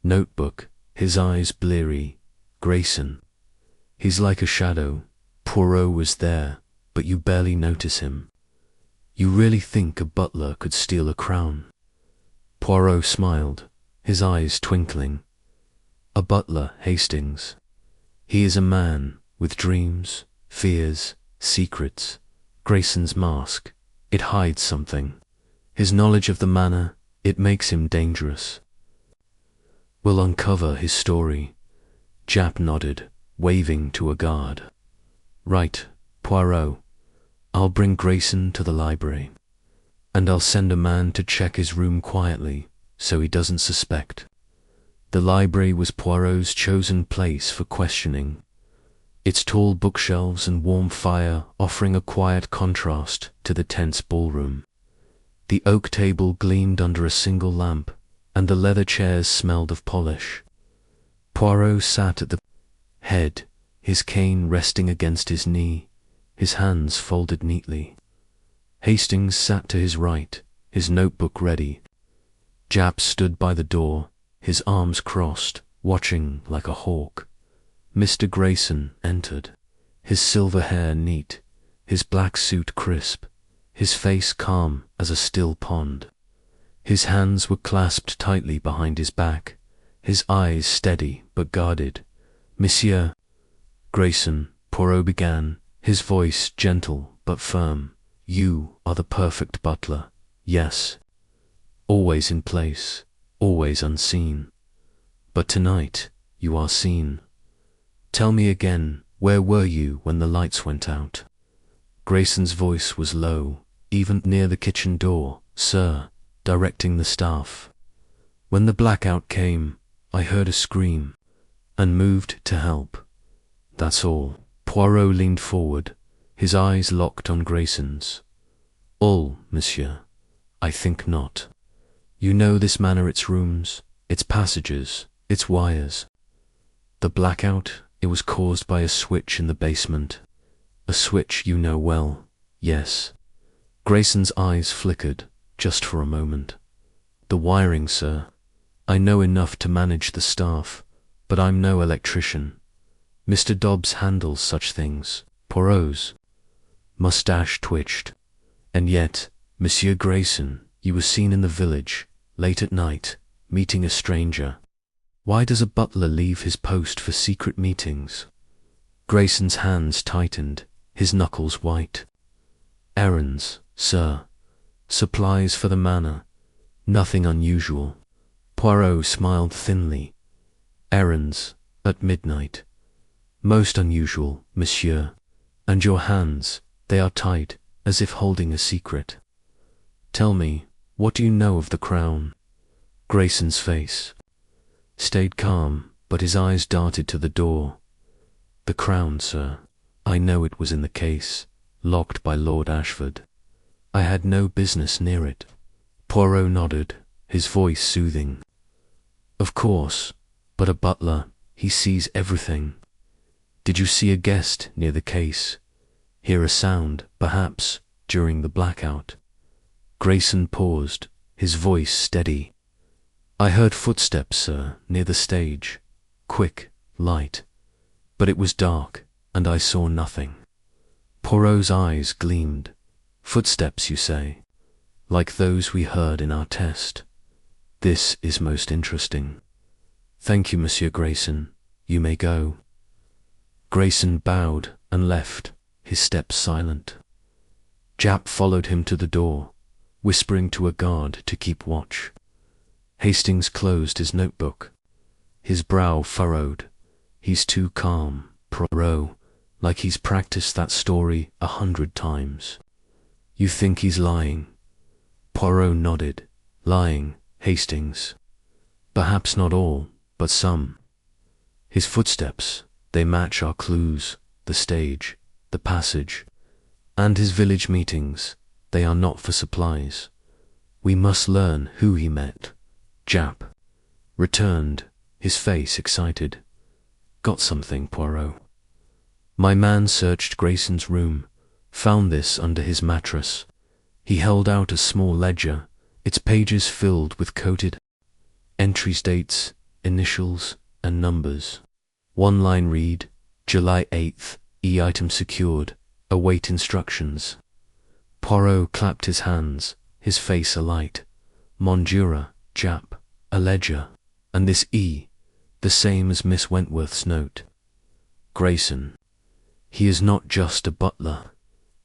notebook, his eyes bleary. Grayson. He's like a shadow. Poirot was there, but you barely notice him. You really think a butler could steal a crown? Poirot smiled, his eyes twinkling. A butler, Hastings. He is a man with dreams, fears, secrets. Grayson's mask, it hides something. His knowledge of the manor, it makes him dangerous. We'll uncover his story. Jap nodded, waving to a guard. Right, Poirot. I'll bring Grayson to the library. And I'll send a man to check his room quietly, so he doesn't suspect. The library was Poirot's chosen place for questioning. Its tall bookshelves and warm fire offering a quiet contrast to the tense ballroom. The oak table gleamed under a single lamp, and the leather chairs smelled of polish. Poirot sat at the head, his cane resting against his knee, his hands folded neatly. Hastings sat to his right, his notebook ready. Jap stood by the door, his arms crossed, watching like a hawk. Mr. Grayson entered, his silver hair neat, his black suit crisp, his face calm as a still pond. His hands were clasped tightly behind his back, his eyes steady but guarded. Monsieur Grayson, Poirot began, his voice gentle but firm. You are the perfect butler, yes. Always in place, always unseen. But tonight you are seen. Tell me again, where were you when the lights went out? Grayson's voice was low, even near the kitchen door. Sir, directing the staff. When the blackout came, I heard a scream, and moved to help. That's all. Poirot leaned forward, his eyes locked on Grayson's. All, monsieur? I think not. You know this manor, its rooms, its passages, its wires. The blackout, it was caused by a switch in the basement. A switch you know well, yes. Grayson's eyes flickered, just for a moment. The wiring, sir. I know enough to manage the staff, but I'm no electrician. Mr. Dobbs handles such things. Poirot's mustache twitched. And yet, Monsieur Grayson, you were seen in the village, late at night, meeting a stranger. Why does a butler leave his post for secret meetings? Grayson's hands tightened, his knuckles white. Errands, sir. Supplies for the manor. Nothing unusual. Poirot smiled thinly. Errands, at midnight. Most unusual, monsieur. And your hands, they are tight, as if holding a secret. Tell me, what do you know of the crown? Grayson's face stayed calm, but his eyes darted to the door. The crown, sir. I know it was in the case, locked by Lord Ashford. I had no business near it. Poirot nodded, his voice soothing. Of course, but a butler, he sees everything. Did you see a guest near the case? Hear a sound, perhaps, during the blackout? Grayson paused, his voice steady. I heard footsteps, sir, near the stage. Quick, light. But it was dark, and I saw nothing. Poirot's eyes gleamed. Footsteps, you say? like those we heard in our test. This is most interesting. Thank you, Monsieur Grayson. You may go. Grayson bowed and left, his steps silent. Japp followed him to the door, whispering to a guard to keep watch. Hastings closed his notebook, his brow furrowed. He's too calm, Poirot, like he's practiced that story 100 times. You think he's lying? Poirot nodded. Lying, Hastings. Perhaps not all, but some. His footsteps, they match our clues, the stage, the passage, and his village meetings. They are not for supplies. We must learn who he met. Japp returned, his face excited. Got something, Poirot? My man searched Grayson's room, found this under his mattress. He held out a small ledger, its pages filled with coded entries, dates, initials, and numbers. One line read, July 8th, item secured, await instructions. Poirot clapped his hands, his face alight. Mon Dieu, Japp, a ledger, and this E, the same as Miss Wentworth's note. Grayson. He is not just a butler.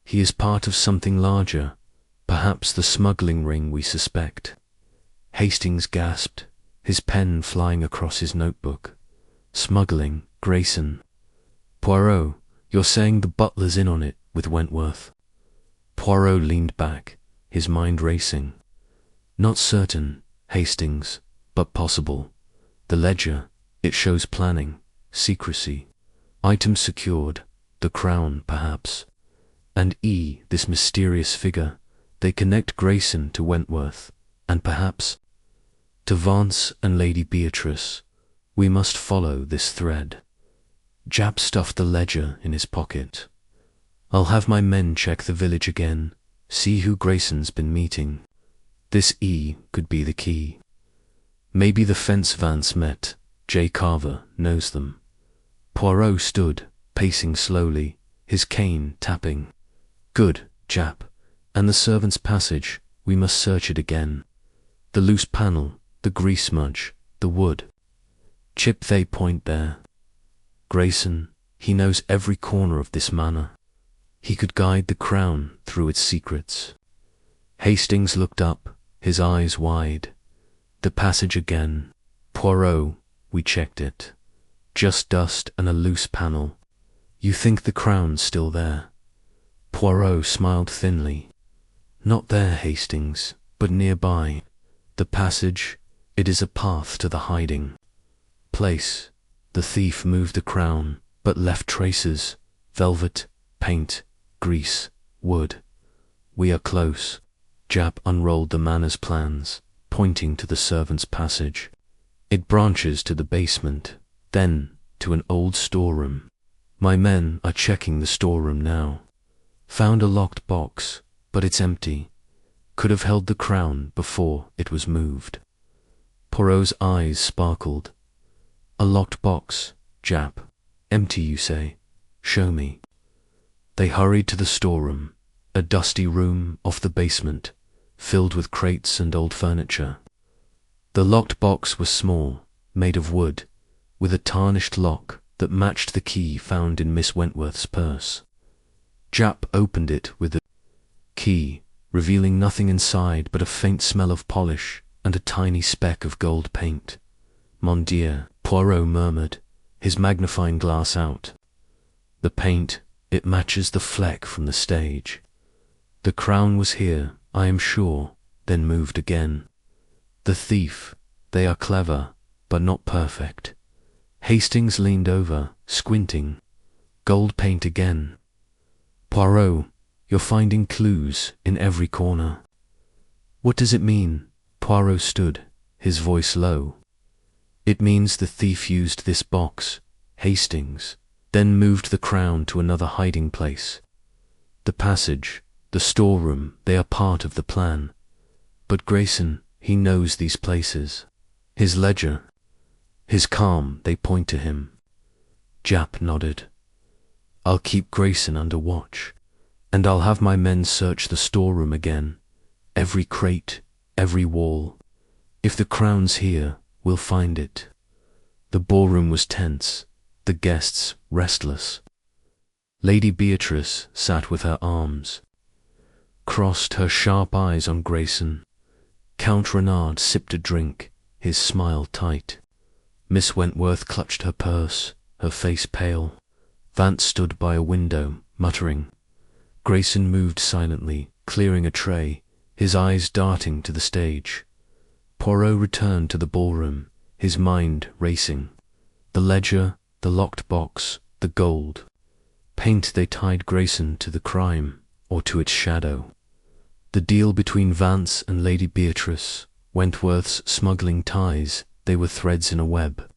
He is part of something larger, perhaps the smuggling ring we suspect. Hastings gasped, his pen flying across his notebook. Smuggling, Grayson. Poirot, you're saying the butler's in on it with Wentworth? Poirot leaned back, his mind racing. Not certain, Hastings, but possible. The ledger, it shows planning, secrecy. Items secured, the crown, perhaps. And E, this mysterious figure, they connect Grayson to Wentworth, and perhaps to Vance and Lady Beatrice. We must follow this thread. Japp stuffed the ledger in his pocket. I'll have my men check the village again, see who Grayson's been meeting. This E could be the key. Maybe the fence Vance met, J. Carver, knows them. Poirot stood, pacing slowly, his cane tapping. Good, Japp. And the servants' passage, we must search it again. The loose panel, the grease smudge, the wood. Chip, they point there. Grayson, he knows every corner of this manor. He could guide the crown through its secrets. Hastings looked up, his eyes wide. The passage again. Poirot, we checked it. Just dust and a loose panel. You think the crown's still there? Poirot smiled thinly. Not there, Hastings, but nearby. The passage, it is a path to the hiding place. The thief moved the crown, but left traces, velvet, paint, grease, wood. We are close. Japp unrolled the manor's plans, pointing to the servants' passage. It branches to the basement, then to an old storeroom. My men are checking the storeroom now. Found a locked box, but it's empty. Could have held the crown before it was moved. Poirot's eyes sparkled. A locked box, Japp. Empty, you say? Show me. They hurried to the storeroom, a dusty room off the basement, filled with crates and old furniture. The locked box was small, made of wood, with a tarnished lock that matched the key found in Miss Wentworth's purse. Japp opened it with the key, revealing nothing inside but a faint smell of polish and a tiny speck of gold paint. Mon Dieu, Poirot murmured, his magnifying glass out. The paint, it matches the fleck from the stage. The crown was here, I am sure, then moved again. The thief, they are clever, but not perfect. Hastings leaned over, squinting. Gold paint again. Poirot, you're finding clues in every corner. What does it mean? Poirot stood, his voice low. It means the thief used this box, Hastings, then moved the crown to another hiding place. The passage, the storeroom, they are part of the plan. But Grayson, he knows these places. His ledger, his calm, they point to him. Japp nodded. I'll keep Grayson under watch, and I'll have my men search the storeroom again. every crate, every wall. If the crown's here, we'll find it. The ballroom was tense, the guests restless. Lady Beatrice sat with her arms crossed, her sharp eyes on Grayson. Count Renard sipped a drink, his smile tight. Miss Wentworth clutched her purse, her face pale. Vance stood by a window, muttering. Grayson moved silently, clearing a tray, his eyes darting to the stage. Poirot returned to the ballroom, his mind racing. The ledger, the locked box, the gold. Paint they tied Grayson to the crime, or to its shadow. The deal between Vance and Lady Beatrice, Wentworth's smuggling ties, they were threads in a web.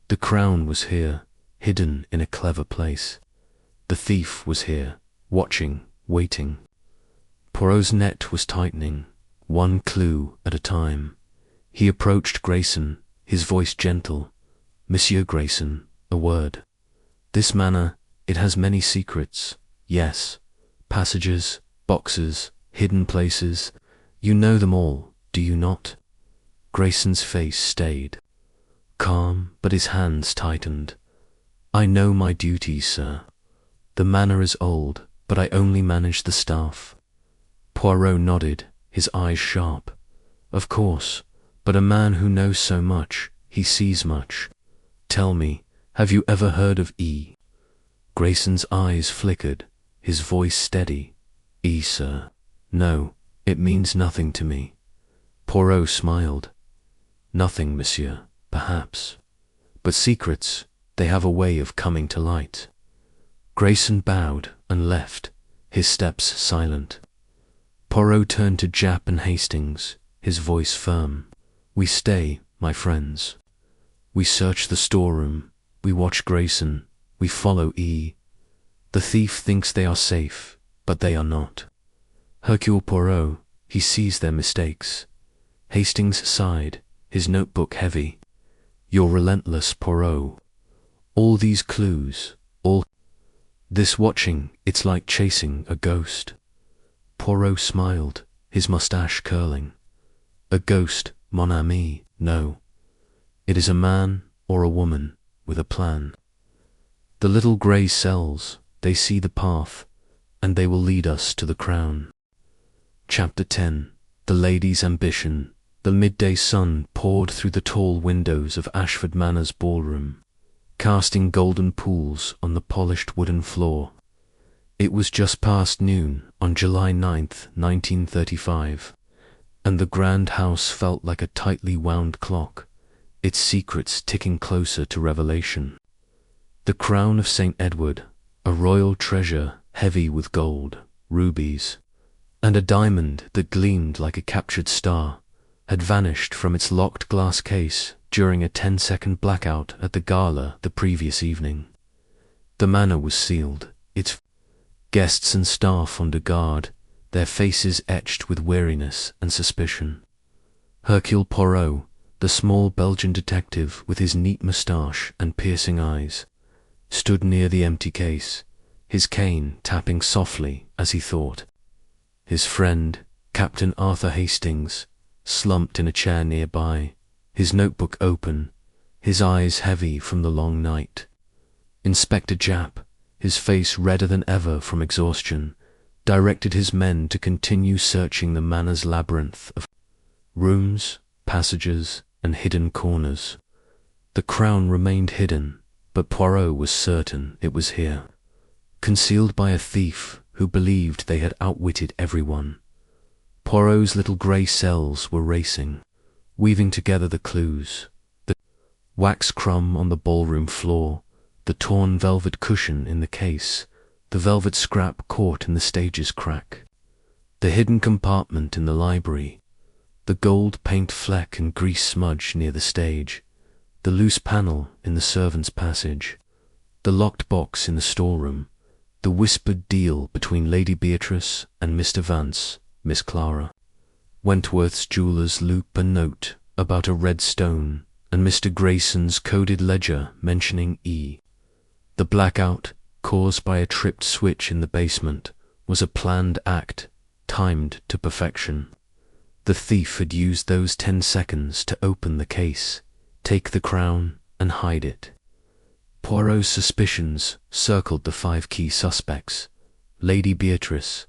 The crown was here, hidden in a clever place. The thief was here, watching, waiting. Poirot's net was tightening, one clue at a time. He approached Grayson, his voice gentle. Monsieur Grayson, a word. This manor, it has many secrets, yes. Passages, boxes, hidden places. You know them all, do you not? Grayson's face stayed. Calm, but his hands tightened. I know my duties, sir. The manor is old, but I only manage the staff. Poirot nodded, his eyes sharp. Of course, but a man who knows so much, he sees much. Tell me, have you ever heard of E? Grayson's eyes flickered, his voice steady. E, sir. No, it means nothing to me. Poirot smiled. Nothing, monsieur, perhaps. But secrets, they have a way of coming to light. Grayson bowed and left, his steps silent. Poirot turned to Japp and Hastings, his voice firm. We stay, my friends. We search the storeroom, we watch Grayson, we follow E. The thief thinks they are safe, but they are not. Hercule Poirot, he sees their mistakes. Hastings sighed, his notebook heavy. You're relentless, Poirot. All these clues, all this watching, it's like chasing a ghost. Poirot smiled, his moustache curling. A ghost, mon ami, no. It is a man or a woman with a plan. The little grey cells, they see the path, and they will lead us to the crown. Chapter 10. The Lady's Ambition. The midday sun poured through the tall windows of Ashford Manor's ballroom, casting golden pools on the polished wooden floor. It was just past noon on July 9th, 1935, and the grand house felt like a tightly wound clock, its secrets ticking closer to revelation. The crown of St. Edward, a royal treasure heavy with gold, rubies, and a diamond that gleamed like a captured star, had vanished from its locked glass case during a 10-second blackout at the gala the previous evening. The manor was sealed, its guests and staff under guard, their faces etched with weariness and suspicion. Hercule Poirot, the small Belgian detective with his neat moustache and piercing eyes, stood near the empty case, his cane tapping softly as he thought. His friend, Captain Arthur Hastings, slumped in a chair nearby, his notebook open, his eyes heavy from the long night. Inspector Japp, his face redder than ever from exhaustion, directed his men to continue searching the manor's labyrinth of rooms, passages, and hidden corners. The crown remained hidden, but Poirot was certain it was here, concealed by a thief who believed they had outwitted everyone. Poirot's little grey cells were racing, weaving together the clues. The wax crumb on the ballroom floor, the torn velvet cushion in the case, the velvet scrap caught in the stage's crack, the hidden compartment in the library, the gold paint fleck and grease smudge near the stage, the loose panel in the servants' passage, the locked box in the storeroom, the whispered deal between Lady Beatrice and Mr. Vance, Miss Clara, Wentworth's jeweller's loop and note about a red stone, and Mr. Grayson's coded ledger mentioning E. The blackout, caused by a tripped switch in the basement, was a planned act, timed to perfection. The thief had used those 10 seconds to open the case, take the crown, and hide it. Poirot's suspicions circled the 5 key suspects: Lady Beatrice,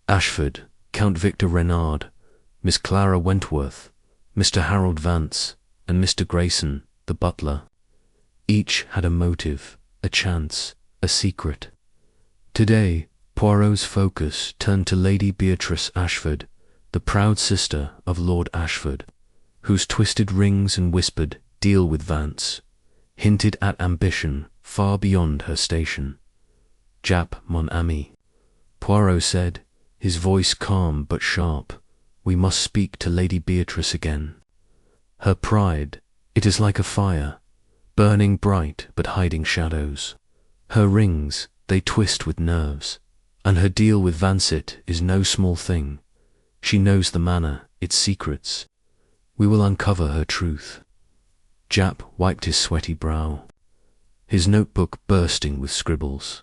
Ashford, Count Victor Renard, Miss Clara Wentworth, Mr. Harold Vance, and Mr. Grayson, the butler. Each had a motive, a chance, a secret. Today, Poirot's focus turned to Lady Beatrice Ashford, the proud sister of Lord Ashford, whose twisted rings and whispered "deal with Vance" hinted at ambition far beyond her station. "Jap, mon ami," Poirot said, his voice calm but sharp. "We must speak to Lady Beatrice again. Her pride, it is like a fire, burning bright but hiding shadows. Her rings, they twist with nerves, and her deal with Vancett is no small thing. She knows the manor, its secrets. We will uncover her truth." Jap wiped his sweaty brow, his notebook bursting with scribbles.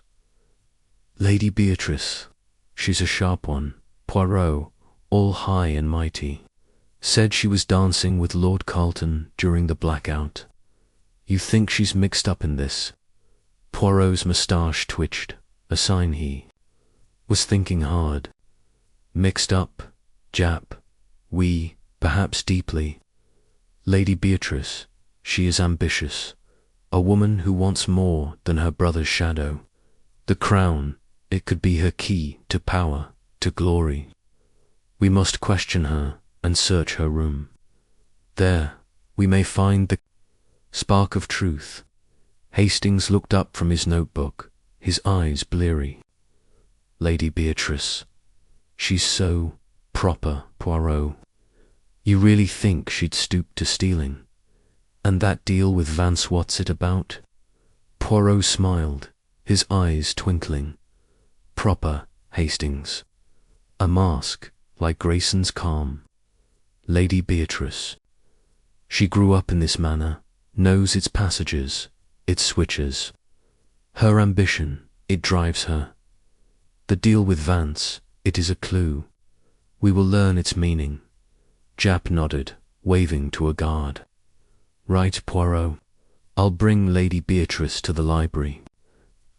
"Lady Beatrice, she's a sharp one," Poirot, all high and mighty, said she was dancing with Lord Carlton during the blackout. "You think she's mixed up in this?" Poirot's moustache twitched, a sign he was thinking hard. "Mixed up, Jap, we, perhaps deeply. Lady Beatrice, she is ambitious, a woman who wants more than her brother's shadow. The crown, it could be her key to power, to glory. We must question her and search her room. There, we may find the spark of truth." Hastings looked up from his notebook, his eyes bleary. "Lady Beatrice, she's so proper, Poirot. You really think she'd stoop to stealing? And that deal with Vance, what's it about?" Poirot smiled, his eyes twinkling. "Proper, Hastings. A mask, like Grayson's calm. Lady Beatrice. She grew up in this manor, knows its passages, its switches. Her ambition, it drives her. The deal with Vance, it is a clue. We will learn its meaning." Jap nodded, waving to a guard. "Right, Poirot. I'll bring Lady Beatrice to the library,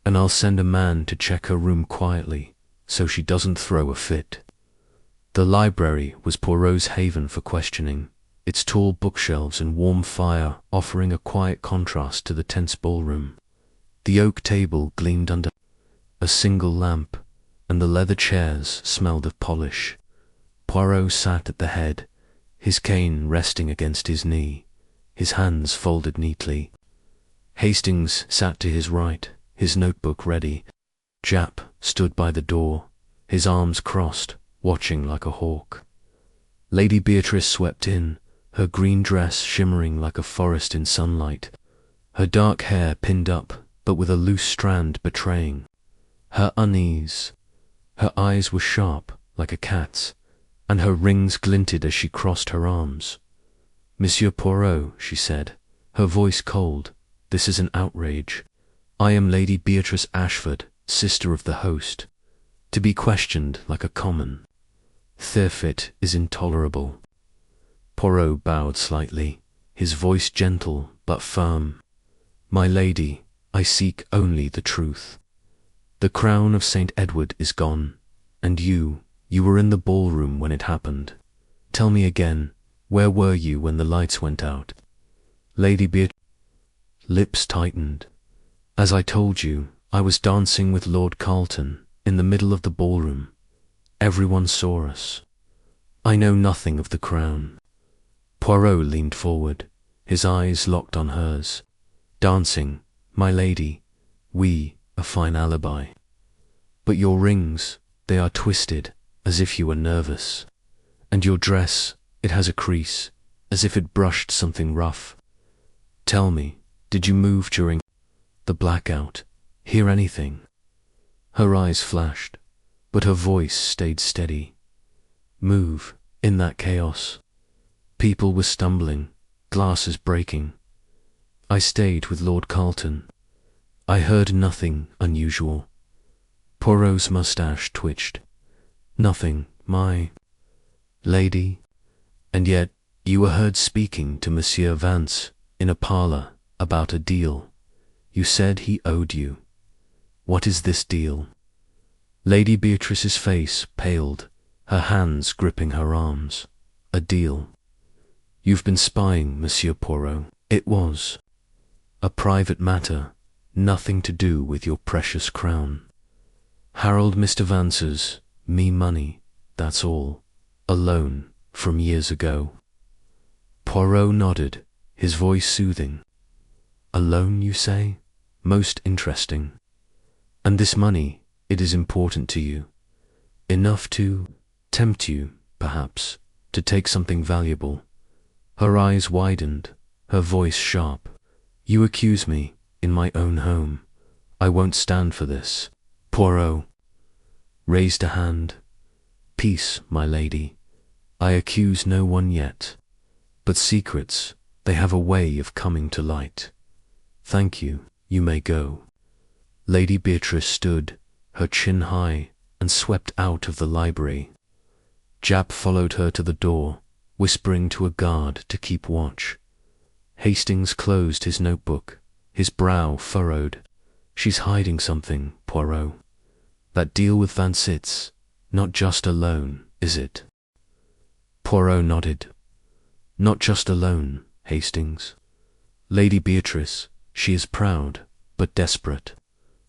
and I'll send a man to check her room quietly, so she doesn't throw a fit." The library was Poirot's haven for questioning, its tall bookshelves and warm fire offering a quiet contrast to the tense ballroom. The oak table gleamed under a single lamp, and the leather chairs smelled of polish. Poirot sat at the head, his cane resting against his knee, his hands folded neatly. Hastings sat to his right, his notebook ready. Jap stood by the door, his arms crossed, watching like a hawk. Lady Beatrice swept in, her green dress shimmering like a forest in sunlight, her dark hair pinned up, but with a loose strand betraying her unease. Her eyes were sharp, like a cat's, and her rings glinted as she crossed her arms. "Monsieur Poirot," she said, her voice cold, "this is an outrage. I am Lady Beatrice Ashford, sister of the host. To be questioned like a common theft is intolerable." Poirot bowed slightly, his voice gentle but firm. "My lady, I seek only the truth. The crown of St. Edward is gone, and you were in the ballroom when it happened. Tell me again, where were you when the lights went out?" Lady Beatrice's lips tightened. "As I told you, I was dancing with Lord Carlton in the middle of the ballroom. Everyone saw us. I know nothing of the crown." Poirot leaned forward, his eyes locked on hers. "Dancing, my lady, a fine alibi. But your rings, they are twisted, as if you were nervous. And your dress, it has a crease, as if it brushed something rough. Tell me, did you move during the blackout? Hear anything?" Her eyes flashed, but her voice stayed steady. "Move, in that chaos. People were stumbling, glasses breaking. I stayed with Lord Carlton. I heard nothing unusual." Poirot's moustache twitched. "Nothing, my lady." And yet you were heard speaking to Monsieur Vance in a parlour about a deal. You said he owed you. What is this deal? Lady Beatrice's face paled, her hands gripping her arms. A deal. You've been spying, Monsieur Poirot. It was a private matter, nothing to do with your precious crown. Harold Mr. Vance's me money, that's all. A loan from years ago. Poirot nodded, his voice soothing. A loan, you say? Most interesting. And this money, it is important to you. Enough to tempt you, perhaps, to take something valuable. Her eyes widened, her voice sharp. You accuse me, in my own home. I won't stand for this. Poirot raised a hand. Peace, my lady. I accuse no one yet. But secrets, they have a way of coming to light. Thank you, you may go. Lady Beatrice stood, her chin high, and swept out of the library. Japp followed her to the door, whispering to a guard to keep watch. Hastings closed his notebook, his brow furrowed. She's hiding something, Poirot. That deal with Vance's, not just a loan, is it? Poirot nodded. Not just a loan, Hastings. Lady Beatrice, she is proud, but desperate.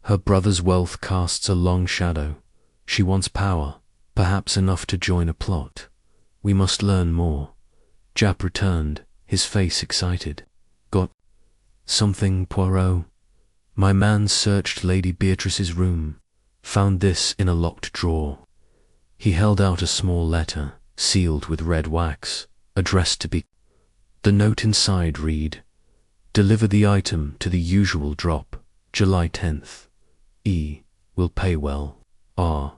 Her brother's wealth casts a long shadow. She wants power, perhaps enough to join a plot. We must learn more. Japp returned, his face excited. Got something, Poirot? My man searched Lady Beatrice's room, found this in a locked drawer. He held out a small letter, sealed with red wax, addressed to be. The note inside read, Deliver the item to the usual drop, July 10th. E. Will pay well. R.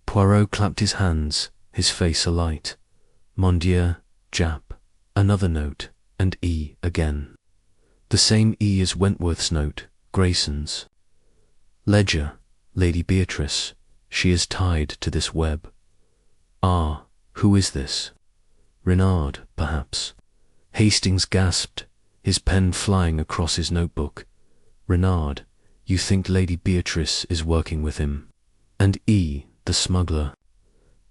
Poirot clapped his hands, his face alight. Mon Dieu, Japp. Another note, and E again. The same E as Wentworth's note, Grayson's. Ledger, Lady Beatrice. She is tied to this web. R. Who is this? Renard, perhaps. Hastings gasped, his pen flying across his notebook. Renard, you think Lady Beatrice is working with him? And E, the smuggler.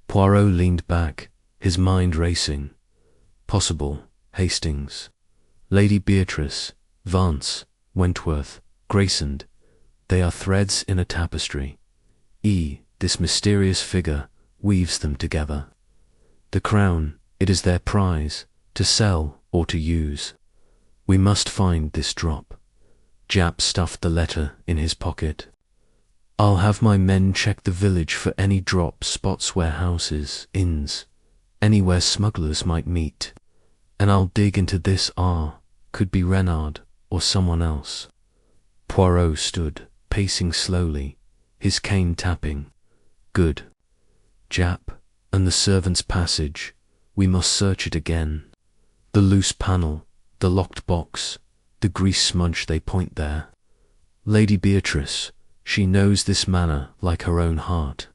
Poirot leaned back, his mind racing. Possible, Hastings. Lady Beatrice, Vance, Wentworth, Grayson, they are threads in a tapestry. E, this mysterious figure, weaves them together. The crown, it is their prize, to sell or to use. We must find this drop. Japp stuffed the letter in his pocket. I'll have my men check the village for any drop spots where houses, inns, anywhere smugglers might meet. And I'll dig into this R. Could be Renard or someone else. Poirot stood, pacing slowly, his cane tapping. Good. Japp, and the servants' passage. We must search it again. The loose panel, the locked box, the grease smudge they point there. Lady Beatrice, she knows this manor like her own heart.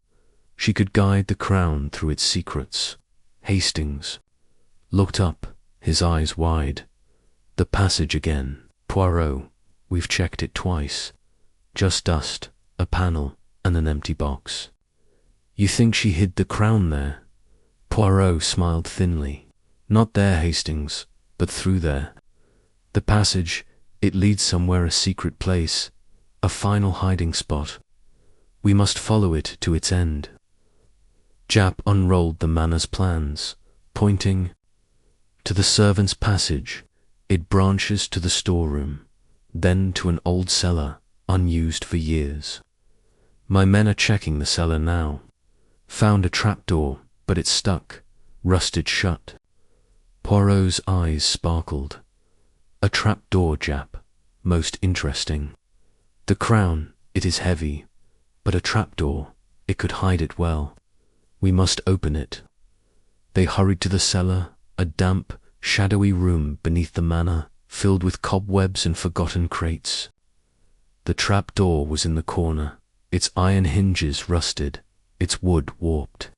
She could guide the crown through its secrets. Hastings looked up, his eyes wide. The passage again. Poirot, we've checked it twice. Just dust, a panel, and an empty box. You think she hid the crown there? Poirot smiled thinly. Not there, Hastings, but through there. The passage, it leads somewhere, a secret place, a final hiding spot. We must follow it to its end. Japp unrolled the manor's plans, pointing to the servants' passage. It branches to the storeroom, then to an old cellar, unused for years. My men are checking the cellar now. Found a trapdoor, but it's stuck, rusted shut. Poirot's eyes sparkled. A trapdoor, Japp. Most interesting. The crown, it is heavy, but a trapdoor, it could hide it well. We must open it. They hurried to the cellar, a damp, shadowy room beneath the manor, filled with cobwebs and forgotten crates. The trapdoor was in the corner, its iron hinges rusted, its wood warped.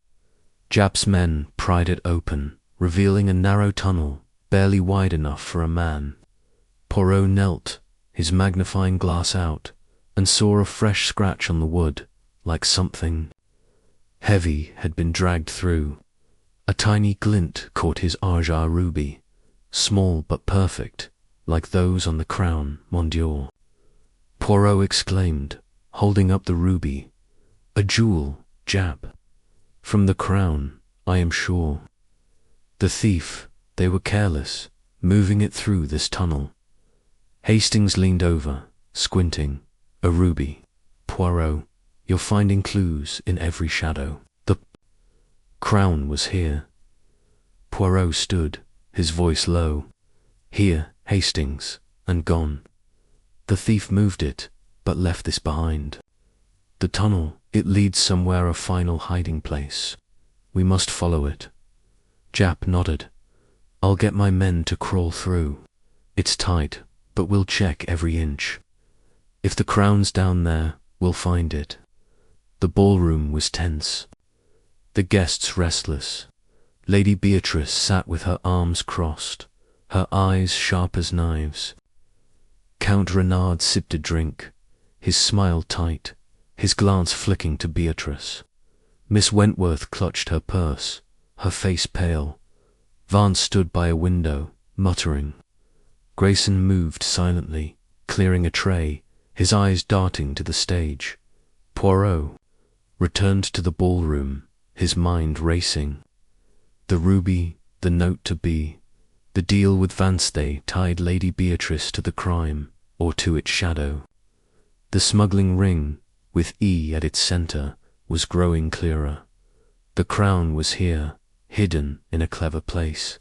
Japp's men pried it open, revealing a narrow tunnel, barely wide enough for a man. Poirot knelt, his magnifying glass out, and saw a fresh scratch on the wood, like something heavy had been dragged through. A tiny glint caught his Argent ruby, small but perfect, like those on the crown Monsieur. Poirot exclaimed, holding up the ruby, "A jewel, Jap. From the crown, I am sure. The thief, they were careless, moving it through this tunnel." Hastings leaned over, squinting. "A ruby. Poirot, you're finding clues in every shadow. The crown was here." Poirot stood, his voice low. "Here, Hastings, and gone. The thief moved it, but left this behind. The tunnel, it leads somewhere, a final hiding place. We must follow it." Jap nodded. "I'll get my men to crawl through. It's tight, but we'll check every inch. If the crown's down there, we'll find it." The ballroom was tense. The guests restless. Lady Beatrice sat with her arms crossed, her eyes sharp as knives. Count Renard sipped a drink, his smile tight, his glance flicking to Beatrice. Miss Wentworth clutched her purse, her face pale. Vance stood by a window, muttering. Grayson moved silently, clearing a tray, his eyes darting to the stage. Poirot returned to the ballroom, his mind racing. The ruby, the note to be, the deal with Vance tied Lady Beatrice to the crime, or to its shadow. The smuggling ring, with E at its center, was growing clearer. The crown was here, hidden in a clever place.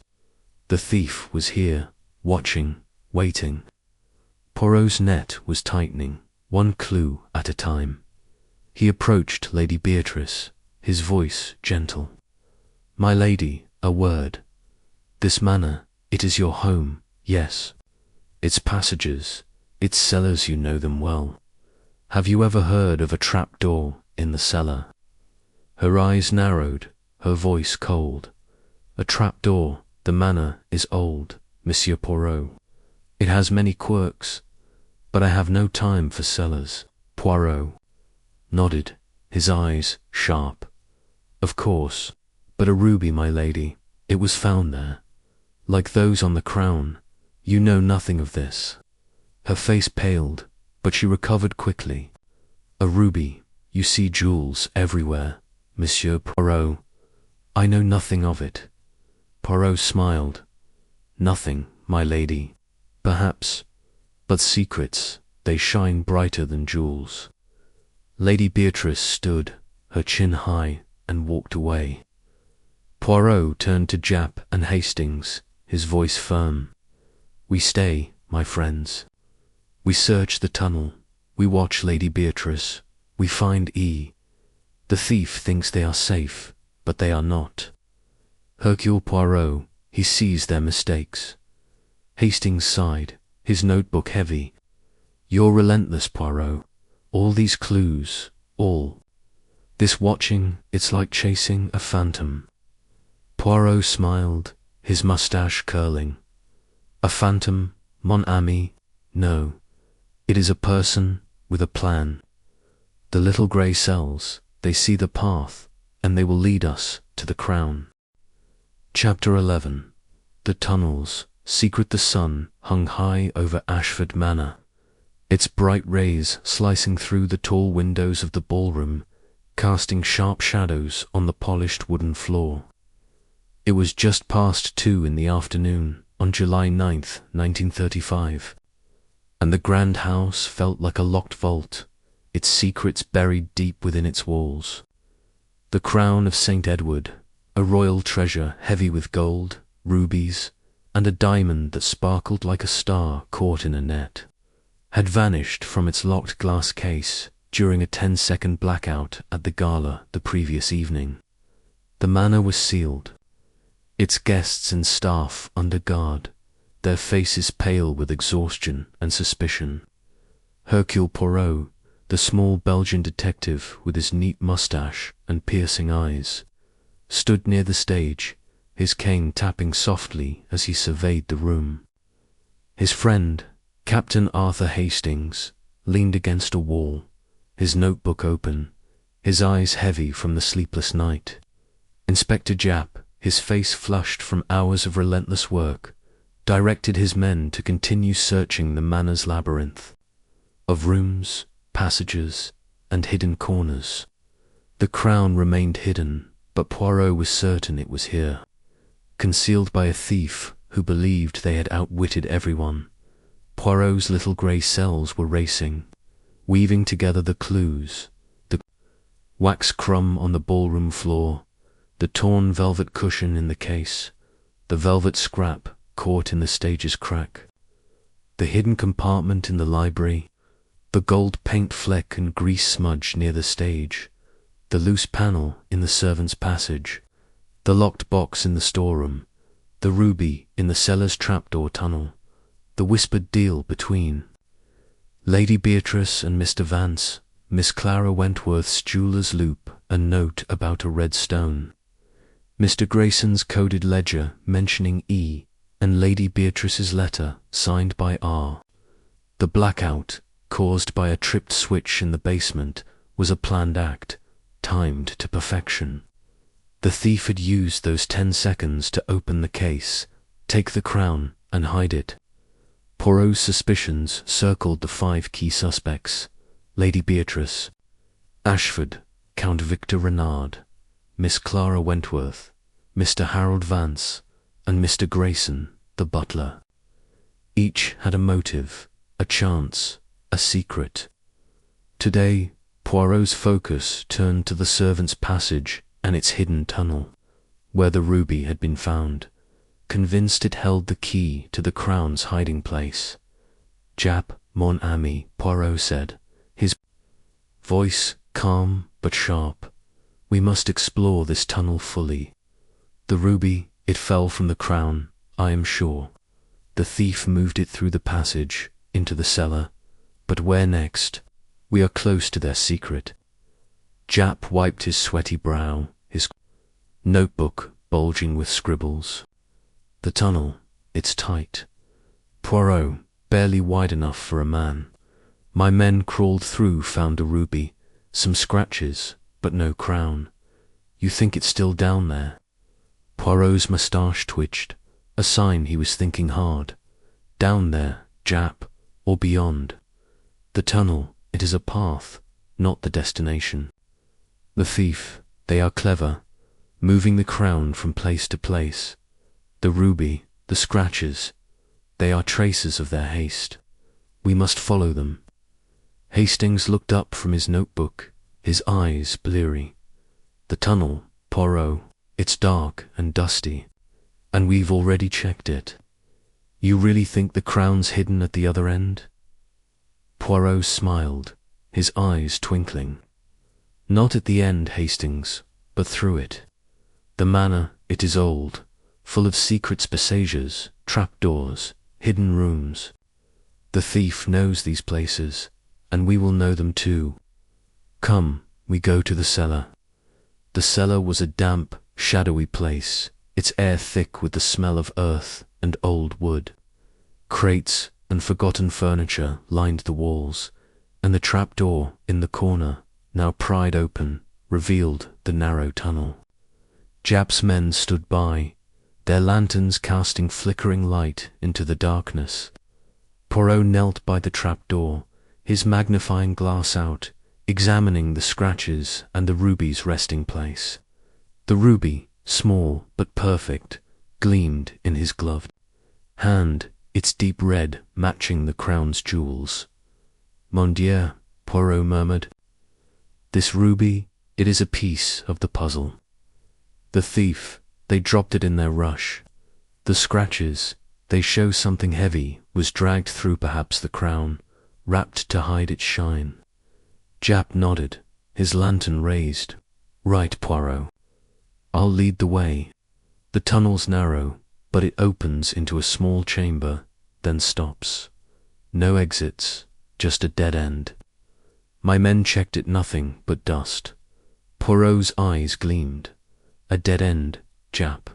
The thief was here, watching, waiting. Poirot's net was tightening, one clue at a time. He approached Lady Beatrice, his voice gentle. "My lady, a word. This manor, it is your home, yes. Its passages, its cellars, you know them well. Have you ever heard of a trap door in the cellar?" Her eyes narrowed, her voice cold. "A trap door, the manor is old, Monsieur Poirot. It has many quirks, but I have no time for cellars." Poirot nodded, his eyes sharp. "Of course, but a ruby, my lady, it was found there. Like those on the crown, you know nothing of this." Her face paled, but she recovered quickly. "A ruby, you see jewels everywhere, Monsieur Poirot. I know nothing of it." Poirot smiled. "Nothing, my lady, perhaps, but secrets, they shine brighter than jewels." Lady Beatrice stood, her chin high, and walked away. Poirot turned to Jap and Hastings, his voice firm. "We stay, my friends. We search the tunnel. We watch Lady Beatrice. We find E. The thief thinks they are safe, but they are not. Hercule Poirot, he sees their mistakes." Hastings sighed, his notebook heavy. "You're relentless, Poirot. All these clues, all. This watching, it's like chasing a phantom." Poirot smiled, his mustache curling. "A phantom, mon ami? No. It is a person with a plan. The little grey cells, they see the path, and they will lead us to the crown." Chapter 11. The tunnels. Secret. The sun hung high over Ashford Manor, its bright rays slicing through the tall windows of the ballroom, casting sharp shadows on the polished wooden floor. It was just past 2 in the afternoon on July 9th, 1935, and the grand house felt like a locked vault, its secrets buried deep within its walls. The crown of St. Edward, a royal treasure heavy with gold, rubies, and a diamond that sparkled like a star caught in a net, had vanished from its locked glass case during a 10-second blackout at the gala the previous evening. The manor was sealed, its guests and staff under guard, their faces pale with exhaustion and suspicion. Hercule Poirot, the small Belgian detective with his neat mustache and piercing eyes, stood near the stage, his cane tapping softly as he surveyed the room. His friend, Captain Arthur Hastings, leaned against a wall, his notebook open, his eyes heavy from the sleepless night. Inspector Japp, his face flushed from hours of relentless work, directed his men to continue searching the manor's labyrinth of rooms, passages, and hidden corners. The crown remained hidden, but Poirot was certain it was here, concealed by a thief who believed they had outwitted everyone. Poirot's little grey cells were racing, weaving together the clues: the wax crumb on the ballroom floor, the torn velvet cushion in the case, the velvet scrap caught in the stage's crack, the hidden compartment in the library, the gold paint fleck and grease smudge near the stage, the loose panel in the servants' passage, the locked box in the storeroom, the ruby in the cellar's trapdoor tunnel, the whispered deal between Lady Beatrice and Mr. Vance, Miss Clara Wentworth's jeweller's loop, a note about a red stone, Mr. Grayson's coded ledger mentioning E, and Lady Beatrice's letter signed by R. The blackout, caused by a tripped switch in the basement, was a planned act, timed to perfection. The thief had used those 10 seconds to open the case, take the crown, and hide it. Poirot's suspicions circled the 5 key suspects: Lady Beatrice, Ashford, Count Victor Renard, Miss Clara Wentworth, Mr. Harold Vance, and Mr. Grayson, the butler. Each had a motive, a chance, a secret. Today, Poirot's focus turned to the servants' passage and its hidden tunnel, where the ruby had been found, convinced it held the key to the crown's hiding place. Japp, mon ami, Poirot said, his voice calm but sharp. We must explore this tunnel fully. The ruby, it fell from the crown, I am sure. The thief moved it through the passage, into the cellar. But where next? We are close to their secret. Japp wiped his sweaty brow, his notebook bulging with scribbles. The tunnel, it's tight. Poirot, barely wide enough for a man. My men crawled through, found a ruby, some scratches, but no crown. You think it's still down there? Poirot's moustache twitched, a sign he was thinking hard. Down there, Japp, or beyond. The tunnel, it is a path, not the destination. The thief, they are clever, moving the crown from place to place. The ruby, the scratches, they are traces of their haste. We must follow them. Hastings looked up from his notebook, his eyes bleary. The tunnel, Poirot, it's dark and dusty, and we've already checked it. You really think the crown's hidden at the other end? Poirot smiled, his eyes twinkling. Not at the end, Hastings, but through it. The manor, it is old, full of secret passages, trapdoors, hidden rooms. The thief knows these places, and we will know them too. Come, we go to the cellar. The cellar was a damp, shadowy place, its air thick with the smell of earth and old wood. Crates and forgotten furniture lined the walls, and the trapdoor in the corner, now pried open, revealed the narrow tunnel. Japp's men stood by, their lanterns casting flickering light into the darkness. Poirot knelt by the trapdoor, his magnifying glass out, examining the scratches and the ruby's resting place. The ruby, small but perfect, gleamed in his gloved hand, its deep red matching the crown's jewels. Mon Dieu, Poirot murmured. This ruby, it is a piece of the puzzle. The thief, they dropped it in their rush. The scratches, they show something heavy was dragged through perhaps the crown, wrapped to hide its shine. Japp nodded, his lantern raised. Right, Poirot. I'll lead the way. The tunnel's narrow, but it opens into a small chamber, then stops. No exits, just a dead end. My men checked it, nothing but dust. Poirot's eyes gleamed. A dead end, Japp.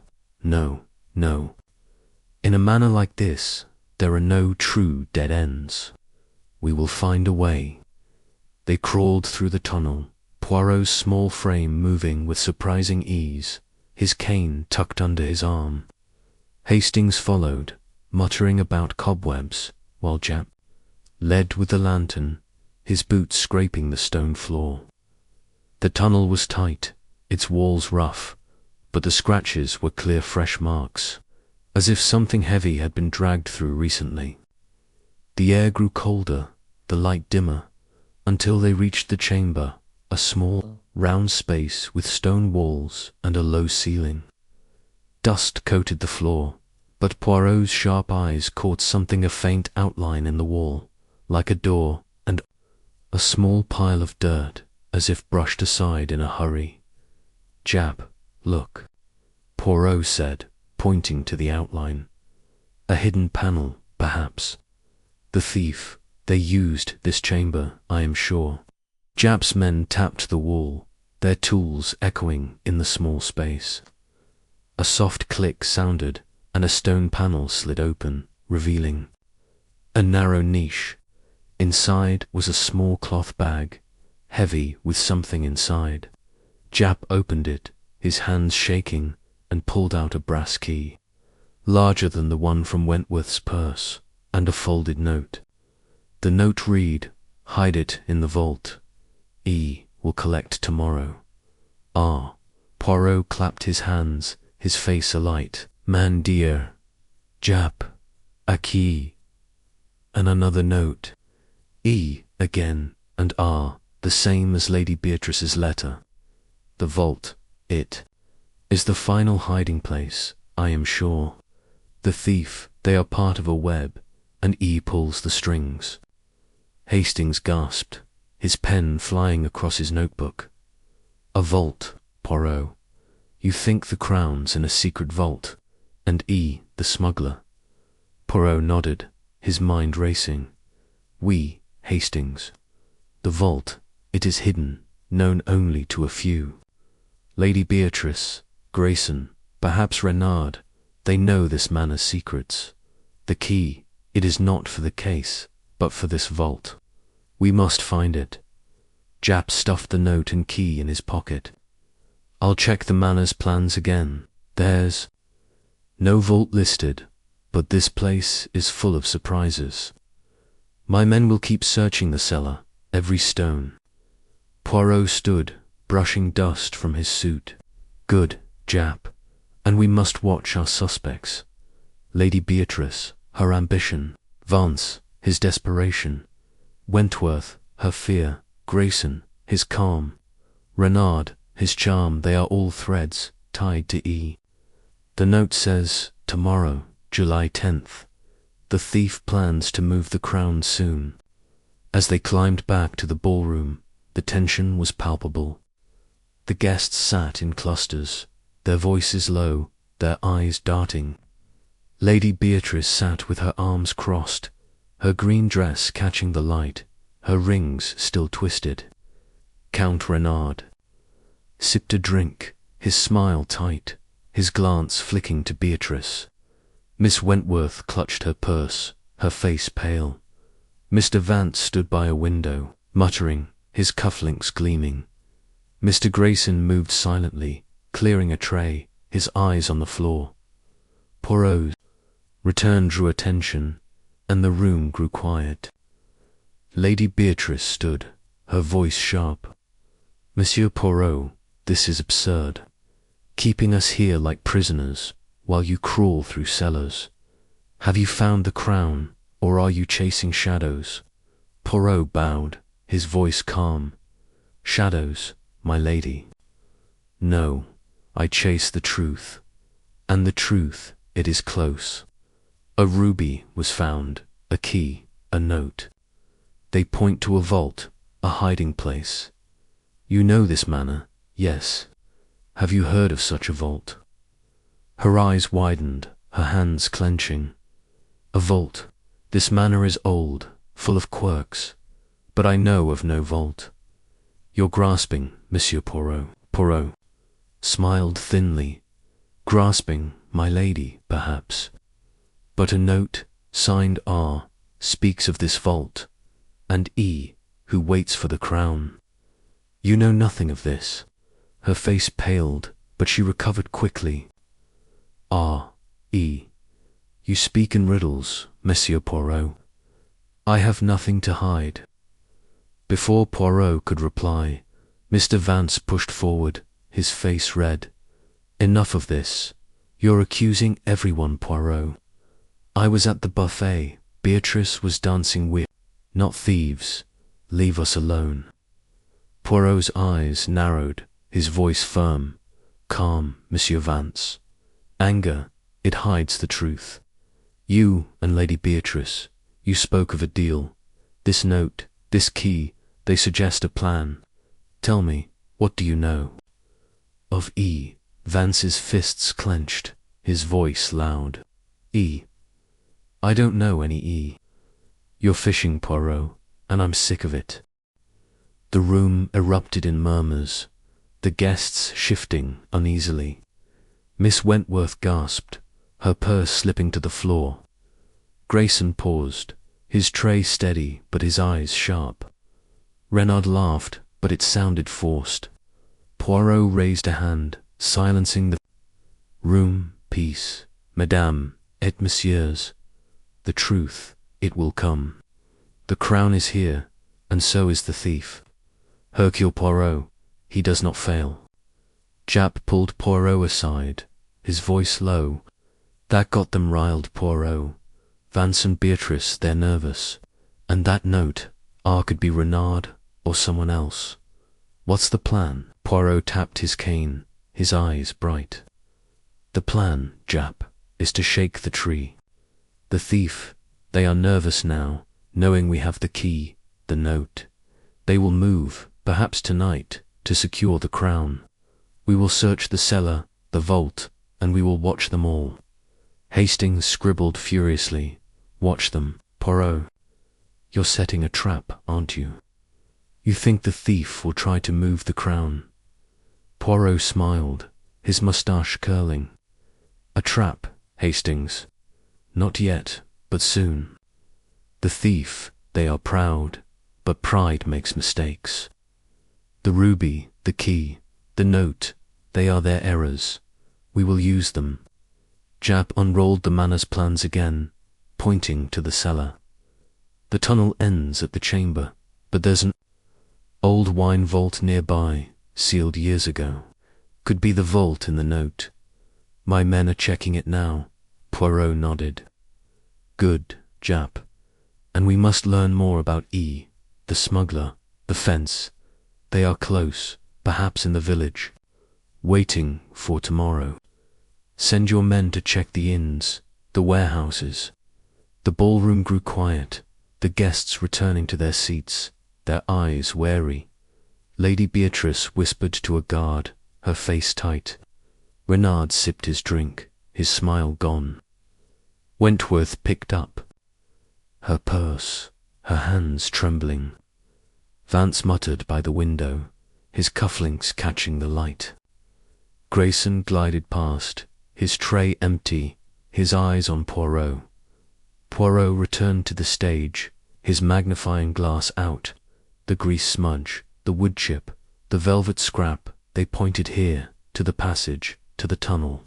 No, no. In a manner like this, there are no true dead ends. We will find a way. They crawled through the tunnel, Poirot's small frame moving with surprising ease, his cane tucked under his arm. Hastings followed, muttering about cobwebs, while Japp led with the lantern, his boots scraping the stone floor. The tunnel was tight, its walls rough, but the scratches were clear fresh marks, as if something heavy had been dragged through recently. The air grew colder, the light dimmer, until they reached the chamber, a small, round space with stone walls and a low ceiling. Dust coated the floor, but Poirot's sharp eyes caught something of faint outline in the wall, like a door, and a small pile of dirt, as if brushed aside in a hurry. "Japp, look," Poirot said, pointing to the outline. "A hidden panel, perhaps. The thief, they used this chamber, I am sure." Japp's men tapped the wall, their tools echoing in the small space. A soft click sounded, and a stone panel slid open, revealing a narrow niche. Inside was a small cloth bag, heavy with something inside. Japp opened it, his hands shaking, and pulled out a brass key, larger than the one from Wentworth's purse, and a folded note. The note read, "Hide it in the vault. E will collect tomorrow." "Ah!" Poirot clapped his hands, his face alight. "Man dear, Japp, a key." And another note. E again, and R, the same as Lady Beatrice's letter. The vault, it, is the final hiding place, I am sure. The thief, they are part of a web, and E pulls the strings. Hastings gasped, his pen flying across his notebook. "A vault, Poirot. You think the crown's in a secret vault, and E the smuggler." Poirot nodded, his mind racing. "We, Hastings. The vault, it is hidden, known only to a few. Lady Beatrice, Grayson, perhaps Renard, they know this manor's secrets. The key, it is not for the case, but for this vault. We must find it." Japp stuffed the note and key in his pocket. "I'll check the manor's plans again. There's no vault listed, but this place is full of surprises. My men will keep searching the cellar, every stone." Poirot stood, brushing dust from his suit. "Good, Japp, and we must watch our suspects. Lady Beatrice, her ambition. Vance, his desperation. Wentworth, her fear. Grayson, his calm. Renard, his charm. They are all threads tied to E. The note says, tomorrow, July 10th. The thief plans to move the crown soon." As they climbed back to the ballroom, the tension was palpable. The guests sat in clusters, their voices low, their eyes darting. Lady Beatrice sat with her arms crossed, her green dress catching the light, her rings still twisted. Count Renard sipped a drink, his smile tight, his glance flicking to Beatrice. Miss Wentworth clutched her purse, her face pale. Mr. Vance stood by a window, muttering, his cufflinks gleaming. Mr. Grayson moved silently, clearing a tray, his eyes on the floor. Poirot's return drew attention, and the room grew quiet. Lady Beatrice stood, her voice sharp. "Monsieur Poirot, this is absurd. Keeping us here like prisoners, while you crawl through cellars. Have you found the crown, or are you chasing shadows?" Poirot bowed, his voice calm. "Shadows, my lady. No, I chase the truth, and the truth, it is close. A ruby was found, a key, a note. They point to a vault, a hiding place. You know this manor, yes. Have you heard of such a vault?" Her eyes widened, her hands clenching. "A vault. This manor is old, full of quirks, but I know of no vault. You're grasping, Monsieur Poirot." Poirot smiled thinly. grasping my lady, perhaps. But a note, signed R, speaks of this vault, and E, who waits for the crown. You know nothing of this. Her face paled, but she recovered quickly. R, E. You speak in riddles, Monsieur Poirot. I have nothing to hide. Before Poirot could reply, Mr. Vance pushed forward, his face red. Enough of this. You're accusing everyone, Poirot. I was at the buffet. Beatrice was dancing with, not thieves. Leave us alone. Poirot's eyes narrowed, his voice firm. Calm, Monsieur Vance. Anger, it hides the truth. You and Lady Beatrice, you spoke of a deal. This note, this key, they suggest a plan. Tell me, what do you know? Of E. Vance's fists clenched, his voice loud. E. I don't know any E. You're fishing, Poirot, and I'm sick of it. The room erupted in murmurs, the guests shifting uneasily. Miss Wentworth gasped, her purse slipping to the floor. Grayson paused, his tray steady but his eyes sharp. Renard laughed, but it sounded forced. Poirot raised a hand, silencing the room. Peace, Madame et Messieurs. The truth, it will come. The crown is here, and so is the thief. Hercule Poirot, he does not fail. Japp pulled Poirot aside, his voice low. That got them riled, Poirot. Vance and Beatrice, they're nervous. And that note, R could be Renard or someone else. What's the plan? Poirot tapped his cane, his eyes bright. The plan, Japp, is to shake the tree. The thief, they are nervous now, knowing we have the key, the note. They will move, perhaps tonight, to secure the crown. We will search the cellar, the vault, and we will watch them all. Hastings scribbled furiously. Watch them, Poirot. You're setting a trap, aren't you? You think the thief will try to move the crown? Poirot smiled, his moustache curling. A trap, Hastings. Not yet, but soon. The thief, they are proud, but pride makes mistakes. The ruby, the key, the note, they are their errors. We will use them. Japp unrolled the manor's plans again, pointing to the cellar. The tunnel ends at the chamber, but there's an old wine vault nearby, sealed years ago. Could be the vault in the note. My men are checking it now. Poirot nodded. Good, Japp. And we must learn more about E, the smuggler, the fence. They are close, perhaps in the village, waiting for tomorrow. Send your men to check the inns, the warehouses. The ballroom grew quiet, the guests returning to their seats, their eyes wary. Lady Beatrice whispered to a guard, her face tight. Renard sipped his drink, his smile gone. Wentworth picked up her purse, her hands trembling. Vance muttered by the window, his cufflinks catching the light. Grayson glided past, his tray empty, his eyes on Poirot. Poirot returned to the stage, his magnifying glass out. The grease smudge, the wood chip, the velvet scrap, they pointed here, to the passage, to the tunnel.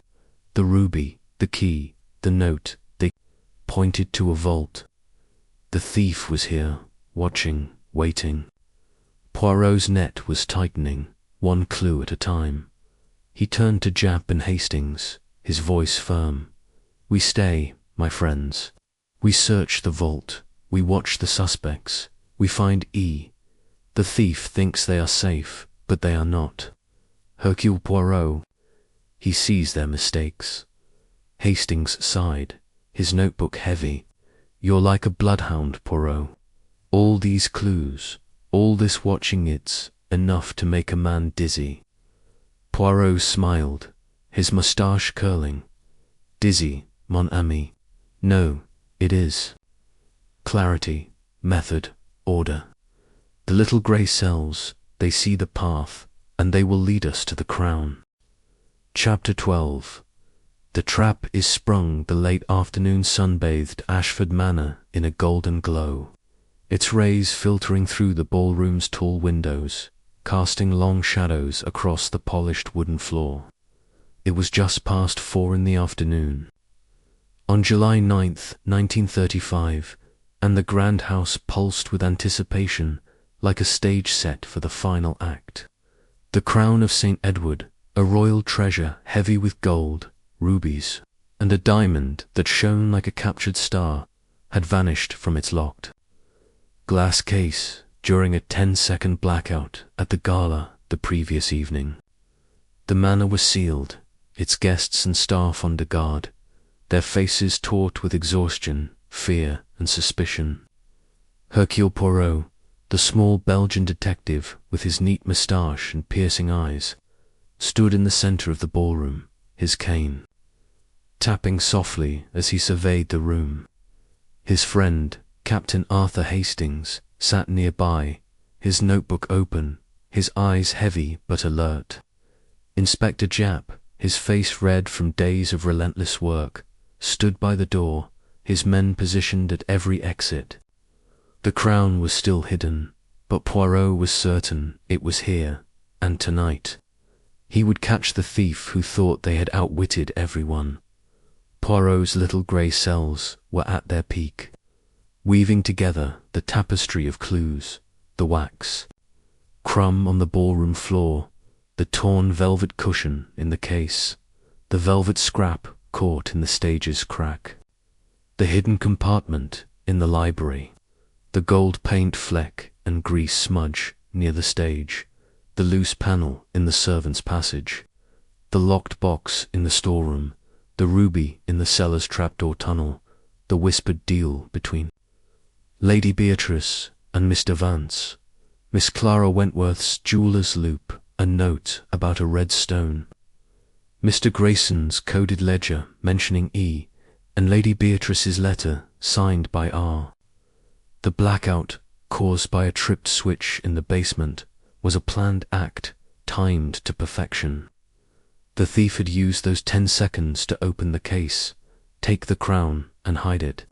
The ruby, the key, the note, they pointed to a vault. The thief was here, watching, waiting. Poirot's net was tightening, one clue at a time. He turned to Japp and Hastings, his voice firm. We stay, my friends. We search the vault. We watch the suspects. We find E. The thief thinks they are safe, but they are not. Hercule Poirot, he sees their mistakes. Hastings sighed, his notebook heavy. You're like a bloodhound, Poirot. All these clues, all this watching, it's enough to make a man dizzy. Poirot smiled, his moustache curling. Dizzy, mon ami. No, it is. Clarity, method, order. The little grey cells, they see the path, and they will lead us to the crown. Chapter 12. The trap is sprung, the late afternoon sun-bathed Ashford Manor in a golden glow, its rays filtering through the ballroom's tall windows, casting long shadows across the polished wooden floor. It was just past 4 in the afternoon, on July 9th, 1935, and the grand house pulsed with anticipation like a stage set for the final act. The crown of St. Edward, a royal treasure heavy with gold, rubies, and a diamond that shone like a captured star, had vanished from its locked glass case during a 10-second blackout at the gala the previous evening. The manor was sealed, its guests and staff under guard, their faces taut with exhaustion, fear, and suspicion. Hercule Poirot, the small Belgian detective with his neat moustache and piercing eyes, stood in the center of the ballroom, his cane tapping softly as he surveyed the room. His friend, Captain Arthur Hastings, sat nearby, his notebook open, his eyes heavy but alert. Inspector Japp, his face red from days of relentless work, stood by the door, his men positioned at every exit. The crown was still hidden, but Poirot was certain it was here, and tonight he would catch the thief who thought they had outwitted everyone. Poirot's little grey cells were at their peak, weaving together the tapestry of clues, the wax crumb on the ballroom floor, the torn velvet cushion in the case, the velvet scrap caught in the stage's crack, the hidden compartment in the library, the gold paint fleck and grease smudge near the stage, the loose panel in the servants' passage, the locked box in the storeroom, the ruby in the cellar's trapdoor tunnel, the whispered deal between Lady Beatrice and Mr. Vance, Miss Clara Wentworth's jeweller's loop, a note about a red stone, Mr. Grayson's coded ledger mentioning E, and Lady Beatrice's letter signed by R. The blackout, caused by a tripped switch in the basement, was a planned act, timed to perfection. The thief had used those 10 seconds to open the case, take the crown, and hide it.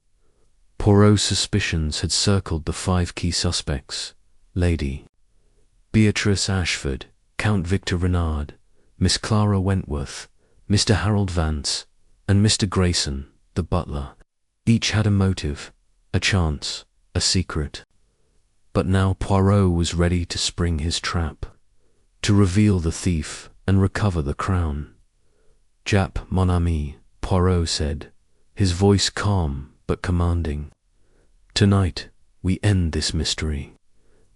Poirot's suspicions had circled the 5 key suspects: Lady Beatrice Ashford, Count Victor Renard, Miss Clara Wentworth, Mr. Harold Vance, and Mr. Grayson, the butler. Each had a motive, a chance, a secret. But now Poirot was ready to spring his trap, to reveal the thief and recover the crown. Japp, mon ami, Poirot said, his voice calm but commanding. Tonight we end this mystery.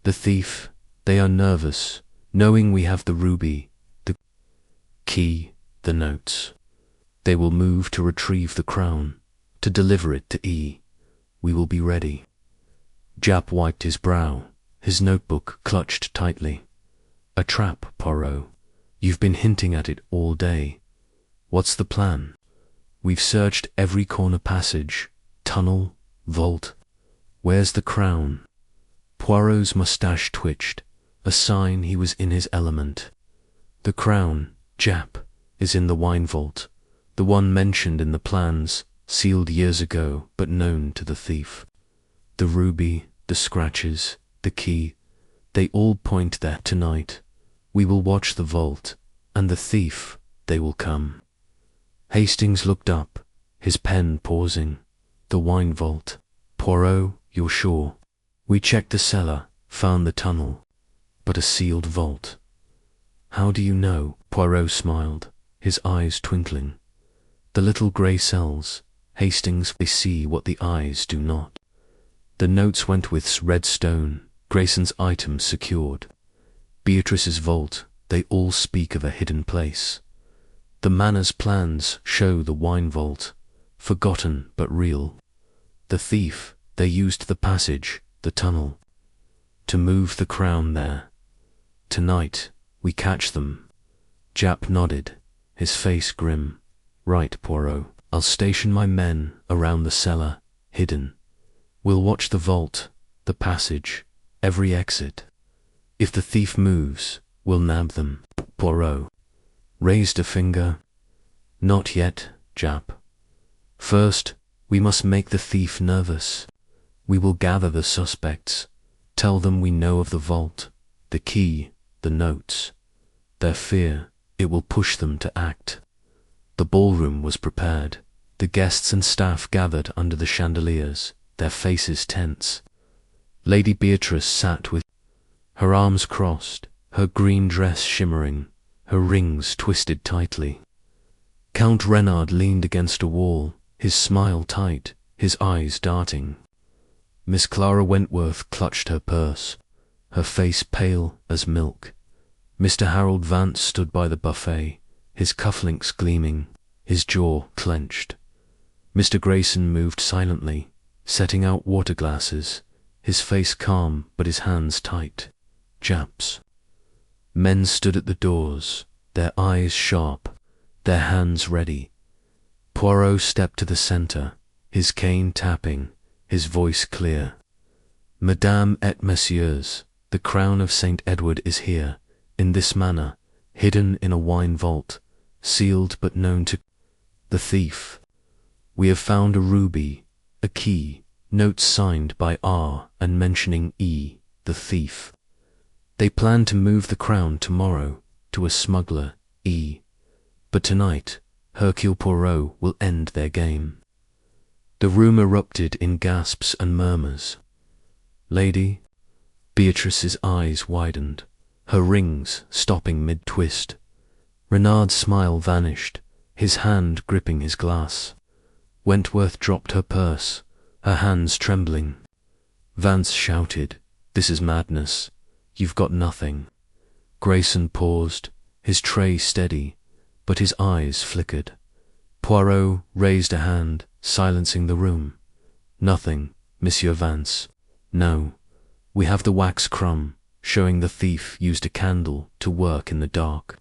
The thief, they are nervous, knowing we have the ruby, the key, the notes. They will move to retrieve the crown, to deliver it to E. We will be ready. Japp wiped his brow, his notebook clutched tightly. A trap, Poirot. You've been hinting at it all day. What's the plan? We've searched every corner passage, tunnel, vault. Where's the crown? Poirot's moustache twitched, a sign he was in his element. The crown, Japp, is in the wine vault, the one mentioned in the plans, sealed years ago but known to the thief. The ruby, the scratches, the key, they all point there tonight. We will watch the vault, and the thief, they will come. Hastings looked up, his pen pausing. The wine vault. Poirot, you're sure? We checked the cellar, found the tunnel, but a sealed vault. How do you know? Poirot smiled, his eyes twinkling. The little grey cells, Hastings, they see what the eyes do not. The notes went with red stone, Grayson's items secured. Beatrice's vault, they all speak of a hidden place. The manor's plans show the wine vault, forgotten but real. The thief, they used the passage, the tunnel, to move the crown there. Tonight, we catch them. Japp nodded, his face grim. Right, Poirot. I'll station my men around the cellar, hidden. We'll watch the vault, the passage, every exit. If the thief moves, we'll nab them. Poirot raised a finger. Not yet, Jap. First, we must make the thief nervous. We will gather the suspects, tell them we know of the vault, the key, the notes. Their fear, it will push them to act. The ballroom was prepared. The guests and staff gathered under the chandeliers, their faces tense. Lady Beatrice sat with her arms crossed, her green dress shimmering, her rings twisted tightly. Count Renard leaned against a wall, his smile tight, his eyes darting. Miss Clara Wentworth clutched her purse, her face pale as milk. Mr. Harold Vance stood by the buffet, his cufflinks gleaming, his jaw clenched. Mr. Grayson moved silently, setting out water glasses, his face calm but his hands tight. Japs. Men stood at the doors, their eyes sharp, their hands ready. Poirot stepped to the centre, his cane tapping, his voice clear. Madame et messieurs, the crown of St. Edward is here, in this manner, hidden in a wine vault, sealed but known to the thief. We have found a ruby, a key, notes signed by R and mentioning E, the thief. They plan to move the crown tomorrow to a smuggler, E. But tonight, Hercule Poirot will end their game. The room erupted in gasps and murmurs. Lady Beatrice's eyes widened, her rings stopping mid-twist. Renard's smile vanished, his hand gripping his glass. Wentworth dropped her purse, her hands trembling. Vance shouted, "This is madness. You've got nothing." Grayson paused, his tray steady, but his eyes flickered. Poirot raised a hand, silencing the room. "Nothing, Monsieur Vance. No, we have the wax crumb, showing the thief used a candle to work in the dark.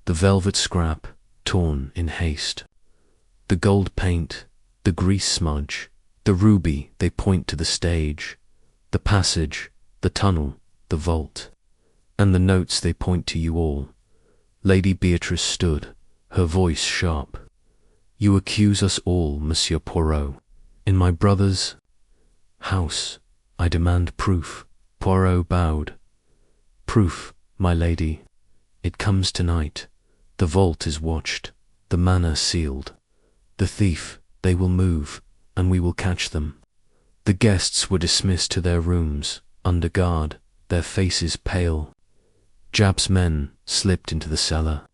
The velvet scrap, torn in haste. The gold paint, the grease smudge, the ruby, they point to the stage. The passage, the tunnel, the vault. And the notes, they point to you all." Lady Beatrice stood, her voice sharp. "You accuse us all, Monsieur Poirot. In my brother's house, I demand proof." Poirot bowed. "Proof, my lady. It comes tonight. The vault is watched, the manor sealed. The thief, they will move, and we will catch them." The guests were dismissed to their rooms, under guard, their faces pale. Jap's men slipped into the cellar.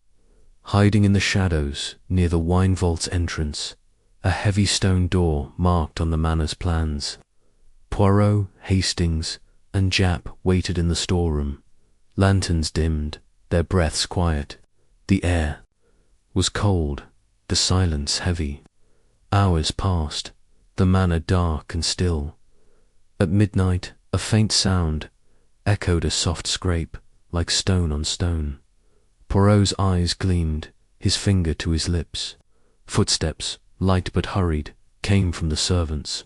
Hiding in the shadows near the wine vault's entrance, a heavy stone door marked on the manor's plans. Poirot, Hastings, and Jap waited in the storeroom. Lanterns dimmed, their breaths quiet. The air was cold, the silence heavy. Hours passed, the manor dark and still. At midnight, a faint sound echoed, a soft scrape, like stone on stone. Poirot's eyes gleamed, his finger to his lips. Footsteps, light but hurried, came from the servants.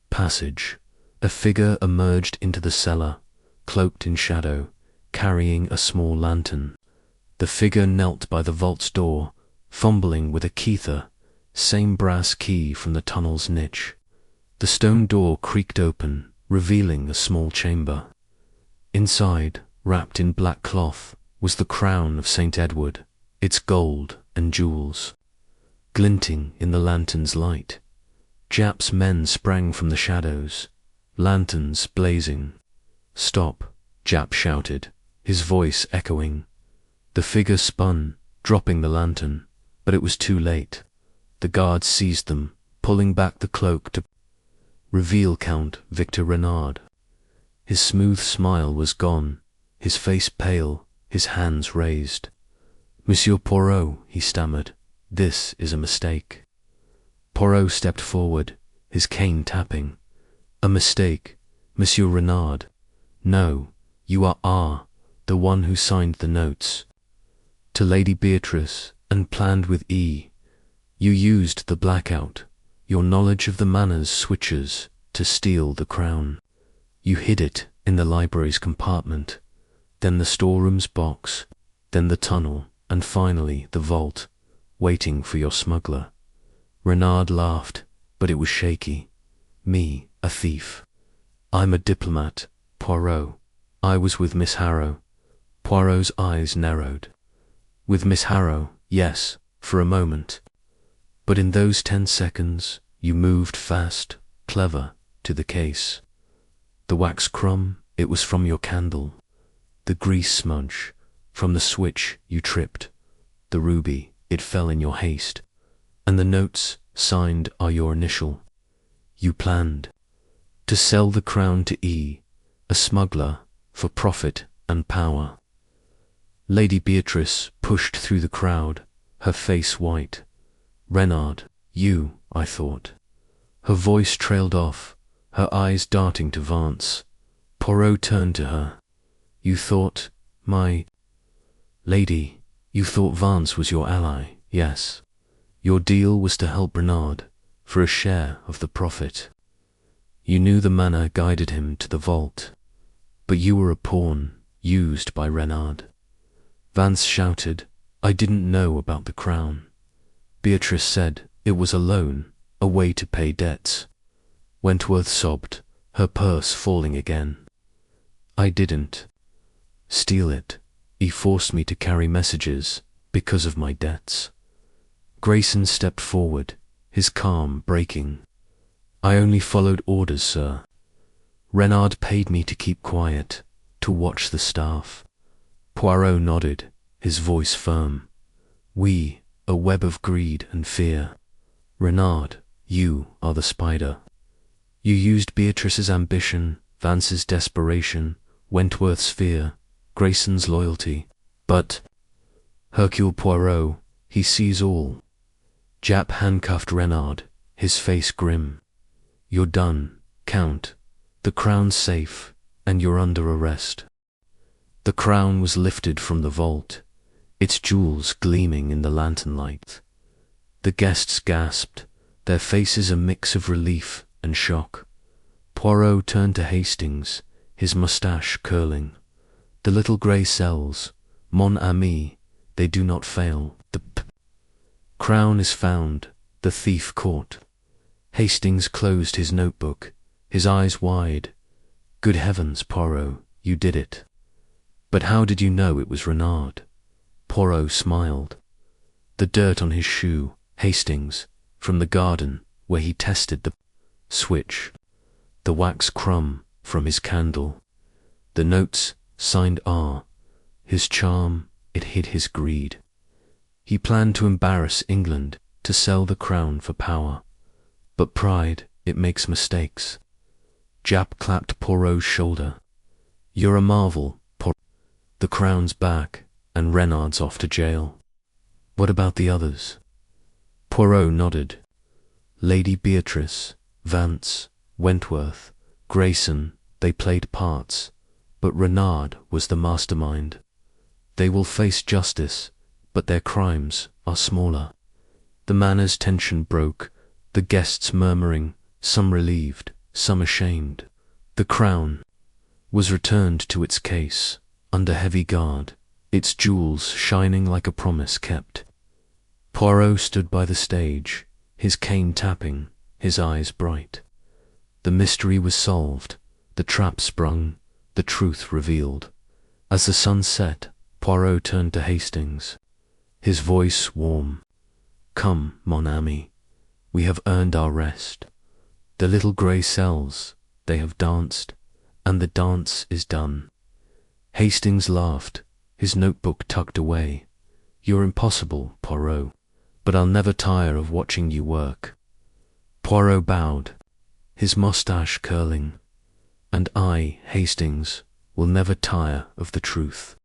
Passage. A figure emerged into the cellar, cloaked in shadow, carrying a small lantern. The figure knelt by the vault's door, fumbling with a keither, same brass key from the tunnel's niche. The stone door creaked open, revealing a small chamber. Inside, wrapped in black cloth, was the crown of St. Edward, its gold and jewels, glinting in the lantern's light. Jap's men sprang from the shadows, lanterns blazing. "Stop," Jap shouted, his voice echoing. The figure spun, dropping the lantern, but it was too late. The guards seized them, pulling back the cloak to reveal Count Victor Renard. His smooth smile was gone, his face pale, his hands raised. "Monsieur Poirot," he stammered, "this is a mistake." Poirot stepped forward, his cane tapping. "A mistake, Monsieur Renard. No, you are R, the one who signed the notes to Lady Beatrice and planned with E. You used the blackout, your knowledge of the manor's switches, to steal the crown. You hid it in the library's compartment, then the storeroom's box, then the tunnel, and finally the vault, waiting for your smuggler. Renard laughed, but it was shaky. Me, a thief. I'm a diplomat, Poirot. I was with Miss Harrow. Poirot's eyes narrowed. With Miss Harrow, yes, for a moment. But in those 10 seconds, you moved fast, clever, to the case. The wax crumb, it was from your candle. The grease smudge, from the switch you tripped. The ruby, it fell in your haste. And the notes, signed, are your initial. You planned to sell the crown to E, a smuggler, for profit and power. Lady Beatrice pushed through the crowd, her face white. Renard, you, I thought. Her voice trailed off, her eyes darting to Vance. Poirot turned to her. You thought, my lady, you thought Vance was your ally, yes. Your deal was to help Renard, for a share of the profit. You knew the manner guided him to the vault, but you were a pawn used by Renard. Vance shouted, I didn't know about the crown. Beatrice said it was a loan, a way to pay debts. Wentworth sobbed, her purse falling again. I didn't steal it. He forced me to carry messages because of my debts. Grayson stepped forward, his calm breaking. I only followed orders, sir. Renard paid me to keep quiet, to watch the staff. Poirot nodded, his voice firm. We, a web of greed and fear. Renard, you are the spider. You used Beatrice's ambition, Vance's desperation, Wentworth's fear, Grayson's loyalty. But Hercule Poirot, he sees all. Jap handcuffed Renard, his face grim. You're done, Count. The crown's safe, and you're under arrest. The crown was lifted from the vault, its jewels gleaming in the lantern light. The guests gasped, their faces a mix of relief and shock. Poirot turned to Hastings, his moustache curling. The little grey cells, mon ami, they do not fail. The crown is found, the thief caught. Hastings closed his notebook, his eyes wide. Good heavens, Poirot, you did it. But how did you know it was Renard? Poirot smiled. The dirt on his shoe, Hastings, from the garden where he tested the switch. The wax crumb from his candle. The notes, signed R. His charm, it hid his greed. He planned to embarrass England, to sell the crown for power. But pride, it makes mistakes. Jap clapped Poirot's shoulder. You're a marvel, Poirot. The crown's back, and Renard's off to jail. What about the others? Poirot nodded. Lady Beatrice, Vance, Wentworth, Grayson, they played parts, but Renard was the mastermind. They will face justice, but their crimes are smaller. The manor's tension broke, the guests murmuring, some relieved, some ashamed. The crown was returned to its case, under heavy guard, its jewels shining like a promise kept. Poirot stood by the stage, his cane tapping, his eyes bright. The mystery was solved, the trap sprung, the truth revealed. As the sun set, Poirot turned to Hastings, his voice warm. Come, mon ami, we have earned our rest. The little grey cells, they have danced, and the dance is done. Hastings laughed, his notebook tucked away. You're impossible, Poirot, but I'll never tire of watching you work. Poirot bowed, his moustache curling. And I, Hastings, will never tire of the truth.